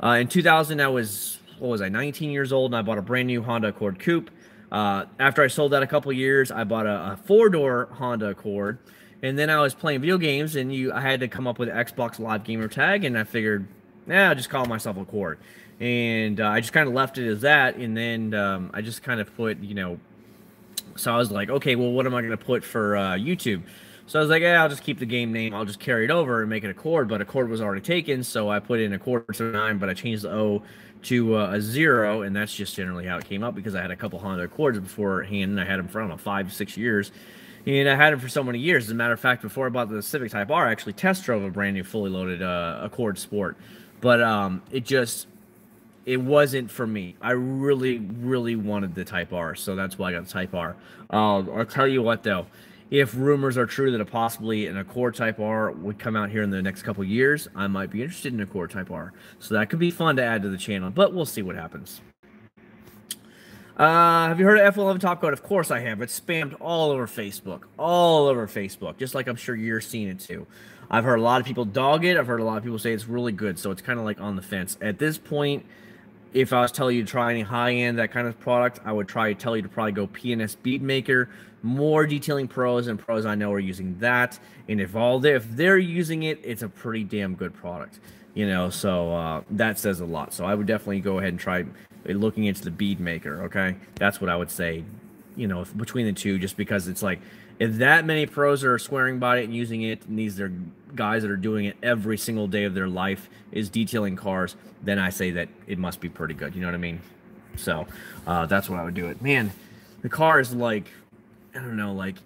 Speaker 3: In 2000, I was, what was I, 19 years old, and I bought a brand new Honda Accord Coupe. After I sold that a couple years, I bought a 4-door Honda Accord, and then I was playing video games, and I had to come up with an Xbox Live Gamer tag, and I figured, I'll just call myself Accord. And I just kind of left it as that, and then I just kind of put, you know, so I was like, okay, well, what am I going to put for YouTube? So I was like, I'll just keep the game name. I'll just carry it over and make it Accord, but Accord was already taken, so I put in Acc0rd79, but I changed the O to a 0, and that's just generally how it came up, because I had a couple Honda Accords beforehand, and I had them for, I don't know, 5 to 6 years, and I had them for so many years. As a matter of fact, before I bought the Civic Type R, I actually test drove a brand new fully loaded Accord Sport, but it wasn't for me. I really, really wanted the Type R, so that's why I got the Type R. I'll tell you what, though. If rumors are true that possibly an Accord Type R would come out here in the next couple years, I might be interested in Accord Type R. So that could be fun to add to the channel, but we'll see what happens. Have you heard of F11 Top Coat? Of course I have. It's spammed all over Facebook. All over Facebook, just like I'm sure you're seeing it too. I've heard a lot of people dog it. I've heard a lot of people say it's really good, so it's kind of like on the fence. At this point, if I was telling you to try any high-end, that kind of product, I would tell you to probably go P&S Bead Maker. More Detailing Pros, and pros I know are using that. And if they're using it, it's a pretty damn good product. You know, so that says a lot. So I would definitely go ahead and try looking into the Bead Maker, okay? That's what I would say, you know, between the two, just because it's like, if that many pros are swearing by it and using it, and these are guys that are doing it every single day of their life is detailing cars, then I say that it must be pretty good. You know what I mean? So that's what I would do it. Man, the car is like, I don't know, like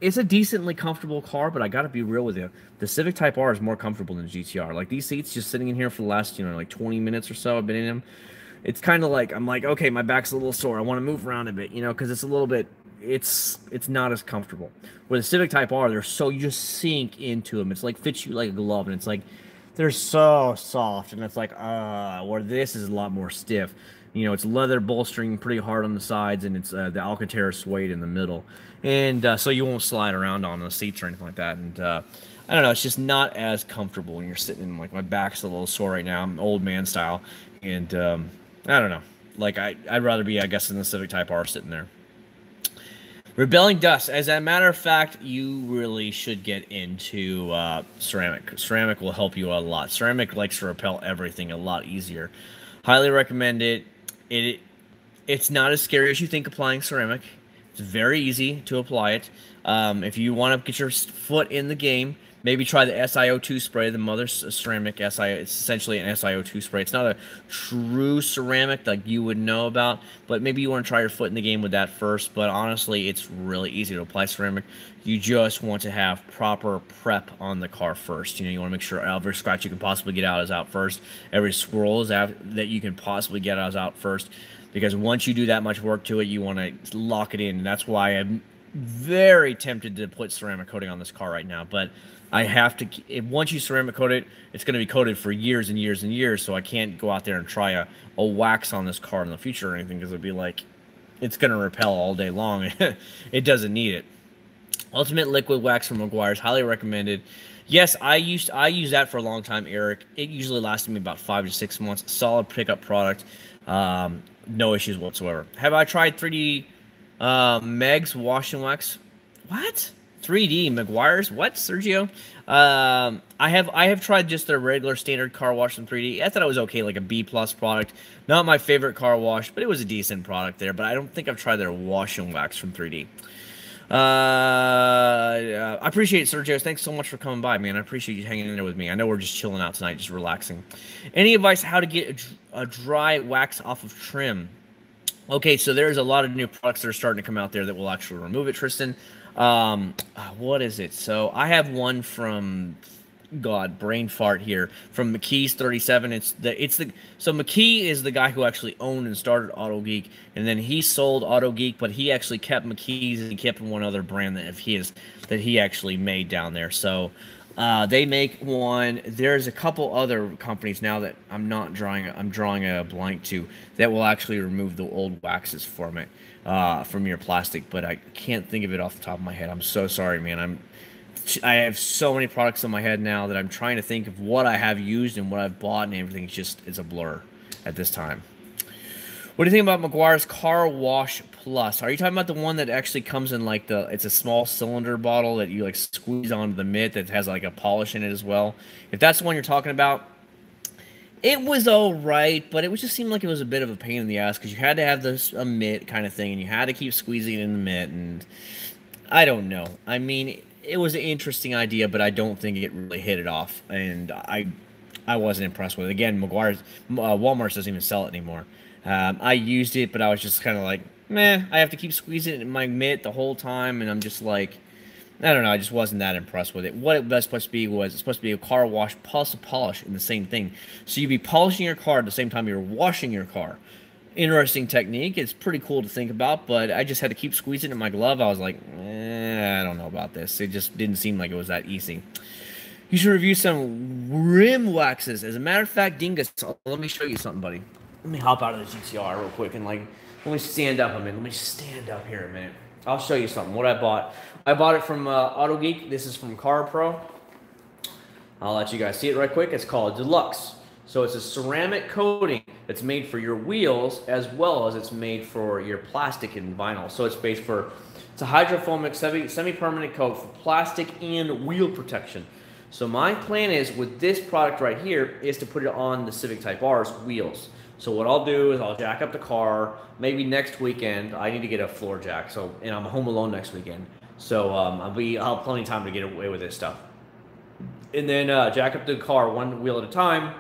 Speaker 3: it's a decently comfortable car, but I got to be real with you. The Civic Type R is more comfortable than the GTR. Like these seats, just sitting in here for the last, like 20 minutes or so, I've been in them. It's kind of like I'm like, okay, my back's a little sore. I want to move around a bit, because it's a little bit. It's not as comfortable. With the Civic Type R, you just sink into them. It's like fits you like a glove, and it's like they're so soft, and it's like where this is a lot more stiff. It's leather bolstering pretty hard on the sides, and it's the Alcantara suede in the middle, and so you won't slide around on the seats or anything like that. And I don't know, it's just not as comfortable when you're sitting in. Like my back's a little sore right now. I'm old man style, and I don't know. Like I'd rather be, I guess, in the Civic Type R sitting there. Rebelling Dust. As a matter of fact, you really should get into ceramic. Ceramic will help you a lot. Ceramic likes to repel everything a lot easier. Highly recommend it. It's not as scary as you think applying ceramic. It's very easy to apply it. If you want to get your foot in the game, maybe try the SiO2 spray, the Mother Ceramic SiO. It's essentially an SiO2 spray. It's not a true ceramic like you would know about, but maybe you want to try your foot in the game with that first. But honestly, it's really easy to apply ceramic. You just want to have proper prep on the car first. You want to make sure every scratch you can possibly get out is out first. Every swirl is out that you can possibly get out is out first. Because once you do that much work to it, you want to lock it in. And that's why I'm very tempted to put ceramic coating on this car right now. But I have to, once you ceramic coat it, it's going to be coated for years and years and years, so I can't go out there and try a wax on this car in the future or anything, because it'd be like, it's going to repel all day long. It doesn't need it. Ultimate Liquid Wax from Meguiar's, highly recommended. Yes, I used that for a long time, Eric. It usually lasted me about 5 to 6 months. Solid pickup product. No issues whatsoever. Have I tried 3D Meg's Wash and Wax? What? 3D Meguiar's? What, Sergio? I have tried just their regular standard car wash in 3D. I thought it was okay, like a B+ product. Not my favorite car wash, but it was a decent product there. But I don't think I've tried their wash and wax from 3D. I appreciate it, Sergio. Thanks so much for coming by, man. I appreciate you hanging in there with me. I know we're just chilling out tonight, just relaxing. Any advice how to get a dry wax off of trim? Okay, so there's a lot of new products that are starting to come out there that will actually remove it, Tristan. What is it? So I have one from brain fart here, from Acc0rd79. So McKee is the guy who actually owned and started Auto Geek, and then he sold Auto Geek, but he actually kept McKee's and he kept one other brand that he actually made down there. So they make one. There's a couple other companies now that I'm drawing a blank to, that will actually remove the old waxes from it, from your plastic, but I can't think of it off the top of my head. I'm so sorry, man. I have so many products in my head now that I'm trying to think of what I have used and what I've bought, and everything it's a blur at this time. What do you think about Meguiar's Car Wash Plus? Are you talking about the one that actually comes in like it's a small cylinder bottle that you like squeeze onto the mitt that has like a polish in it as well? If that's the one you're talking about, it was all right, but it just seemed like it was a bit of a pain in the ass, because you had to have a mitt kind of thing, and you had to keep squeezing it in the mitt, and I don't know. I mean, it was an interesting idea, but I don't think it really hit it off, and I wasn't impressed with it. Again, Walmart doesn't even sell it anymore. I used it, but I was just kind of like, meh, I have to keep squeezing it in my mitt the whole time, and I'm just like, I don't know, I just wasn't that impressed with it. What it was supposed to be it's supposed to be a car wash plus a polish in the same thing. So you'd be polishing your car at the same time you're washing your car. Interesting technique. It's pretty cool to think about, but I just had to keep squeezing it in my glove. I was like, I don't know about this. It just didn't seem like it was that easy. You should review some rim waxes. As a matter of fact, Dingus, let me show you something, buddy. Let me hop out of the GTR real quick and let me stand up a minute. Let me stand up here a minute. I'll show you something. What I bought. I bought it from Auto Geek. This is from Car Pro. I'll let you guys see it right quick. It's called Deluxe. So it's a ceramic coating that's made for your wheels, as well as it's made for your plastic and vinyl. So it's it's a hydrophobic semi-permanent coat for plastic and wheel protection. So my plan is, with this product right here, is to put it on the Civic Type R's wheels. So what I'll do is I'll jack up the car, maybe next weekend. I need to get a floor jack, and I'm home alone next weekend. So I'll have plenty of time to get away with this stuff. And then jack up the car one wheel at a time,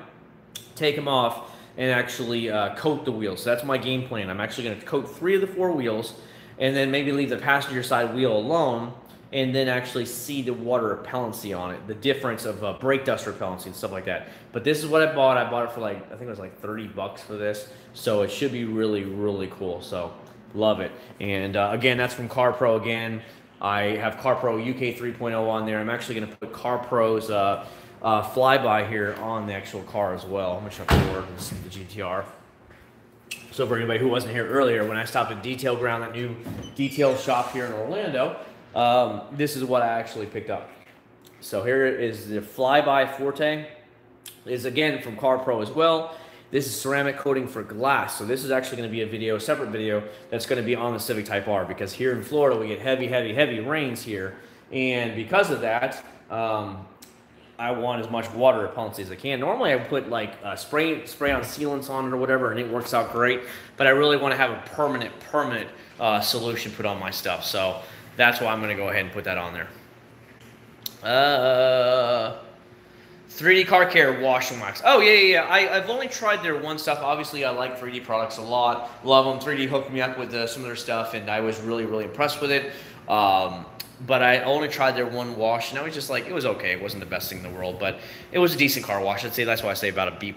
Speaker 3: take them off, and actually coat the wheels. So that's my game plan. I'm actually going to coat 3 of the 4 wheels, and then maybe leave the passenger side wheel alone, and then actually see the water repellency on it, the difference of brake dust repellency and stuff like that. But this is what I bought. I bought it for like, I think it was like 30 bucks for this. So it should be really, really cool. So love it. And again, that's from CarPro again. I have CarPro UK 3.0 on there. I'm actually going to put CarPro's flyby here on the actual car as well. I'm going to shut the door and see the GTR. So for anybody who wasn't here earlier, when I stopped at Detail Ground, that new detail shop here in Orlando, this is what I actually picked up. So here is the Flyby Forte. Is again from CarPro as well. This is ceramic coating for glass. So this is actually going to be a video, a separate video that's going to be on the Civic Type R, because here in Florida we get heavy, heavy, heavy rains here, and because of that, I want as much water repellency as I can. Normally I put like spray on sealants on it or whatever, and it works out great. But I really want to have a permanent solution put on my stuff. So that's why I'm going to go ahead and put that on there. 3D Car Care Wash and Wax. Oh, yeah. I've only tried their one stuff. Obviously, I like 3D products a lot. Love them. 3D hooked me up with some of their stuff, and I was really, really impressed with it. But I only tried their one wash, and I was just like, it was okay. It wasn't the best thing in the world, but it was a decent car wash. I'd say that's why I say about a B+.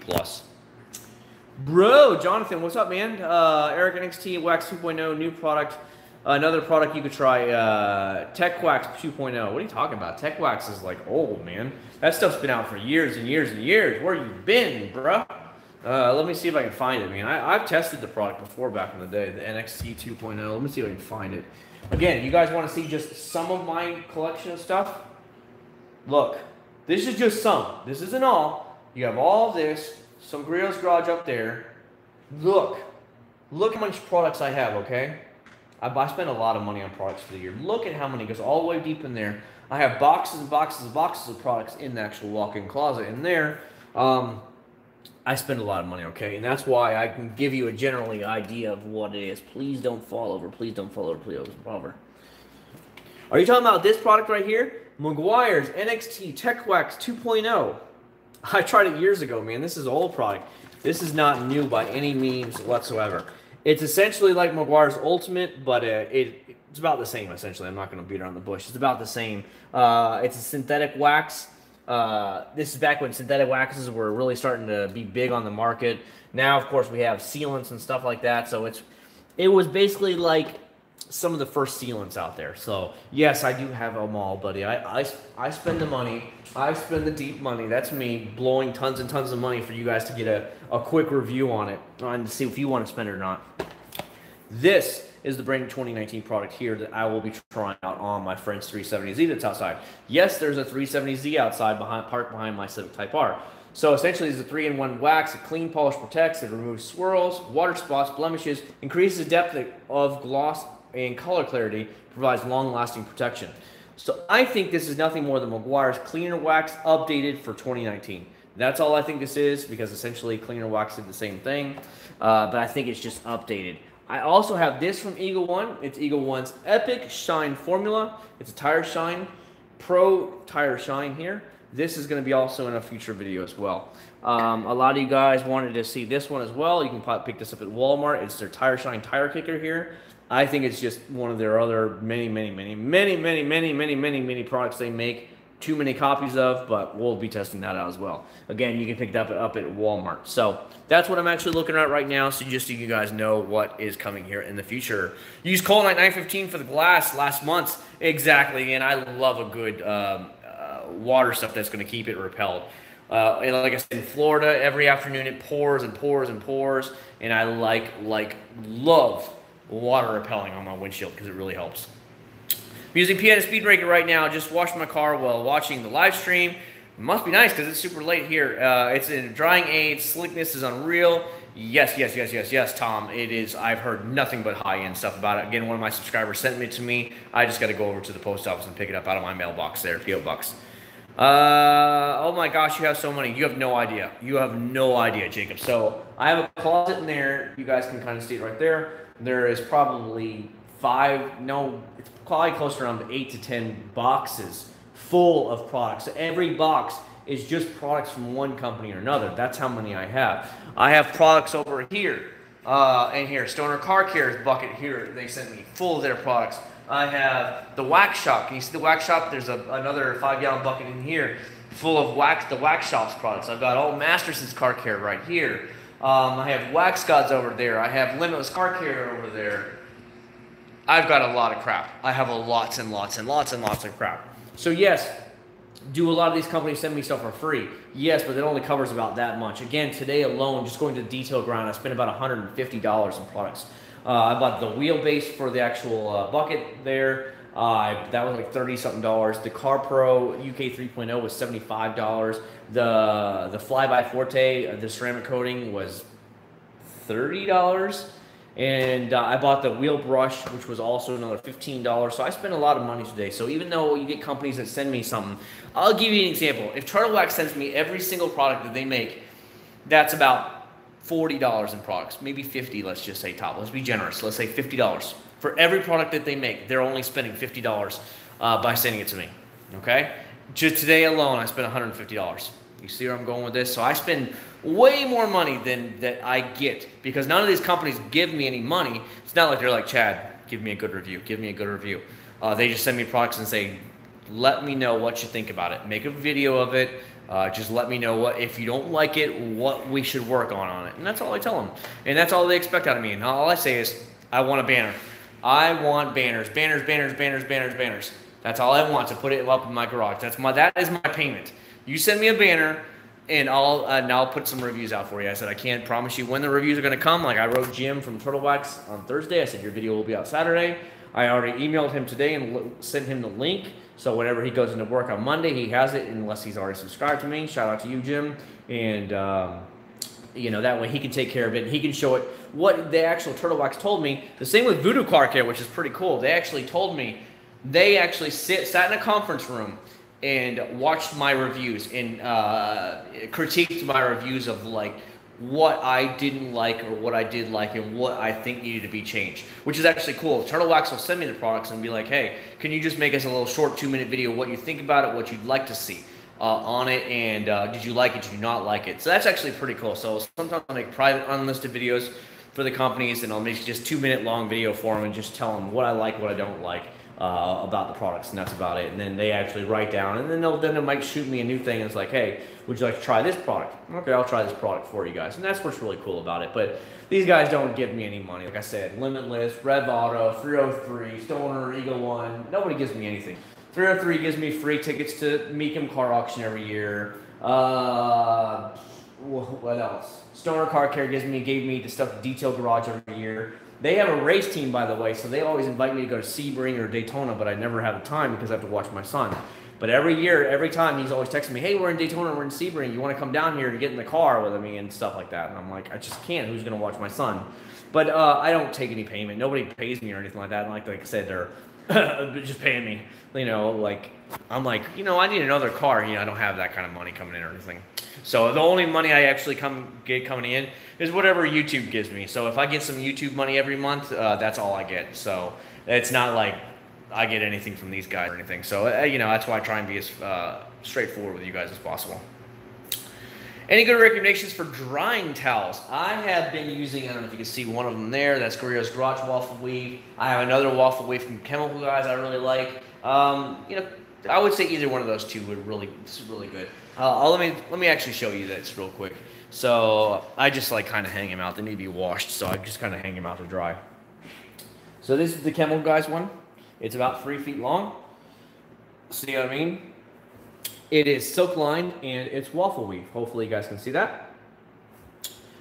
Speaker 3: Bro, Jonathan, what's up, man? Eric NXT Wax 2.0, new product. Another product you could try, Tech Wax 2.0. What are you talking about? Tech Wax is like old, man. That stuff's been out for years and years and years. Where you been, bruh? Let me see if I can find it, man. I've tested the product before back in the day, the NXT 2.0. Let me see if I can find it. Again, you guys want to see just some of my collection of stuff? Look, this is just some. This isn't all. You have all this, some Grillo's Garage up there. Look how much products I have, okay? I spend a lot of money on products for the year. Look at how many goes all the way deep in there. I have boxes and boxes and boxes of products in the actual walk-in closet in there. I spend a lot of money, okay? And that's why I can give you a generally idea of what it is. Please don't fall over. Please don't fall over. Please don't fall over. Are you talking about this product right here? Meguiar's NXT Tech Wax 2.0. I tried it years ago, man. This is an old product. This is not new by any means whatsoever. It's essentially like Meguiar's Ultimate, but it's about the same, essentially. I'm not going to beat around the bush. It's about the same. It's a synthetic wax. This is back when synthetic waxes were really starting to be big on the market. Now, of course, we have sealants and stuff like that. So it was basically like some of the first sealants out there. So yes, I do have them all, buddy. I spend the money. I spend the deep money. That's me blowing tons and tons of money for you guys to get a quick review on it and to see if you want to spend it or not. This is the brand new 2019 product here that I will be trying out on my friend's 370Z that's outside. Yes, there's a 370Z outside parked behind my Civic Type R. So essentially, it's a 3-in-1 wax. It clean, polish, protects. It removes swirls, water spots, blemishes, increases the depth of gloss and color clarity, provides long-lasting protection. So I think this is nothing more than Meguiar's Cleaner Wax updated for 2019. That's all I think this is, because essentially Cleaner Wax did the same thing, but I think it's just updated. I also have this from Eagle One. It's Eagle One's Epic Shine Formula. It's a tire shine, pro tire shine here. This is going to be also in a future video as well. A lot of you guys wanted to see this one as well. You can probably pick this up at Walmart. It's their tire shine tire kicker here. I think it's just one of their other many products they make. Too many copies of, but we'll be testing that out as well. Again, you can pick that up at Walmart. So that's what I'm actually looking at right now, so just so you guys know what is coming here in the future. Used Coldite 915 for the glass last month. Exactly, and I love a good water stuff that's going to keep it repelled. And like I said, in Florida, every afternoon it pours and pours and pours, and I love water repelling on my windshield because it really helps. I'm using Piano Speed Breaker right now. Just washed my car while watching the live stream. It must be nice because it's super late here. It's in drying aid. Slickness is unreal. Yes, Tom. It is. I've heard nothing but high-end stuff about it. Again, one of my subscribers sent it to me. I just got to go over to the post office and pick it up out of my mailbox there, P.O. Box. Oh my gosh, you have so many. You have no idea. You have no idea, Jacob. So I have a closet in there. You guys can kind of see it right there. There is probably it's probably close to around 8 to 10 boxes full of products. So every box is just products from one company or another. That's how many I have. I have products over here.
Speaker 1: And here, Stoner Car Care's bucket here, they sent me full of their products. I have the Wax Shop. Can you see the Wax Shop? There's another 5-gallon bucket in here full of the Wax Shop's products. I've got all Masterson's Car Care right here. I have Wax Gods over there. I have Limitless Car Care over there. I've got a lot of crap. I have lots and lots and lots and lots of crap. So yes, do a lot of these companies send me stuff for free? Yes, but it only covers about that much. Again, today alone, just going to the detail grind, I spent about $150 in products. I bought the wheelbase for the actual bucket there. That was like $30-something. The Car Pro UK 3.0 was $75. The Flyby Forte, the ceramic coating, was $30. And I bought the wheel brush, which was also another $15. So I spent a lot of money today. So even though you get companies that send me something, I'll give you an example. If Turtle Wax sends me every single product that they make, that's about $40 in products, maybe $50, let's just say top. Let's be generous. Let's say $50. For every product that they make, they're only spending $50 by sending it to me, okay? Just today alone, I spent $150. You see where I'm going with this? So I spend way more money than that I get because none of these companies give me any money. It's not like they're like, Chad, give me a good review. Give me a good review. They just send me products and say, let me know what you think about it. Make a video of it. Just let me know what, if you don't like it, what we should work on it. And that's all I tell them. And that's all they expect out of me. And all I say is, I want a banner. I want banners, banners, banners, banners, banners, banners. That's all I want, to put it up in my garage. That is my payment. You send me a banner, and I'll put some reviews out for you. I said I can't promise you when the reviews are going to come. Like I wrote Jim from Turtle Wax on Thursday. I said your video will be out Saturday. I already emailed him today and sent him the link. So whenever he goes into work on Monday, he has it unless he's already subscribed to me. Shout out to you, Jim. And you know, that way he can take care of it. And he can show it what the actual Turtle Wax told me. The same with Voodoo Car Care, which is pretty cool. They actually told me, they actually sat in a conference room and watched my reviews and critiqued my reviews of like what I didn't like or what I did like and what I think needed to be changed, which is actually cool. Turtle Wax will send me the products and be like, hey, can you just make us a little short 2-minute video, what you think about it, what you'd like to see on it, and did you like it, did you not like it? So that's actually pretty cool. So sometimes I'll make private unlisted videos for the companies, and I'll make just 2-minute long video for them and just tell them what I like, what I don't like about the products, and that's about it. And then they actually write down, and then they might shoot me a new thing, and it's like, hey, would you like to try this product? Okay, I'll try this product for you guys. And that's what's really cool about it. But these guys don't give me any money. Like I said, Limitless, Rev Auto, 303, Stoner, Eagle One, nobody gives me anything. 303 gives me free tickets to Meekum Car Auction every year. What else? Stoner Car Care gave me the stuff Detail Garage every year. They have a race team, by the way, so they always invite me to go to Sebring or Daytona, but I never have the time because I have to watch my son. But every year, every time, he's always texting me, hey, we're in Daytona, we're in Sebring, you want to come down here to get in the car with me and stuff like that. And I'm like, I just can't. Who's going to watch my son? But I don't take any payment. Nobody pays me or anything like that. And like I said, they're just paying me. You know, like, I'm like, you know, I need another car. You know, I don't have that kind of money coming in or anything. So the only money I actually get coming in is whatever YouTube gives me. So if I get some YouTube money every month, that's all I get. So it's not like I get anything from these guys or anything. So, you know, that's why I try and be as straightforward with you guys as possible. Any good recommendations for drying towels? I have been using, I don't know if you can see one of them there. That's Grillo's Garage Waffle Weave. I have another waffle weave from Chemical Guys I really like. You know, I would say either one of those two would really, this is really good. Let me actually show you this real quick. So I just like kind of hang them out. They need to be washed, so I just kind of hang them out to dry. So this is the Chemical Guys one. It's about 3 feet long. See what I mean? It is silk lined and it's waffle weave. Hopefully you guys can see that.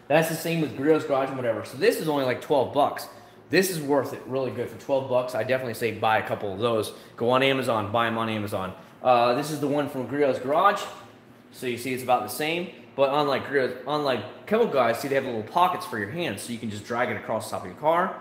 Speaker 1: That's the same with Grillo's Garage and whatever. So this is only like 12 bucks. This is worth it, really good for 12 bucks. I definitely say buy a couple of those. Go on Amazon, buy them on Amazon. This is the one from Grillo's Garage. So you see it's about the same, but unlike Chemical Guys, see they have little pockets for your hands, so you can just drag it across the top of your car.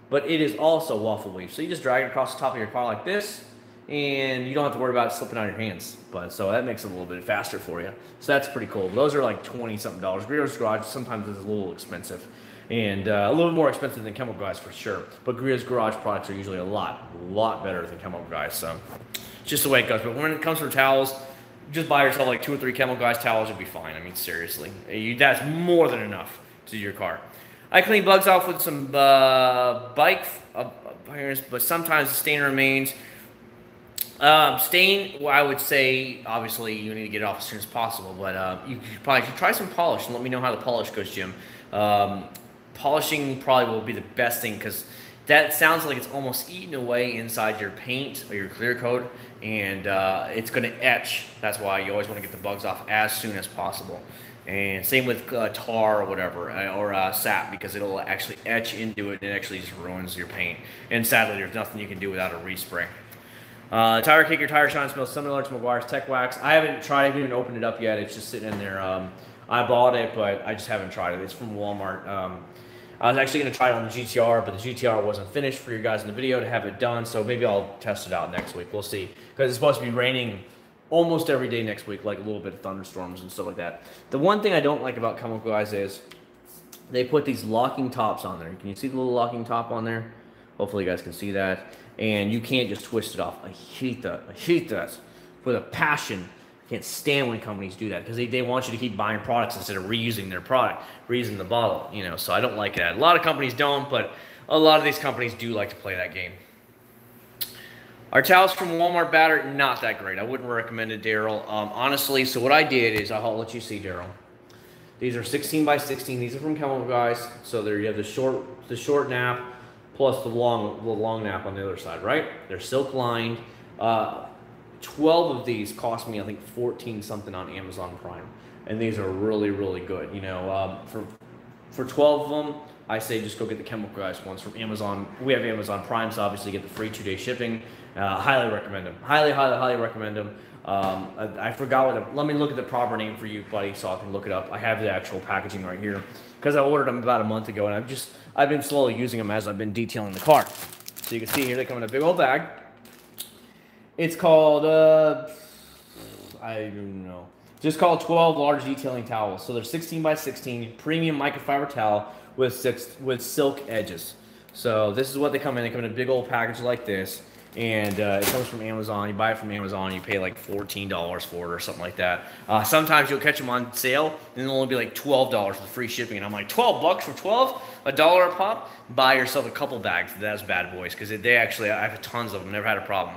Speaker 1: But it is also waffle weave, so you just drag it across the top of your car like this, and you don't have to worry about it slipping out of your hands. But so that makes it a little bit faster for you. So that's pretty cool. Those are like $20-something. Grillo's Garage sometimes is a little expensive, and a little more expensive than Chemical Guys for sure. But Grillo's Garage products are usually a lot better than Chemical Guys. So it's just the way it goes. But when it comes to towels, just buy yourself like 2 or 3 Chemical Guys towels, you'll be fine. I mean, seriously, that's more than enough to do your car. I clean bugs off with some bike irons, but sometimes the stain remains. Stain, well, I would say, obviously, you need to get it off as soon as possible, but you probably should try some polish and let me know how the polish goes, Jim. Polishing probably will be the best thing because that sounds like it's almost eaten away inside your paint or your clear coat, and it's going to etch. That's why you always want to get the bugs off as soon as possible. And same with tar or whatever, or sap, because it'll actually etch into it and it actually just ruins your paint. And sadly, there's nothing you can do without a respray. Tire kicker, tire shine smells similar to McGuire's Tech Wax. I haven't tried, I haven't even opened it up yet. It's just sitting in there. I bought it, but I just haven't tried it. It's from Walmart. I was actually going to try it on the GTR, but the GTR wasn't finished for you guys in the video to have it done, so maybe I'll test it out next week. We'll see. Because it's supposed to be raining almost every day next week, like a little bit of thunderstorms and stuff like that. The one thing I don't like about Chemical Guys is they put these locking tops on there. Can you see the little locking top on there? Hopefully you guys can see that. And you can't just twist it off. I hate that. I hate that with a passion. I can't stand when companies do that because they want you to keep buying products instead of reusing their product, reusing the bottle, you know, so I don't like that. A lot of companies don't, but a lot of these companies do like to play that game. Our towels from Walmart Batter, not that great. I wouldn't recommend it, Daryl. Honestly, so what I did is, I'll let you see, Daryl. These are 16 by 16. These are from Chemical Guys. So there you have the short nap plus the long nap on the other side, right? They're silk lined. 12 of these cost me, I think, 14 something on Amazon Prime, and these are really, really good. You know, for 12 of them, I say just go get the Chemical Guys ones from Amazon. We have Amazon Prime, so obviously you get the free 2-day shipping. Highly recommend them. Highly, highly, highly recommend them. I forgot what. Let me look at the proper name for you, buddy, so I can look it up. I have the actual packaging right here because I ordered them about a month ago, and I've been slowly using them as I've been detailing the car. So you can see here they come in a big old bag. It's called, I don't know. Just called 12 large detailing towels. So they're 16 by 16 premium microfiber towel with silk edges. So this is what they come in. They come in a big old package like this. And it comes from Amazon. You buy it from Amazon. You pay like $14 for it or something like that. Sometimes you'll catch them on sale and it'll only be like $12 with free shipping. And I'm like, 12 bucks for 12? $1 a pop? Buy yourself a couple bags of those bad boys because they actually, I have tons of them. Never had a problem.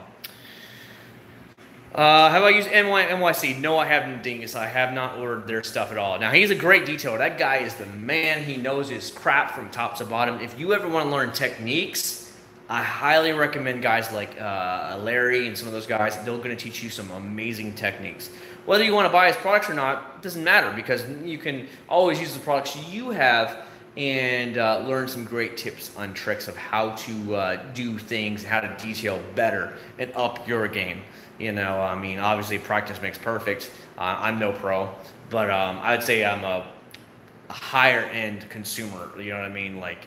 Speaker 1: Have I used NYC? No, I haven't, dingus. I have not ordered their stuff at all. Now, he's a great detailer. That guy is the man. He knows his crap from top to bottom. If you ever want to learn techniques, I highly recommend guys like Larry and some of those guys. They're going to teach you some amazing techniques. Whether you want to buy his products or not, it doesn't matter because you can always use the products you have and learn some great tips on tricks of how to do things, how to detail better and up your game. You know, I mean, obviously practice makes perfect. I'm no pro, but I would say I'm a higher end consumer. You know what I mean? Like,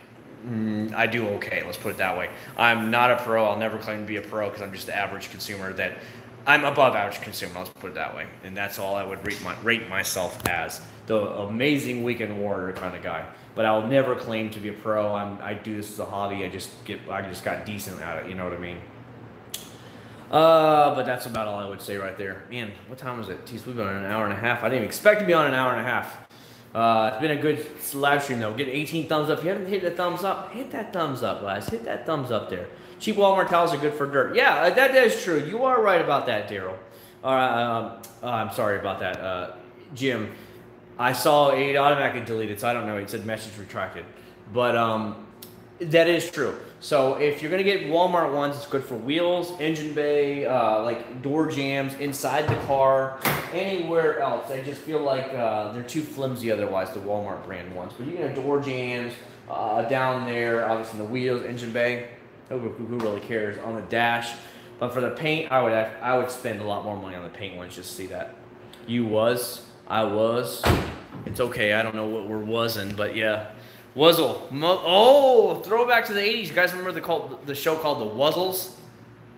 Speaker 1: I do okay. Let's put it that way. I'm not a pro. I'll never claim to be a pro because I'm just the average consumer. That I'm above average consumer. Let's put it that way. And that's all I would rate myself as, the amazing weekend warrior kind of guy. But I'll never claim to be a pro. I do this as a hobby. I just got decent at it. You know what I mean? But that's about all I would say right there. Man, what time is it? Geez, we've been on an hour and a half. I didn't even expect to be on an hour and a half. It's been a good live stream though. Get 18 thumbs up. If you haven't hit the thumbs up, hit that thumbs up, guys. Hit that thumbs up there. Cheap Walmart towels are good for dirt. Yeah, that is true. You are right about that, Daryl. I'm sorry about that, Jim. I saw it automatically deleted, so I don't know. It said message retracted. But that is true. So if you're gonna get Walmart ones, it's good for wheels, engine bay, like door jambs, inside the car, anywhere else. I just feel like they're too flimsy otherwise, the Walmart brand ones. But you can have door jambs down there, obviously the wheels, engine bay. Who really cares on the dash? But for the paint, I would spend a lot more money on the paint ones just to see that. I was. It's okay. I don't know what we're wasn't, but yeah. Wuzzle. Oh, throwback to the 80s. You guys remember the show called The Wuzzles?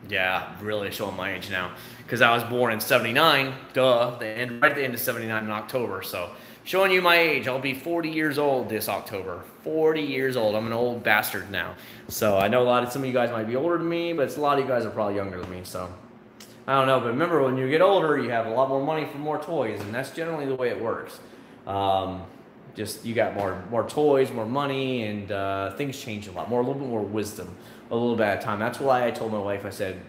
Speaker 1: Yeah, really showing my age now. Because I was born in 79. Duh. Right at the end of 79 in October. So, showing you my age. I'll be 40 years old this October. 40 years old. I'm an old bastard now. So, I know some of you guys might be older than me, but a lot of you guys are probably younger than me. So, I don't know. But remember, when you get older, you have a lot more money for more toys. And that's generally the way it works. Just you got more toys, more money, and things change a lot. A little bit more wisdom, a little bit at a time. That's why I told my wife. I said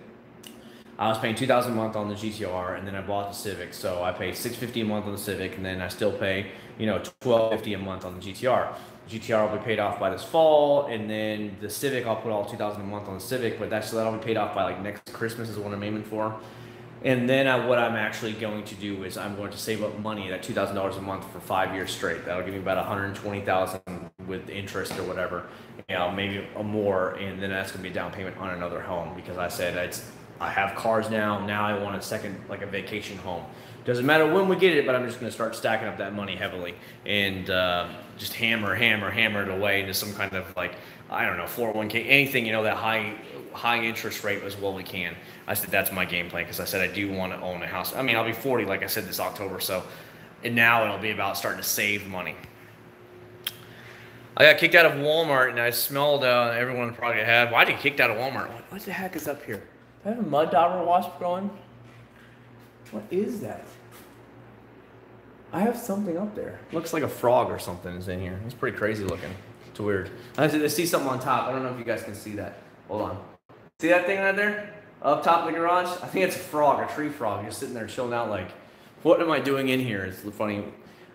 Speaker 1: I was paying $2,000 a month on the GTR, and then I bought the Civic. So I pay $650 a month on the Civic, and then I still pay $1,250 a month on the GTR. The GTR will be paid off by this fall, and then the Civic I'll put all $2,000 a month on the Civic, but that'll be paid off by like next Christmas is what I'm aiming for. And then what I'm actually going to do is I'm going to save up money, that $2,000 a month for 5 years straight. That'll give me about $120,000 with interest or whatever, maybe more, and then that's going to be a down payment on another home because I said I have cars now. Now I want a second, like a vacation home. Doesn't matter when we get it, but I'm just going to start stacking up that money heavily and just hammer it away into some kind of like, I don't know, 401k, anything, that high interest rate as well we can. I said that's my game plan because I said I do want to own a house. I mean, I'll be 40, like I said, this October. And now it'll be about starting to save money. I got kicked out of Walmart and I smelled everyone probably had. Why did you get kicked out of Walmart? What the heck is up here? Do I have a mud dauber wasp growing? What is that? I have something up there. Looks like a frog or something is in here. It's pretty crazy looking. It's weird. I see something on top. I don't know if you guys can see that. Hold on. See that thing right there? Up top of the garage? I think it's a frog, a tree frog. Just sitting there chilling out like, what am I doing in here? It's funny.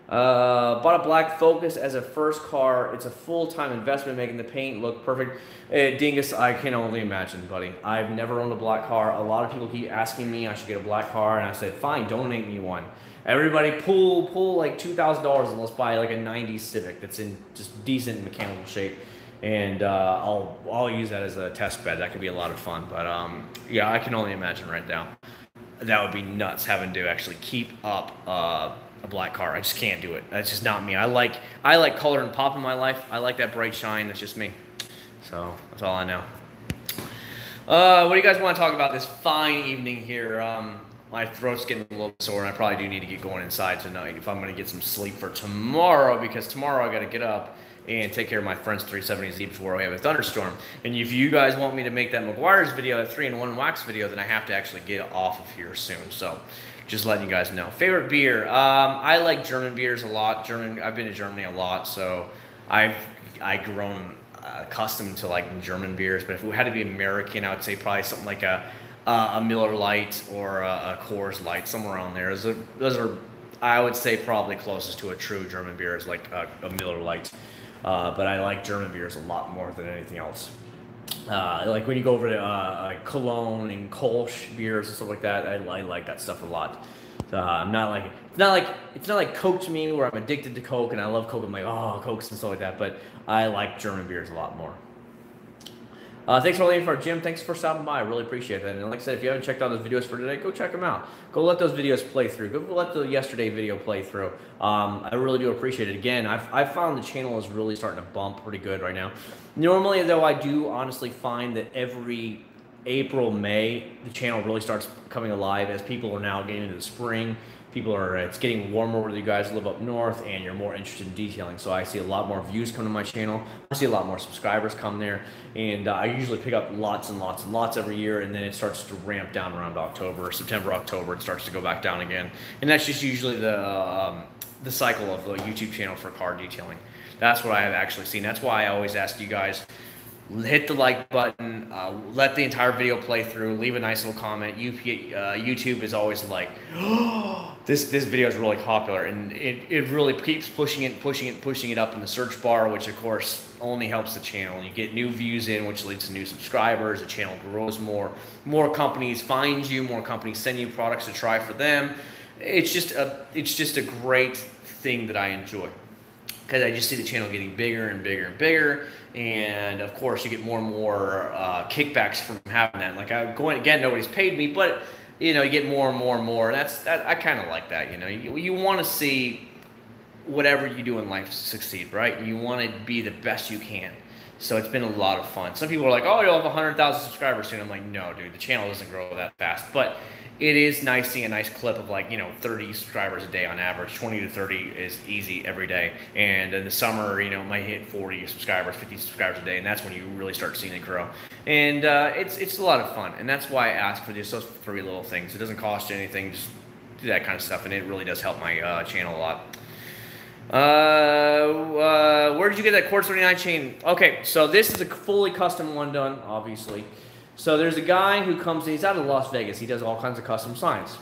Speaker 1: Bought a black Focus as a first car. It's a full-time investment, making the paint look perfect. Dingus, I can only imagine, buddy. I've never owned a black car. A lot of people keep asking me I should get a black car, and I said, fine, donate me one. Everybody pull like $2,000 and let's buy like a 90s Civic that's in just decent mechanical shape. And I'll use that as a test bed. That could be a lot of fun. But yeah, I can only imagine right now. That would be nuts having to actually keep up a black car. I just can't do it. That's just not me. I like color and pop in my life. I like that bright shine. That's just me. So that's all I know. What do you guys want to talk about this fine evening here? My throat's getting a little sore, and I probably do need to get going inside tonight if I'm going to get some sleep for tomorrow, because tomorrow I got to get up and take care of my friend's 370Z before we have a thunderstorm. And if you guys want me to make that McGuire's video, that 3-in-1 wax video, then I have to actually get off of here soon. So just letting you guys know. Favorite beer? I like German beers a lot. I've been to Germany a lot, so I've grown accustomed to like German beers. But if it had to be American, I would say probably something like a Miller Lite or a Coors Light, somewhere around there. Those are I would say probably closest to a true German beer is like a Miller Lite. But I like German beers a lot more than anything else. Like when you go over to Cologne and Kolsch beers and stuff like that, I like that stuff a lot. It's not like Coke to me where I'm addicted to Coke and I love Coke. I'm like, oh, Cokes and stuff like that. But I like German beers a lot more. Thanks for leaving for our gym. Thanks for stopping by. I really appreciate that. And like I said, if you haven't checked out those videos for today, go check them out. Go let those videos play through. Go let the yesterday video play through. I really do appreciate it. Again, I've found the channel is really starting to bump pretty good right now. Normally, though, I do honestly find that every April, May, the channel really starts coming alive as people are now getting into the spring. It's getting warmer where you guys live up north and you're more interested in detailing. So I see a lot more views come to my channel. I see a lot more subscribers come there. And I usually pick up lots and lots and lots every year. And then it starts to ramp down around September, October. It starts to go back down again. And that's just usually the cycle of the YouTube channel for car detailing. That's what I have actually seen. That's why I always ask you guys, hit the like button, let the entire video play through, leave a nice little comment. YouTube is always like, oh, this video is really popular, and it really keeps pushing it up in the search bar, which of course only helps the channel. You get new views in, which leads to new subscribers. The channel grows more companies find you, more companies send you products to try for them. It's just a great thing that I enjoy, because I just see the channel getting bigger and bigger and bigger. And of course, you get more and more kickbacks from having that. Like nobody's paid me, but you get more and more and more. I kind of like that. You want to see whatever you do in life succeed, right? You want to be the best you can. So it's been a lot of fun. Some people are like, oh, you'll have 100,000 subscribers soon. I'm like, no, dude, the channel doesn't grow that fast. But it is nice seeing a nice clip of 30 subscribers a day on average. 20 to 30 is easy every day. And in the summer, might hit 40 subscribers, 50 subscribers a day, and that's when you really start seeing it grow. And it's a lot of fun, and that's why I ask for just those 3 little things. It doesn't cost you anything, just do that kind of stuff, and it really does help my channel a lot. Where did you get that Acc0rd79 chain? Okay, so this is a fully custom one done, obviously. So there's a guy who comes in, he's out of Las Vegas. He does all kinds of custom signs.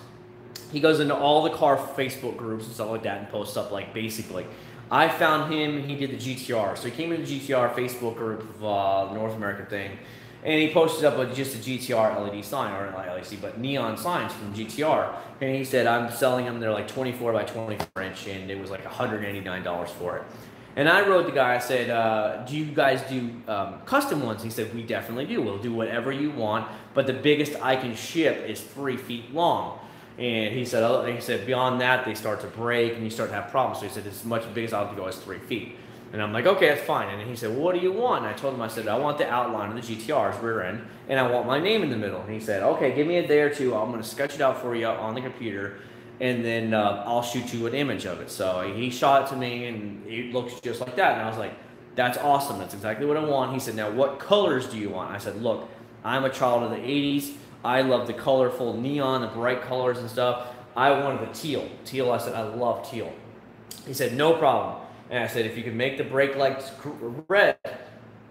Speaker 1: He goes into all the car Facebook groups and stuff like that and posts up like basically. I found him, he did the GTR. So he came in the GTR Facebook group of North American thing. And he posted up with just a GTR LED sign, or not LED, but neon signs from GTR. And he said, I'm selling them, they're like 24 by 24 inch, and it was like $189 for it. And I wrote the guy, I said, do you guys do custom ones? He said, we definitely do. We'll do whatever you want, but the biggest I can ship is 3 feet long. And he said, beyond that, they start to break and you start to have problems. So he said, as much big as I'll go is 3 feet. And I'm like, okay, that's fine. And then he said, well, what do you want? And I told him, I said, I want the outline of the GTR's rear end, and I want my name in the middle. And he said, okay, give me a day or two. I'm going to sketch it out for you on the computer, and then I'll shoot you an image of it. So he shot it to me, and it looks just like that. And I was like, that's awesome. That's exactly what I want. He said, now what colors do you want? And I said, look, I'm a child of the 80s. I love the colorful neon, the bright colors and stuff. I wanted the teal. Teal, I said, I love teal. He said, no problem. And I said, if you could make the brake lights red,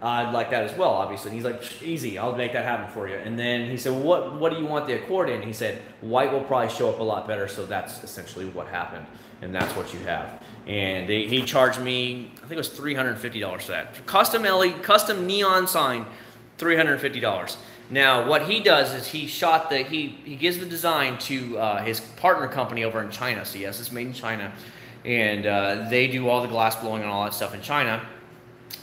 Speaker 1: I'd like that as well, obviously. And he's like, easy, I'll make that happen for you. And then he said, well, what do you want the Acc0rd in? He said, white will probably show up a lot better, so that's essentially what happened. And that's what you have. And he charged me, I think it was $350 for that. Custom LED, custom neon sign, $350. Now, what he does is he gives the design to his partner company over in China. So yes, it's made in China. And they do all the glass blowing and all that stuff in China.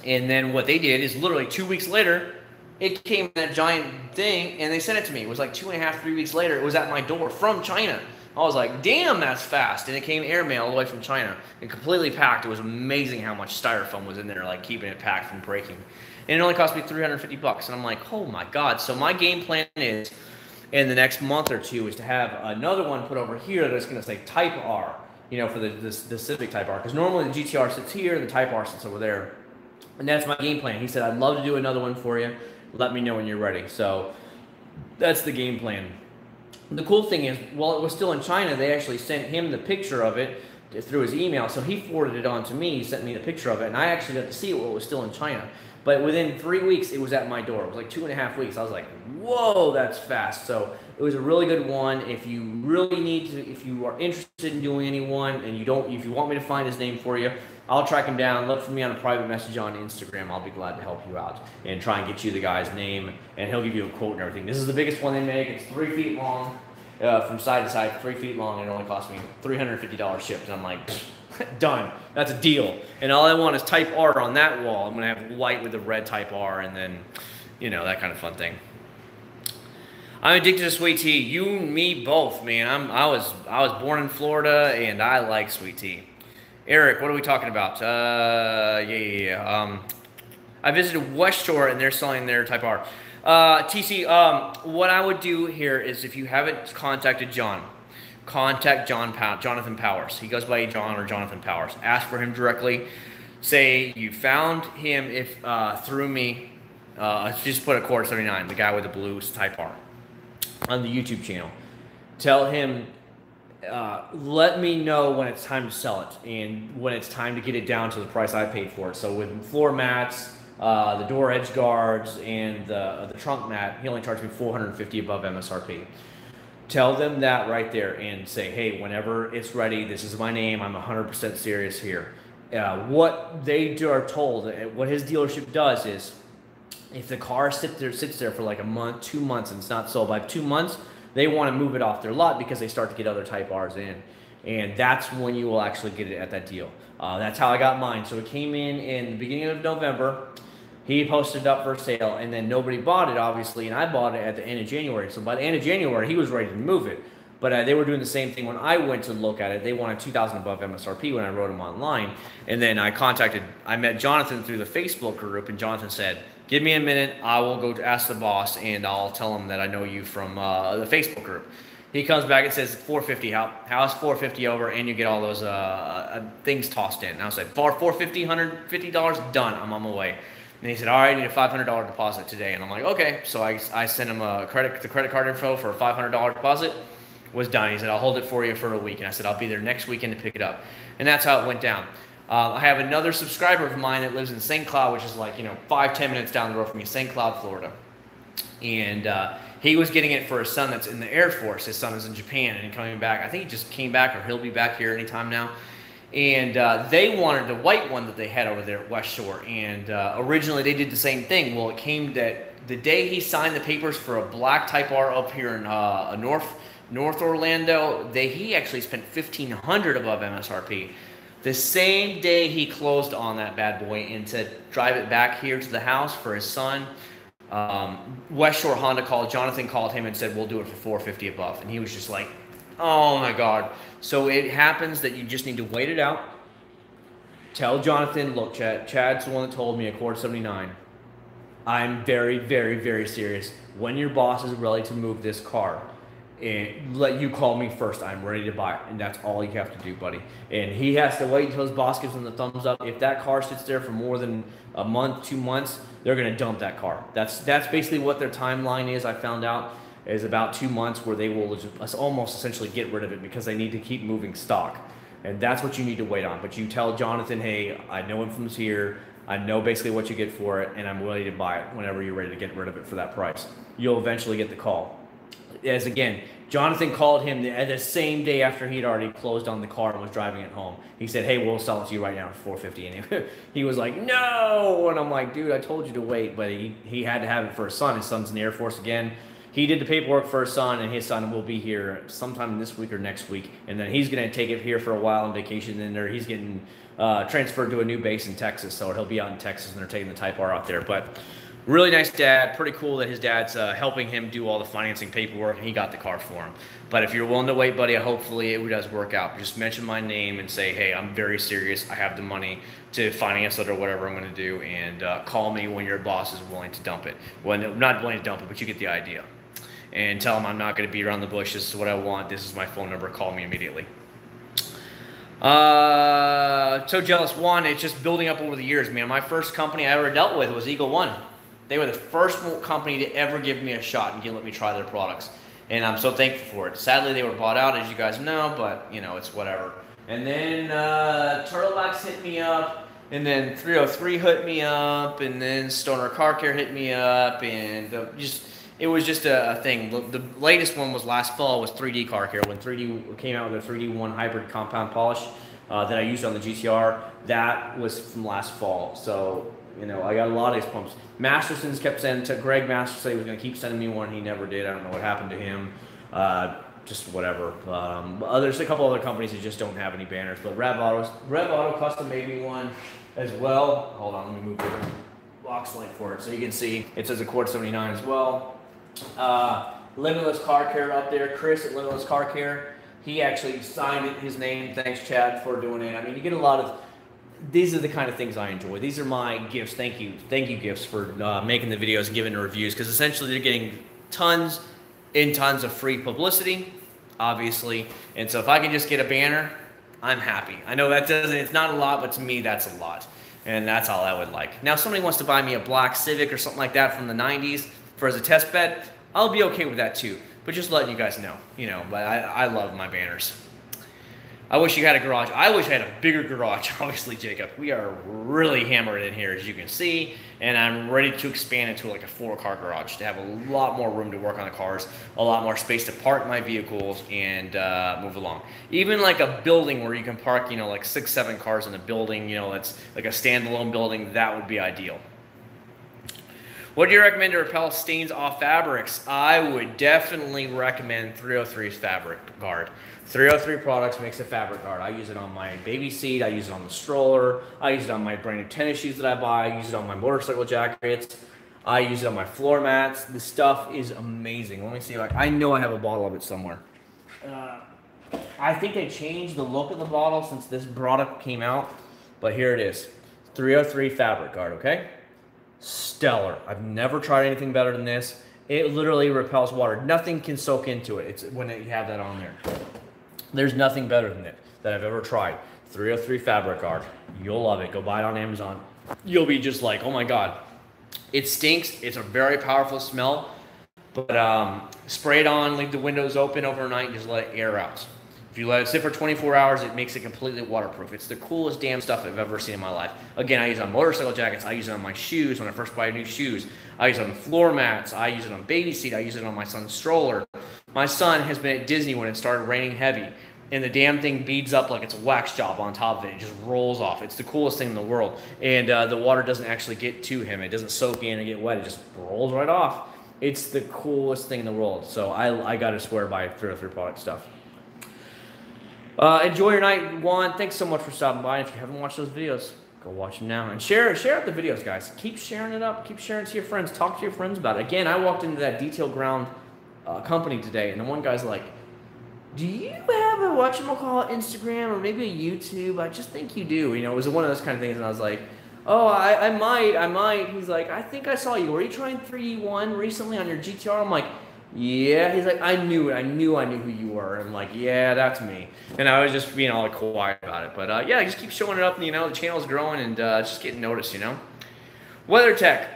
Speaker 1: And then what they did is literally 2 weeks later, it came in that giant thing, and they sent it to me. It was like 2.5, 3 weeks later. It was at my door from China. I was like, damn, that's fast. And it came airmail all the way from China and completely packed. It was amazing how much styrofoam was in there, like keeping it packed from breaking. And it only cost me $350. And I'm like, oh my God. So my game plan is, in the next month or two, is to have another one put over here that's going to say Type R, you know, for the Civic Type R. Because normally the GTR sits here, the Type R sits over there. And that's my game plan. He said, I'd love to do another one for you. Let me know when you're ready. So that's the game plan. The cool thing is, while it was still in China, they actually sent him the picture of it through his email. So he forwarded it on to me. He sent me the picture of it, and I actually got to see it while it was still in China. But within 3 weeks, it was at my door. It was like 2.5 weeks. I was like, whoa, that's fast. So it was a really good one. If you really need to, if you are interested in doing anyone, and if you want me to find his name for you, I'll track him down. Look for me on a private message on Instagram. I'll be glad to help you out and try and get you the guy's name, and he'll give you a quote and everything. This is the biggest one they make. It's 3 feet long, from side to side, 3 feet long, and it only cost me $350 shipped. And I'm like, done. That's a deal. And all I want is Type R on that wall. I'm gonna have white with the red Type R, and then, you know, that kind of fun thing. I'm addicted to sweet tea. You and me both, man. I was born in Florida, and I like sweet tea. Eric, what are we talking about? I visited West Shore, and they're selling their Type R. TC, what I would do here is, if you haven't contacted John, contact Jonathan Powers. He goes by John or Jonathan Powers. Ask for him directly. Say you found him through me. Just put Acc0rd79, the guy with the blue Type R, on the YouTube channel. Tell him, let me know when it's time to sell it and when it's time to get it down to the price I paid for it. So with floor mats, the door edge guards, and the trunk mat, he only charged me $450 above MSRP. Tell them that right there and say, hey, whenever it's ready, this is my name. I'm 100% serious here. What they are told, what his dealership does is, if the car sits there for like a month, 2 months, and it's not sold by 2 months, they want to move it off their lot because they start to get other Type Rs in. And that's when you will actually get it at that deal. That's how I got mine. So it came in the beginning of November. He posted it up for sale, and then nobody bought it, obviously, and I bought it at the end of January. So by the end of January, he was ready to move it. But they were doing the same thing when I went to look at it. They wanted $2,000 above MSRP when I wrote them online. And then I met Jonathan through the Facebook group, and Jonathan said, give me a minute, I will go ask the boss, and I'll tell him that I know you from the Facebook group. He comes back and says, $450, how's $450 over, and you get all those things tossed in. And I was like, $450, $150, done, I'm on my way. And he said, all right, I need a $500 deposit today. And I'm like, okay. So I sent him the credit card info for a $500 deposit. Was done. He said, I'll hold it for you for a week. And I said, I'll be there next weekend to pick it up. And that's how it went down. I have another subscriber of mine that lives in St. Cloud, which is like, 5-10 minutes down the road from me, St. Cloud, Florida. And he was getting it for his son that's in the Air Force. His son is in Japan and coming back. I think he just came back, or he'll be back here anytime now. And they wanted the white one that they had over there at West Shore. And originally they did the same thing. Well, it came that the day he signed the papers for a black Type R up here in North Orlando, he actually spent $1,500 above MSRP. The same day he closed on that bad boy and to drive it back here to the house for his son, West Shore Honda Jonathan called him and said, we'll do it for $450 above. And he was just like, oh my God. So it happens that you just need to wait it out. Tell Jonathan, look, Chad's the one that told me Acc0rd79. I'm very, very, very serious. When your boss is ready to move this car, and let you call me first. I'm ready to buy it, and that's all you have to do, buddy. And he has to wait until his boss gives him the thumbs up. If that car sits there for more than a month, 2 months, they're gonna dump that car. That's basically what their timeline is. I found out is about 2 months where they will just almost essentially get rid of it because they need to keep moving stock, and that's what you need to wait on. But you tell Jonathan, hey, I know him from here. I know basically what you get for it, and I'm ready to buy it whenever you're ready to get rid of it for that price. You'll eventually get the call. As again, Jonathan called him the same day after he'd already closed on the car and was driving it home. He said, hey, we'll sell it to you right now for $450. And he was like, no. And I'm like, dude, I told you to wait. But he had to have it for his son. His son's in the Air Force again. He did the paperwork for his son, and his son will be here sometime this week or next week. And then he's going to take it here for a while on vacation. And then he's getting transferred to a new base in Texas. So he'll be out in Texas, and they're taking the Type R out there. But really nice dad. Pretty cool that his dad's helping him do all the financing paperwork, and he got the car for him. But if you're willing to wait, buddy, hopefully it does work out. Just mention my name and say, hey, I'm very serious. I have the money to finance it or whatever I'm going to do, and call me when your boss is willing to dump it. Well, not willing to dump it, but you get the idea. And tell him I'm not going to beat around the bush. This is what I want. This is my phone number. Call me immediately. So jealous. One, it's just building up over the years, man. My first company I ever dealt with was Eagle One. They were the first company to ever give me a shot and let me try their products. And I'm so thankful for it. Sadly, they were bought out, as you guys know, but, it's whatever. And then Turtlebacks hit me up, and then 303 hit me up, and then Stoner Car Care hit me up, and it was just a thing. The latest one was last fall, was 3D Car Care. When 3D came out with their 3D1 hybrid compound polish that I used on the GTR, that was from last fall. So, I got a lot of these pumps. Masterson's kept sending to Greg Masterson, said he was going to keep sending me one. He never did. I don't know what happened to him. Just whatever. There's a couple other companies that just don't have any banners. But Rev Auto custom made me one as well. Hold on, let me move the box light for it so you can see. It says Acc0rd79 as well. Limitless Car Care up there. Chris at Limitless Car Care. He actually signed it, his name. Thanks, Chad, for doing it. I mean, you get a lot of... These are the kind of things I enjoy. These are my gifts. Thank you gifts for making the videos and giving the reviews, because essentially they're getting tons and tons of free publicity, obviously. And so if I can just get a banner, I'm happy. I know it's not a lot, but to me that's a lot. And that's all I would like. Now, if somebody wants to buy me a black Civic or something like that from the 90s as a test bed, I'll be okay with that too. But just letting you guys know, but I love my banners. I wish you had a garage. I wish I had a bigger garage, obviously, Jacob. We are really hammered in here, as you can see, and I'm ready to expand into like a 4-car garage to have a lot more room to work on the cars, a lot more space to park my vehicles and move along. Even like a building where you can park, like 6-7 cars in a building, that's like a standalone building, that would be ideal. What do you recommend to repel stains off fabrics? I would definitely recommend 303's Fabric Guard. 303 Products makes a fabric guard. I use it on my baby seat. I use it on the stroller. I use it on my brand new tennis shoes that I buy. I use it on my motorcycle jackets. I use it on my floor mats. The stuff is amazing. Let me see. I know I have a bottle of it somewhere. I think they changed the look of the bottle since this product came out, but here it is. 303 Fabric Guard, okay? Stellar. I've never tried anything better than this. It literally repels water. Nothing can soak into it. It's when you have that on there. There's nothing better than it that I've ever tried. 303 Fabric Guard. You'll love it. Go buy it on Amazon. You'll be just like, oh my God. It stinks. It's a very powerful smell. But spray it on, leave the windows open overnight, and just let it air out. If you let it sit for 24 hours, it makes it completely waterproof. It's the coolest damn stuff I've ever seen in my life. Again, I use it on motorcycle jackets. I use it on my shoes when I first buy new shoes. I use it on floor mats. I use it on baby seat. I use it on my son's stroller. My son has been at Disney when it started raining heavy, and the damn thing beads up like it's a wax job on top of it. It just rolls off. It's the coolest thing in the world. And the water doesn't actually get to him. It doesn't soak in and get wet. It just rolls right off. It's the coolest thing in the world. So I got to swear by 303 product stuff. Enjoy your night, Juan. Thanks so much for stopping by. If you haven't watched those videos, go watch them now. And share out the videos, guys. Keep sharing it up. Keep sharing it to your friends. Talk to your friends about it. Again, I walked into that detail ground company today, and the one guy's like, do you have a whatchamacallit Instagram or maybe a YouTube? I just think you do. You know, it was one of those kind of things, and I was like, oh, I might. He's like, I think I saw you. Were you trying 3D1 recently on your GTR? I'm like, yeah. He's like, I knew it. I knew who you were. I'm like, yeah, that's me. And I was just being all quiet about it. But yeah, just keep showing it up. You know, the channel's growing and just getting noticed. You know, WeatherTech.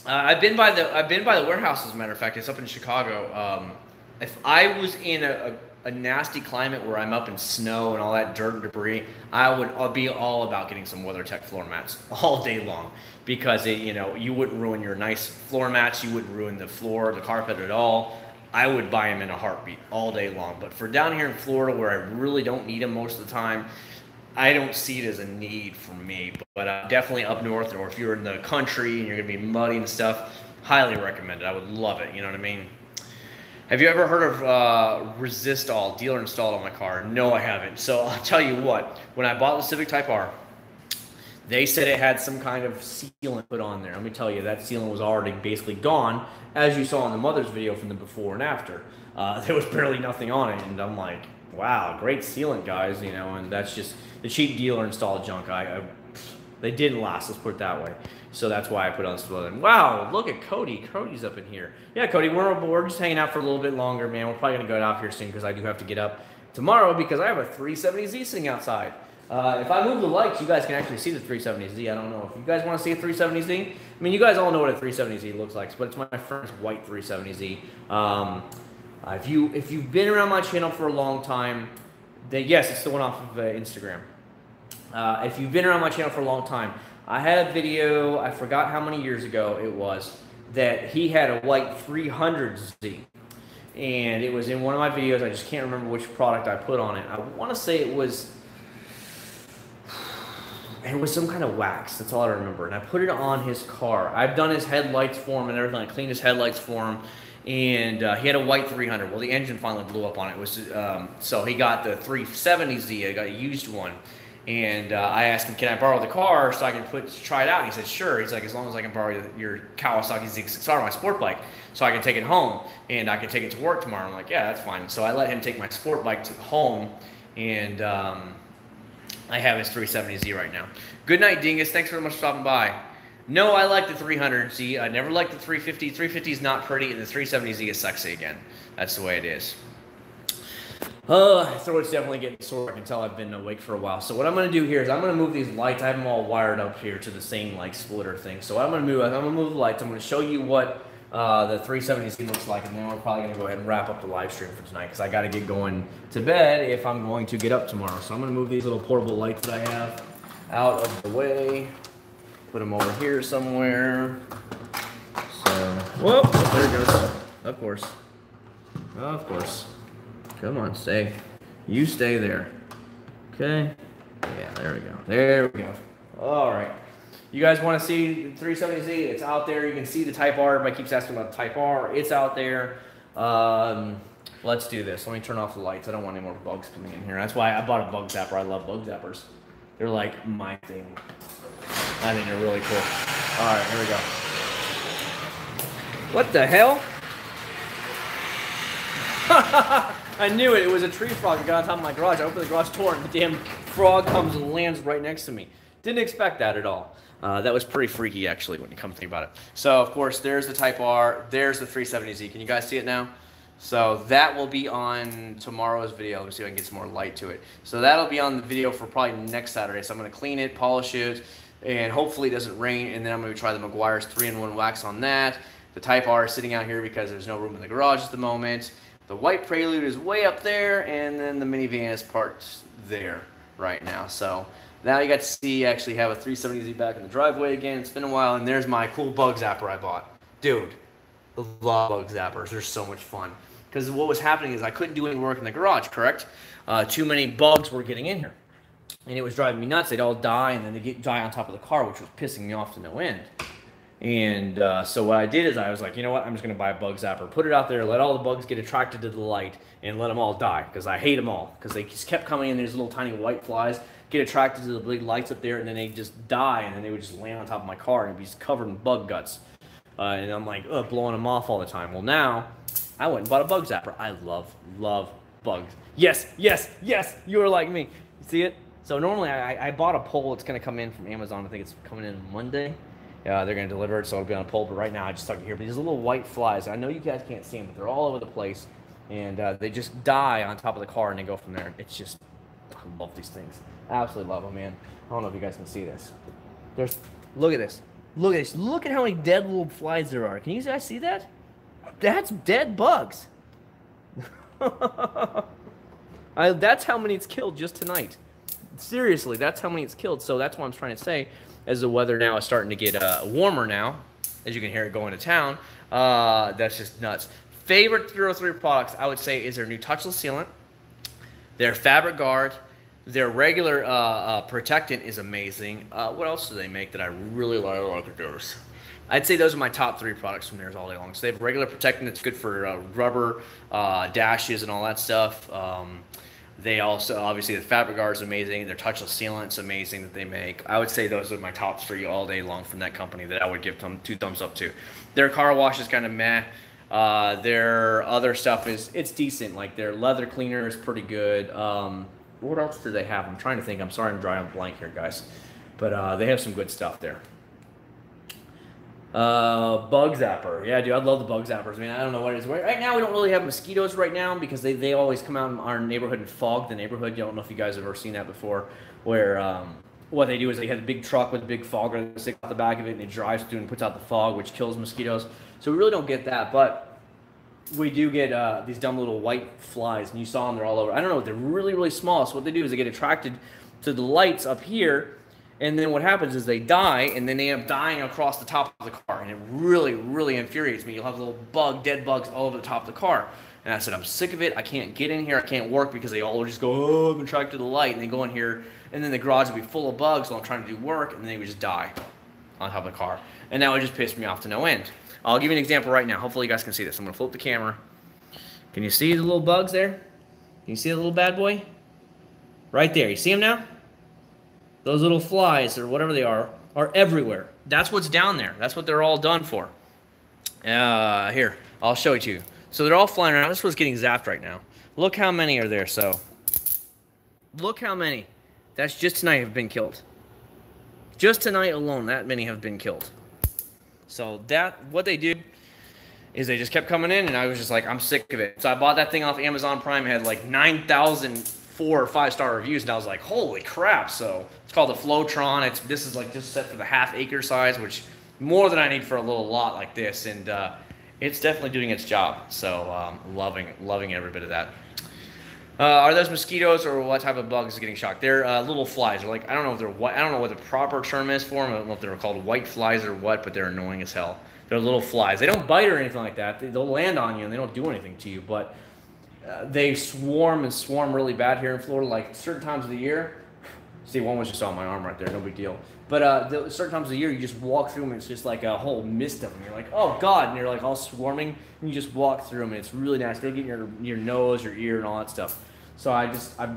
Speaker 1: I've been by the warehouse, as a matter of fact. It's up in Chicago. If I was in a nasty climate where I'm up in snow and all that dirt and debris, I'll be all about getting some WeatherTech floor mats all day long, because you wouldn't ruin your nice floor mats, you wouldn't ruin the floor, the carpet at all. I would buy them in a heartbeat all day long. But for down here in Florida, where I really don't need them most of the time, I don't see it as a need for me. But definitely up north, or if you're in the country and you're gonna be muddy and stuff, highly recommend it. I would love it. You know what I mean? Have you ever heard of Resistol, dealer installed on my car? No, I haven't. So I'll tell you what, when I bought the Civic Type R, they said it had some kind of sealant put on there. Let me tell you, that sealant was already basically gone, as you saw in the mother's video from the before and after. There was barely nothing on it, and I'm like, wow, great sealant, guys, you know, and that's just the cheap dealer installed junk. They didn't last, let's put it that way. So that's why I put on some other. Wow, look at Cody. Cody's up in here. Yeah, Cody, we're aboard, just hanging out for a little bit longer, man. We're probably going to go out here soon because I do have to get up tomorrow because I have a 370Z sitting outside. If I move the lights, you guys can actually see the 370Z. I don't know if you guys want to see a 370Z. I mean, you guys all know what a 370Z looks like, but it's my friend's white 370Z. If you've been around my channel for a long time, then yes, it's the one off of Instagram. If you've been around my channel for a long time, I had a video, I forgot how many years ago it was, that he had a white 300Z. And it was in one of my videos. I just can't remember which product I put on it. I want to say it was some kind of wax. That's all I remember. And I put it on his car. I've done his headlights for him and everything. I cleaned his headlights for him. And he had a white 300. Well, the engine finally blew up on it. So he got the 370Z. I got a used one. And I asked him, can I borrow the car so I can try it out? And he said, sure. He's like, as long as I can borrow your Kawasaki Z6R, my sport bike, so I can take it home and I can take it to work tomorrow. I'm like, yeah, that's fine. So I let him take my sport bike to home, and I have his 370Z right now. Good night, Dingus. Thanks very much for stopping by. No, I like the 300Z. I never liked the 350. 350 is not pretty, and the 370Z is sexy again. That's the way it is. Throat's definitely getting sore. I can tell I've been awake for a while. So what I'm going to do here is I'm going to move these lights. I have them all wired up here to the same like splitter thing. So what I'm going to move the lights. I'm going to show you what the 370Z looks like, and then we're probably going to go ahead and wrap up the live stream for tonight because I got to get going to bed if I'm going to get up tomorrow. So I'm going to move these little portable lights that I have out of the way. Put them over here somewhere. So, whoop, there it goes. Of course. Of course. Come on, stay. You stay there. Okay. Yeah, there we go. There we go. All right. You guys want to see the 370Z? It's out there. You can see the Type R. Everybody keeps asking about the Type R. It's out there. Let's do this. Let me turn off the lights. I don't want any more bugs coming in here. That's why I bought a bug zapper. I love bug zappers. They're like my thing. I think they're really cool. All right, here we go. What the hell? I knew it. It was a tree frog that got on top of my garage. I opened the garage door and the damn frog comes and lands right next to me. Didn't expect that at all. That was pretty freaky, actually, when you come to think about it. So, of course, there's the Type R. There's the 370Z. Can you guys see it now? So that will be on tomorrow's video. Let me see if I can get some more light to it. So that'll be on the video for probably next Saturday. So I'm going to clean it, polish it, and hopefully it doesn't rain. And then I'm going to try the Meguiar's 3-in-1 wax on that. The Type R is sitting out here because there's no room in the garage at the moment. The white Prelude is way up there, and then the minivan is parked there right now. So now you got to see actually have a 370Z back in the driveway again. It's been a while, and there's my cool bug zapper I bought. Dude, I love bug zappers. They're so much fun. Because what was happening is I couldn't do any work in the garage, correct? Too many bugs were getting in here. And it was driving me nuts. They'd all die, and then they'd die on top of the car, which was pissing me off to no end. And so what I did is I was like, you know what? I'm just going to buy a bug zapper, put it out there, let all the bugs get attracted to the light, and let them all die. Because I hate them all. Because they just kept coming in. There's little tiny white flies, get attracted to the big lights up there, and then they just die, and then they would just land on top of my car, and it'd be just covered in bug guts. And I'm like, blowing them off all the time. Well, now I went and bought a bug zapper. I love bugs. Yes, yes, yes, you are like me. You see it? So normally I bought a pole. It's going to come in from Amazon. I think it's coming in Monday. They're going to deliver it, so it'll be on a pole. But right now I just stuck it here. But these little white flies, I know you guys can't see them, but they're all over the place. And they just die on top of the car, and they go from there. It's just, I love these things. I absolutely love them, man. I don't know if you guys can see this. Look at this. Look at this. Look at how many dead little flies there are. Can you guys see that? That's dead bugs. That's how many it's killed just tonight. Seriously, that's how many it's killed. So that's what I'm trying to say. As the weather now is starting to get warmer now, as you can hear it going to town, that's just nuts. Favorite 303 products, I would say, is their new touchless sealant, their fabric guard, their regular protectant is amazing. What else do they make that I really like of theirs? I'd say those are my top 3 products from theirs all day long. So they have regular protectant that's good for rubber dashes and all that stuff. They also, obviously, the fabric guard is amazing. Their touchless sealant's amazing that they make. I would say those are my top 3 all day long from that company that I would give them 2 thumbs up to. Their car wash is kind of meh. Their other stuff it's decent. Like their leather cleaner is pretty good. What else do they have? I'm trying to think. I'm sorry I'm drawing a blank here, guys. But they have some good stuff there. Bug zapper. Yeah, dude, I love the bug zappers. I mean, I don't know what it is. Right now, we don't really have mosquitoes right now because they always come out in our neighborhood and fog the neighborhood. I don't know if you guys have ever seen that before, where what they do is they have a big truck with a big fogger that sticks out the back of it, and it drives through and puts out the fog, which kills mosquitoes. So we really don't get that, but we do get these dumb little white flies, and you saw them, they're all over. I don't know, they're really, really small. So what they do is they get attracted to the lights up here, and then what happens is they die, and then they end up dying across the top of the car, and it really, really infuriates me. You'll have little dead bugs all over the top of the car. And I said, I'm sick of it. I can't get in here. I can't work because they all just go, oh, I'm attracted to the light, and they go in here, and then the garage will be full of bugs while I'm trying to do work, and then they would just die on top of the car. And that would just piss me off to no end. I'll give you an example right now. Hopefully you guys can see this. I'm going to flip the camera. Can you see the little bugs there? Can you see the little bad boy? Right there. You see them now? Those little flies, or whatever they are everywhere. That's what's down there. That's what they're all done for. Here, I'll show it to you. So they're all flying around. This is what's getting zapped right now. Look how many are there. So look how many. That's just tonight have been killed. Just tonight alone, that many have been killed. So what they did is they just kept coming in, and I was just like, I'm sick of it. So I bought that thing off Amazon Prime. It had like 9,000 4- or 5-star reviews, and I was like, holy crap. So it's called the Flowtron. This is like just set for the half-acre size, which more than I need for a little lot like this, and it's definitely doing its job. So loving every bit of that. Are those mosquitoes, or what type of bugs is getting shocked? They're little flies. They're like, I don't know if they're white. I don't know what the proper term is for them. I don't know if they're called white flies or what, but they're annoying as hell. They're little flies. They don't bite or anything like that. They'll land on you and they don't do anything to you, but they swarm really bad here in Florida. Like certain times of the year. See, one was just on my arm right there. No big deal. But certain times of the year, you just walk through them, and it's just like a whole mist of them. You're like, oh God, and you're like all swarming, and you just walk through them, and it's really nasty. They get in your nose, your ear, and all that stuff. So I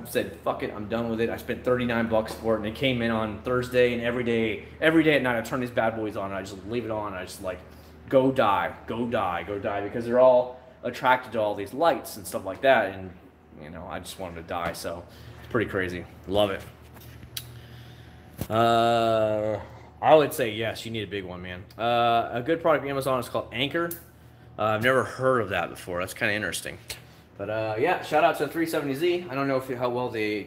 Speaker 1: said, fuck it, I'm done with it. I spent $39 for it, and it came in on Thursday, and every day at night, I turn these bad boys on, and I just leave it on, and I just like, go die, because they're all attracted to all these lights and stuff like that, and you know, I just wanted to die. So it's pretty crazy. Love it. I would say yes, you need a big one, man. A good product on Amazon is called Acc0rd. I've never heard of that before. That's kind of interesting. But yeah, shout out to 370Z. I don't know how well the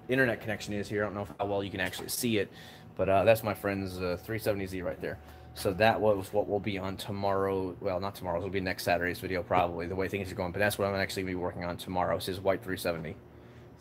Speaker 1: internet connection is here. I don't know how well you can actually see it, but that's my friend's 370Z right there. So that was what will be on tomorrow. Well, not tomorrow. It'll be next Saturday's video probably, the way things are going. But that's what I'm actually going to be working on tomorrow. It's his white 370.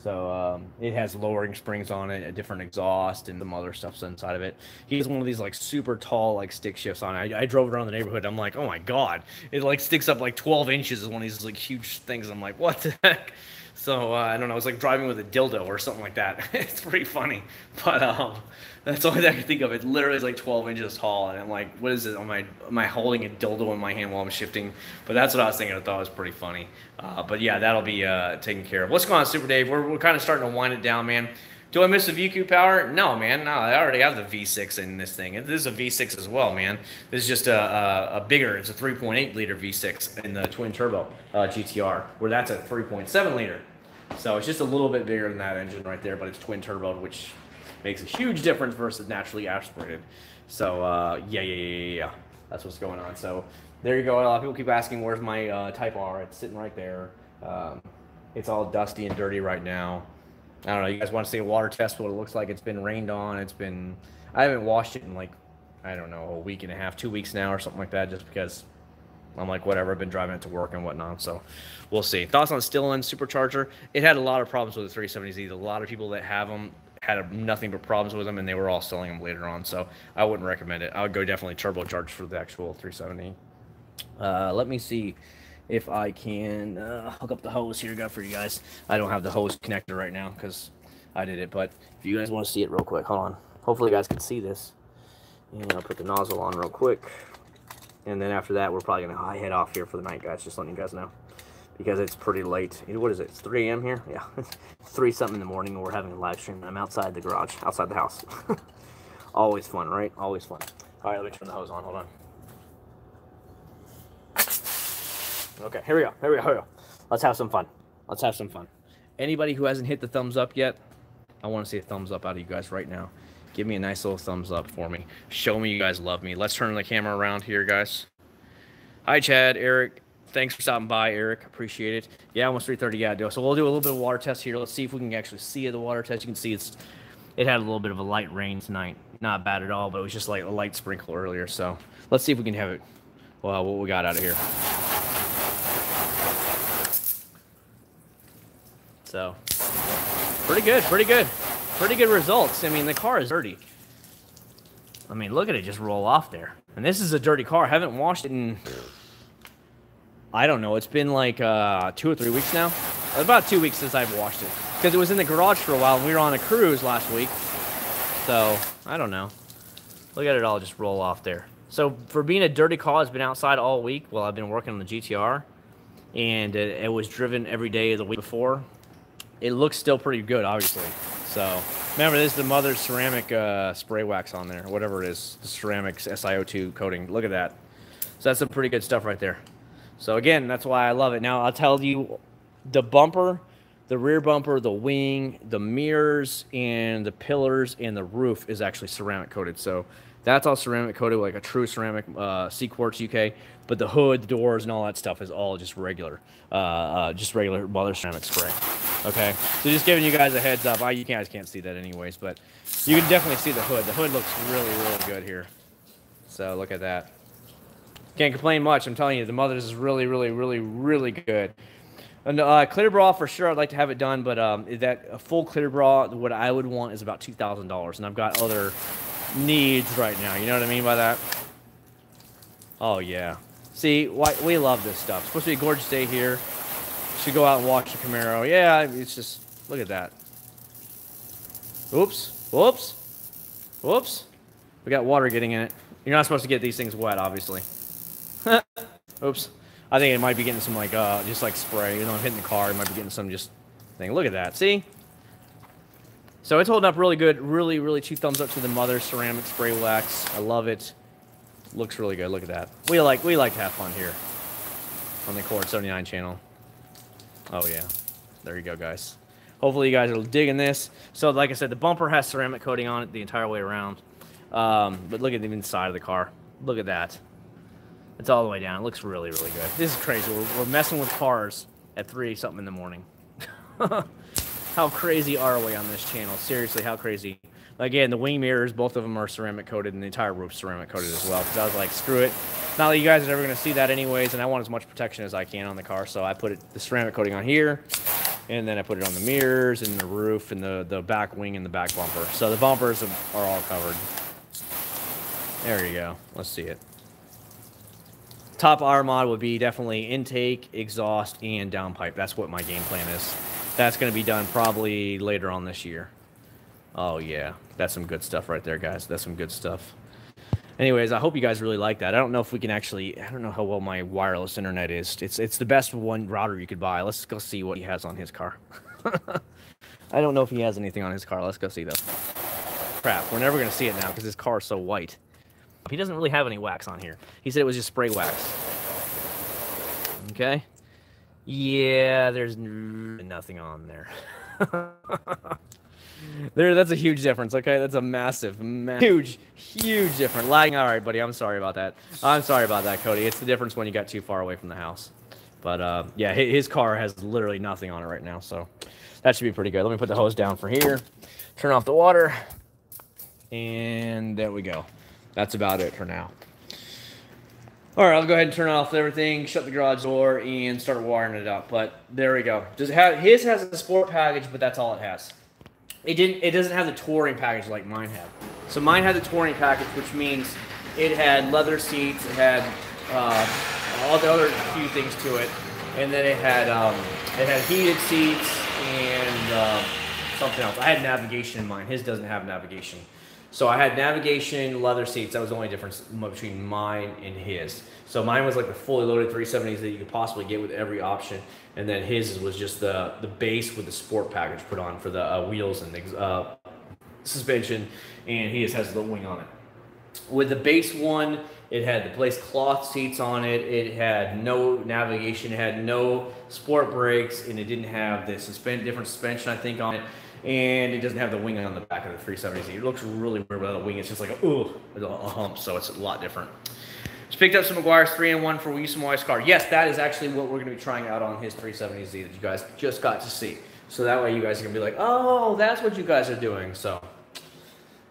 Speaker 1: So it has lowering springs on it, a different exhaust, and some other stuff's inside of it. He has one of these like super tall like stick shifts on it. I drove it around the neighborhood. I'm like, oh my god, it like sticks up like 12 inches. Is one of these like huge things. I'm like, what the heck? So I don't know. It's like driving with a dildo or something like that. It's pretty funny, but that's the only thing I can think of. It literally is like 12 inches tall, and I'm like, what is it? Am I holding a dildo in my hand while I'm shifting? But that's what I was thinking. I thought it was pretty funny. But yeah, that'll be taken care of. What's going on, Super Dave? We're kind of starting to wind it down, man. Do I miss the VQ power? No, man. No, I already have the V6 in this thing. This is a V6 as well, man. This is just a bigger. It's a 3.8 liter V6 in the twin turbo GTR, where that's a 3.7 liter. So it's just a little bit bigger than that engine right there, but it's twin turbo, which makes a huge difference versus naturally aspirated. So yeah. That's what's going on. So there you go. A lot of people keep asking, where's my Type R? It's sitting right there. It's all dusty and dirty right now. I don't know. You guys want to see a water test? What it looks like? It's been rained on. I haven't washed it in like, I don't know, a week and a half, 2 weeks now or something like that, just because I'm like, whatever. I've been driving it to work and whatnot. So we'll see. Thoughts on Stillin supercharger? It had a lot of problems with the 370Z. A lot of people that have them had nothing but problems with them, and they were all selling them later on. So I wouldn't recommend it. I would go definitely turbocharged for the actual 370. Let me see if I can hook up the hose here. Got for you guys. I don't have the hose connected right now because I did it, but if you guys want to see it real quick, hold on. Hopefully you guys can see this. And I'll put the nozzle on real quick. And then after that, we're probably going to head off here for the night, guys. Just letting you guys know. Because it's pretty late. What is it? It's 3 a.m. here? Yeah. 3 something in the morning, and we're having a live stream. I'm outside the garage, outside the house. Always fun, right? Always fun. All right, let me turn the hose on. Hold on. Okay, here we go. Let's have some fun. Anybody who hasn't hit the thumbs up yet, I want to see a thumbs up out of you guys right now. Give me a nice little thumbs up for me. Show me you guys love me. Let's turn the camera around here, guys. Hi, Chad, Eric. Thanks for stopping by, Eric. Appreciate it. Yeah, almost 3:30. Yeah, so we'll do a little bit of water test here. Let's see if we can actually see the water test. You can see it had a little bit of a light rain tonight. Not bad at all, but it was just like a light sprinkle earlier. So let's see if we can have it. Well, what we got out of here. So pretty good results. I mean, the car is dirty. I mean, look at it just roll off there. And this is a dirty car. I haven't washed it in, I don't know, it's been like 2 or 3 weeks now. About 2 weeks since I've washed it. Because it was in the garage for a while, and we were on a cruise last week. So, I don't know. Look at it all just roll off there. So, for being a dirty car, it's been outside all week while I've been working on the GTR. And it was driven every day of the week before. It looks still pretty good, obviously. So, remember, this is the mother's ceramic spray wax on there, whatever it is, the ceramic SiO2 coating. Look at that. So that's some pretty good stuff right there. So again, that's why I love it. Now, I'll tell you, the bumper, the rear bumper, the wing, the mirrors, and the pillars, and the roof is actually ceramic coated. So that's all ceramic coated, like a true ceramic Acc0rd UK. But the hood, the doors, and all that stuff is all just regular mother ceramic spray. Okay, so just giving you guys a heads up. You guys can't see that anyways, but you can definitely see the hood. The hood looks really, really good here. So look at that. Can't complain much. I'm telling you, the mother's is really, really, really, really good. And clear bra for sure. I'd like to have it done, but a full clear bra, what I would want is about $2,000, and I've got other needs right now. You know what I mean by that? Oh yeah. See, we love this stuff. It's supposed to be a gorgeous day here. Should go out and watch the Camaro. Yeah, it's just, look at that. Oops. Whoops. Whoops. We got water getting in it. You're not supposed to get these things wet, obviously. Oops. I think it might be getting some, like, just like spray. You know, I'm hitting the car. It might be getting some just thing. Look at that. See? So it's holding up really good. Really, really 2 thumbs up to the mother ceramic spray wax. I love it. Looks really good. Look at that. We like to have fun here on the Acc0rd79 channel. Oh yeah, there you go, guys. Hopefully you guys are digging this. So like I said, the bumper has ceramic coating on it the entire way around. But look at the inside of the car. Look at that. It's all the way down. It looks really, really good. This is crazy. We're messing with cars at 3 something in the morning. How crazy are we on this channel? Seriously, how crazy?
Speaker 3: Again, the wing mirrors, both of them are ceramic coated, and the entire roof's ceramic coated as well. Because I was like, screw it. Not that you guys are ever going to see that anyways, and I want as much protection as I can on the car. So I put the ceramic coating on here, and then I put it on the mirrors and the roof and the back wing and the back bumper. So the bumpers are all covered. There you go. Let's see it. Top R mod would be definitely intake, exhaust, and downpipe. That's what my game plan is. That's going to be done probably later on this year. Oh, yeah. That's some good stuff right there, guys. That's some good stuff. Anyways, I hope you guys really like that. I don't know if we can actually... I don't know how well my wireless internet is. It's the best one router you could buy. Let's go see what he has on his car. I don't know if he has anything on his car. Let's go see, though. Crap. We're never going to see it now because his car is so white. He doesn't really have any wax on here. He said it was just spray wax. Okay. Yeah, there's nothing on there. That's a huge difference, okay? That's a massive, huge difference. Lagging. All right, buddy. I'm sorry about that. I'm sorry about that, Cody. It's the difference when you got too far away from the house. But, yeah, his car has literally nothing on it right now, so that should be pretty good. Let me put the hose down for here. Turn off the water. And there we go. That's about it for now. All right, I'll go ahead and turn off everything, shut the garage door, and start wiring it up. But there we go. His has a sport package, but that's all it has. It doesn't have the touring package like mine had. So mine had the touring package, which means it had leather seats, it had all the other few things to it, and then it had heated seats and something else. I had navigation in mine. His doesn't have navigation. So I had navigation, leather seats. That was the only difference between mine and his. So mine was like the fully loaded 370s that you could possibly get with every option. And then his was just the base with the sport package put on for the wheels and the suspension. And he just has the wing on it. With the base one, it had the place cloth seats on it. It had no navigation. It had no sport brakes. And it didn't have the different suspension, I think, on it. And it doesn't have the wing on the back of the 370Z. It looks really weird without a wing. It's just like a hump, so it's a lot different. Just picked up some Acc0rd 3-in-1 for use in my wife's car. Yes, that is actually what we're going to be trying out on his 370Z that you guys just got to see. So that way you guys are going to be like, oh, that's what you guys are doing. So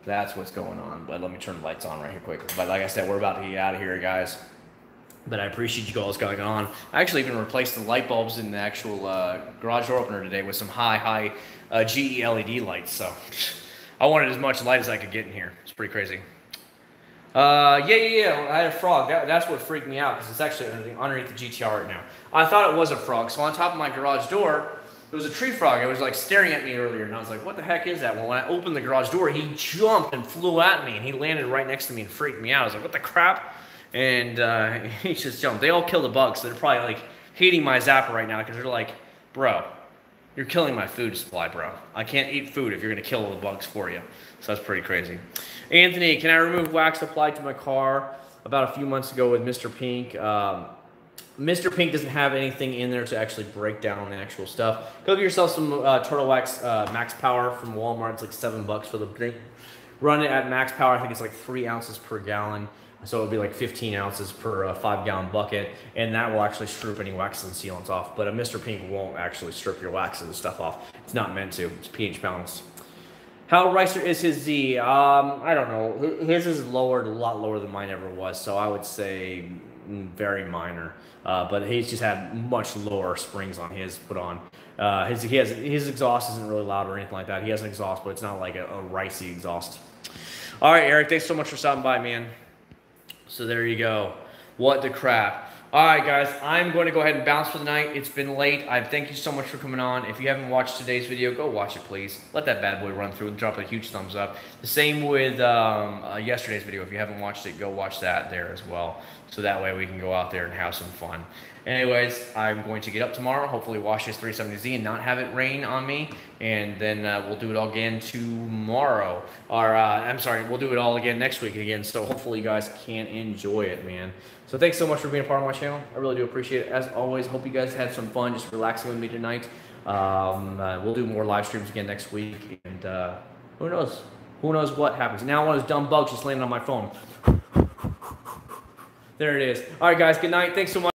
Speaker 3: that's what's going on. But let me turn the lights on right here quick. But like I said, we're about to get out of here, guys. But I appreciate you guys going on. I actually even replaced the light bulbs in the actual garage door opener today with some high GE LED lights. So I wanted as much light as I could get in here. It's pretty crazy. Yeah. I had a frog. That's what freaked me out because it's actually underneath the GTR right now. I thought it was a frog. So on top of my garage door, there was a tree frog. It was like staring at me earlier, and I was like, what the heck is that? Well, when I opened the garage door, he jumped and flew at me, and he landed right next to me and freaked me out. I was like, what the crap? And he just jumped. They all killed the bugs, so they're probably like hating my zapper right now because they're like, bro, you're killing my food supply, bro. I can't eat food if you're going to kill all the bugs for you. So that's pretty crazy. Anthony, can I remove wax applied to my car about a few months ago with Mr. Pink? Mr. Pink doesn't have anything in there to actually break down the actual stuff. Go get yourself some Turtle Wax Max Power from Walmart. It's like $7 for the thing. Run it at max power. I think it's like 3 ounces per gallon. So it'll be like 15 ounces per 5-gallon bucket, and that will actually strip any wax and sealants off. But a Mr. Pink won't actually strip your wax and stuff off. It's not meant to. It's pH balanced. How ricer is his Z? I don't know. His is lowered, a lot lower than mine ever was. So I would say very minor. But he's just had much lower springs on his put on. His exhaust isn't really loud or anything like that. He has an exhaust, but it's not like a ricey exhaust. All right, Eric. Thanks so much for stopping by, man. So there you go. What the crap. All right, guys. I'm going to go ahead and bounce for the night. It's been late. I thank you so much for coming on. If you haven't watched today's video, go watch it, please. Let that bad boy run through and drop a huge thumbs up. The same with yesterday's video. If you haven't watched it, go watch that there as well. So that way we can go out there and have some fun. Anyways, I'm going to get up tomorrow, hopefully wash this 370Z and not have it rain on me. And then we'll do it all again tomorrow. Or, I'm sorry, we'll do it all again next week again. So hopefully you guys can enjoy it, man. So thanks so much for being a part of my channel. I really do appreciate it. As always, hope you guys had some fun just relaxing with me tonight. We'll do more live streams again next week. And who knows? Who knows what happens. Now one of those dumb bugs just landed on my phone. There it is. All right, guys. Good night. Thanks so much.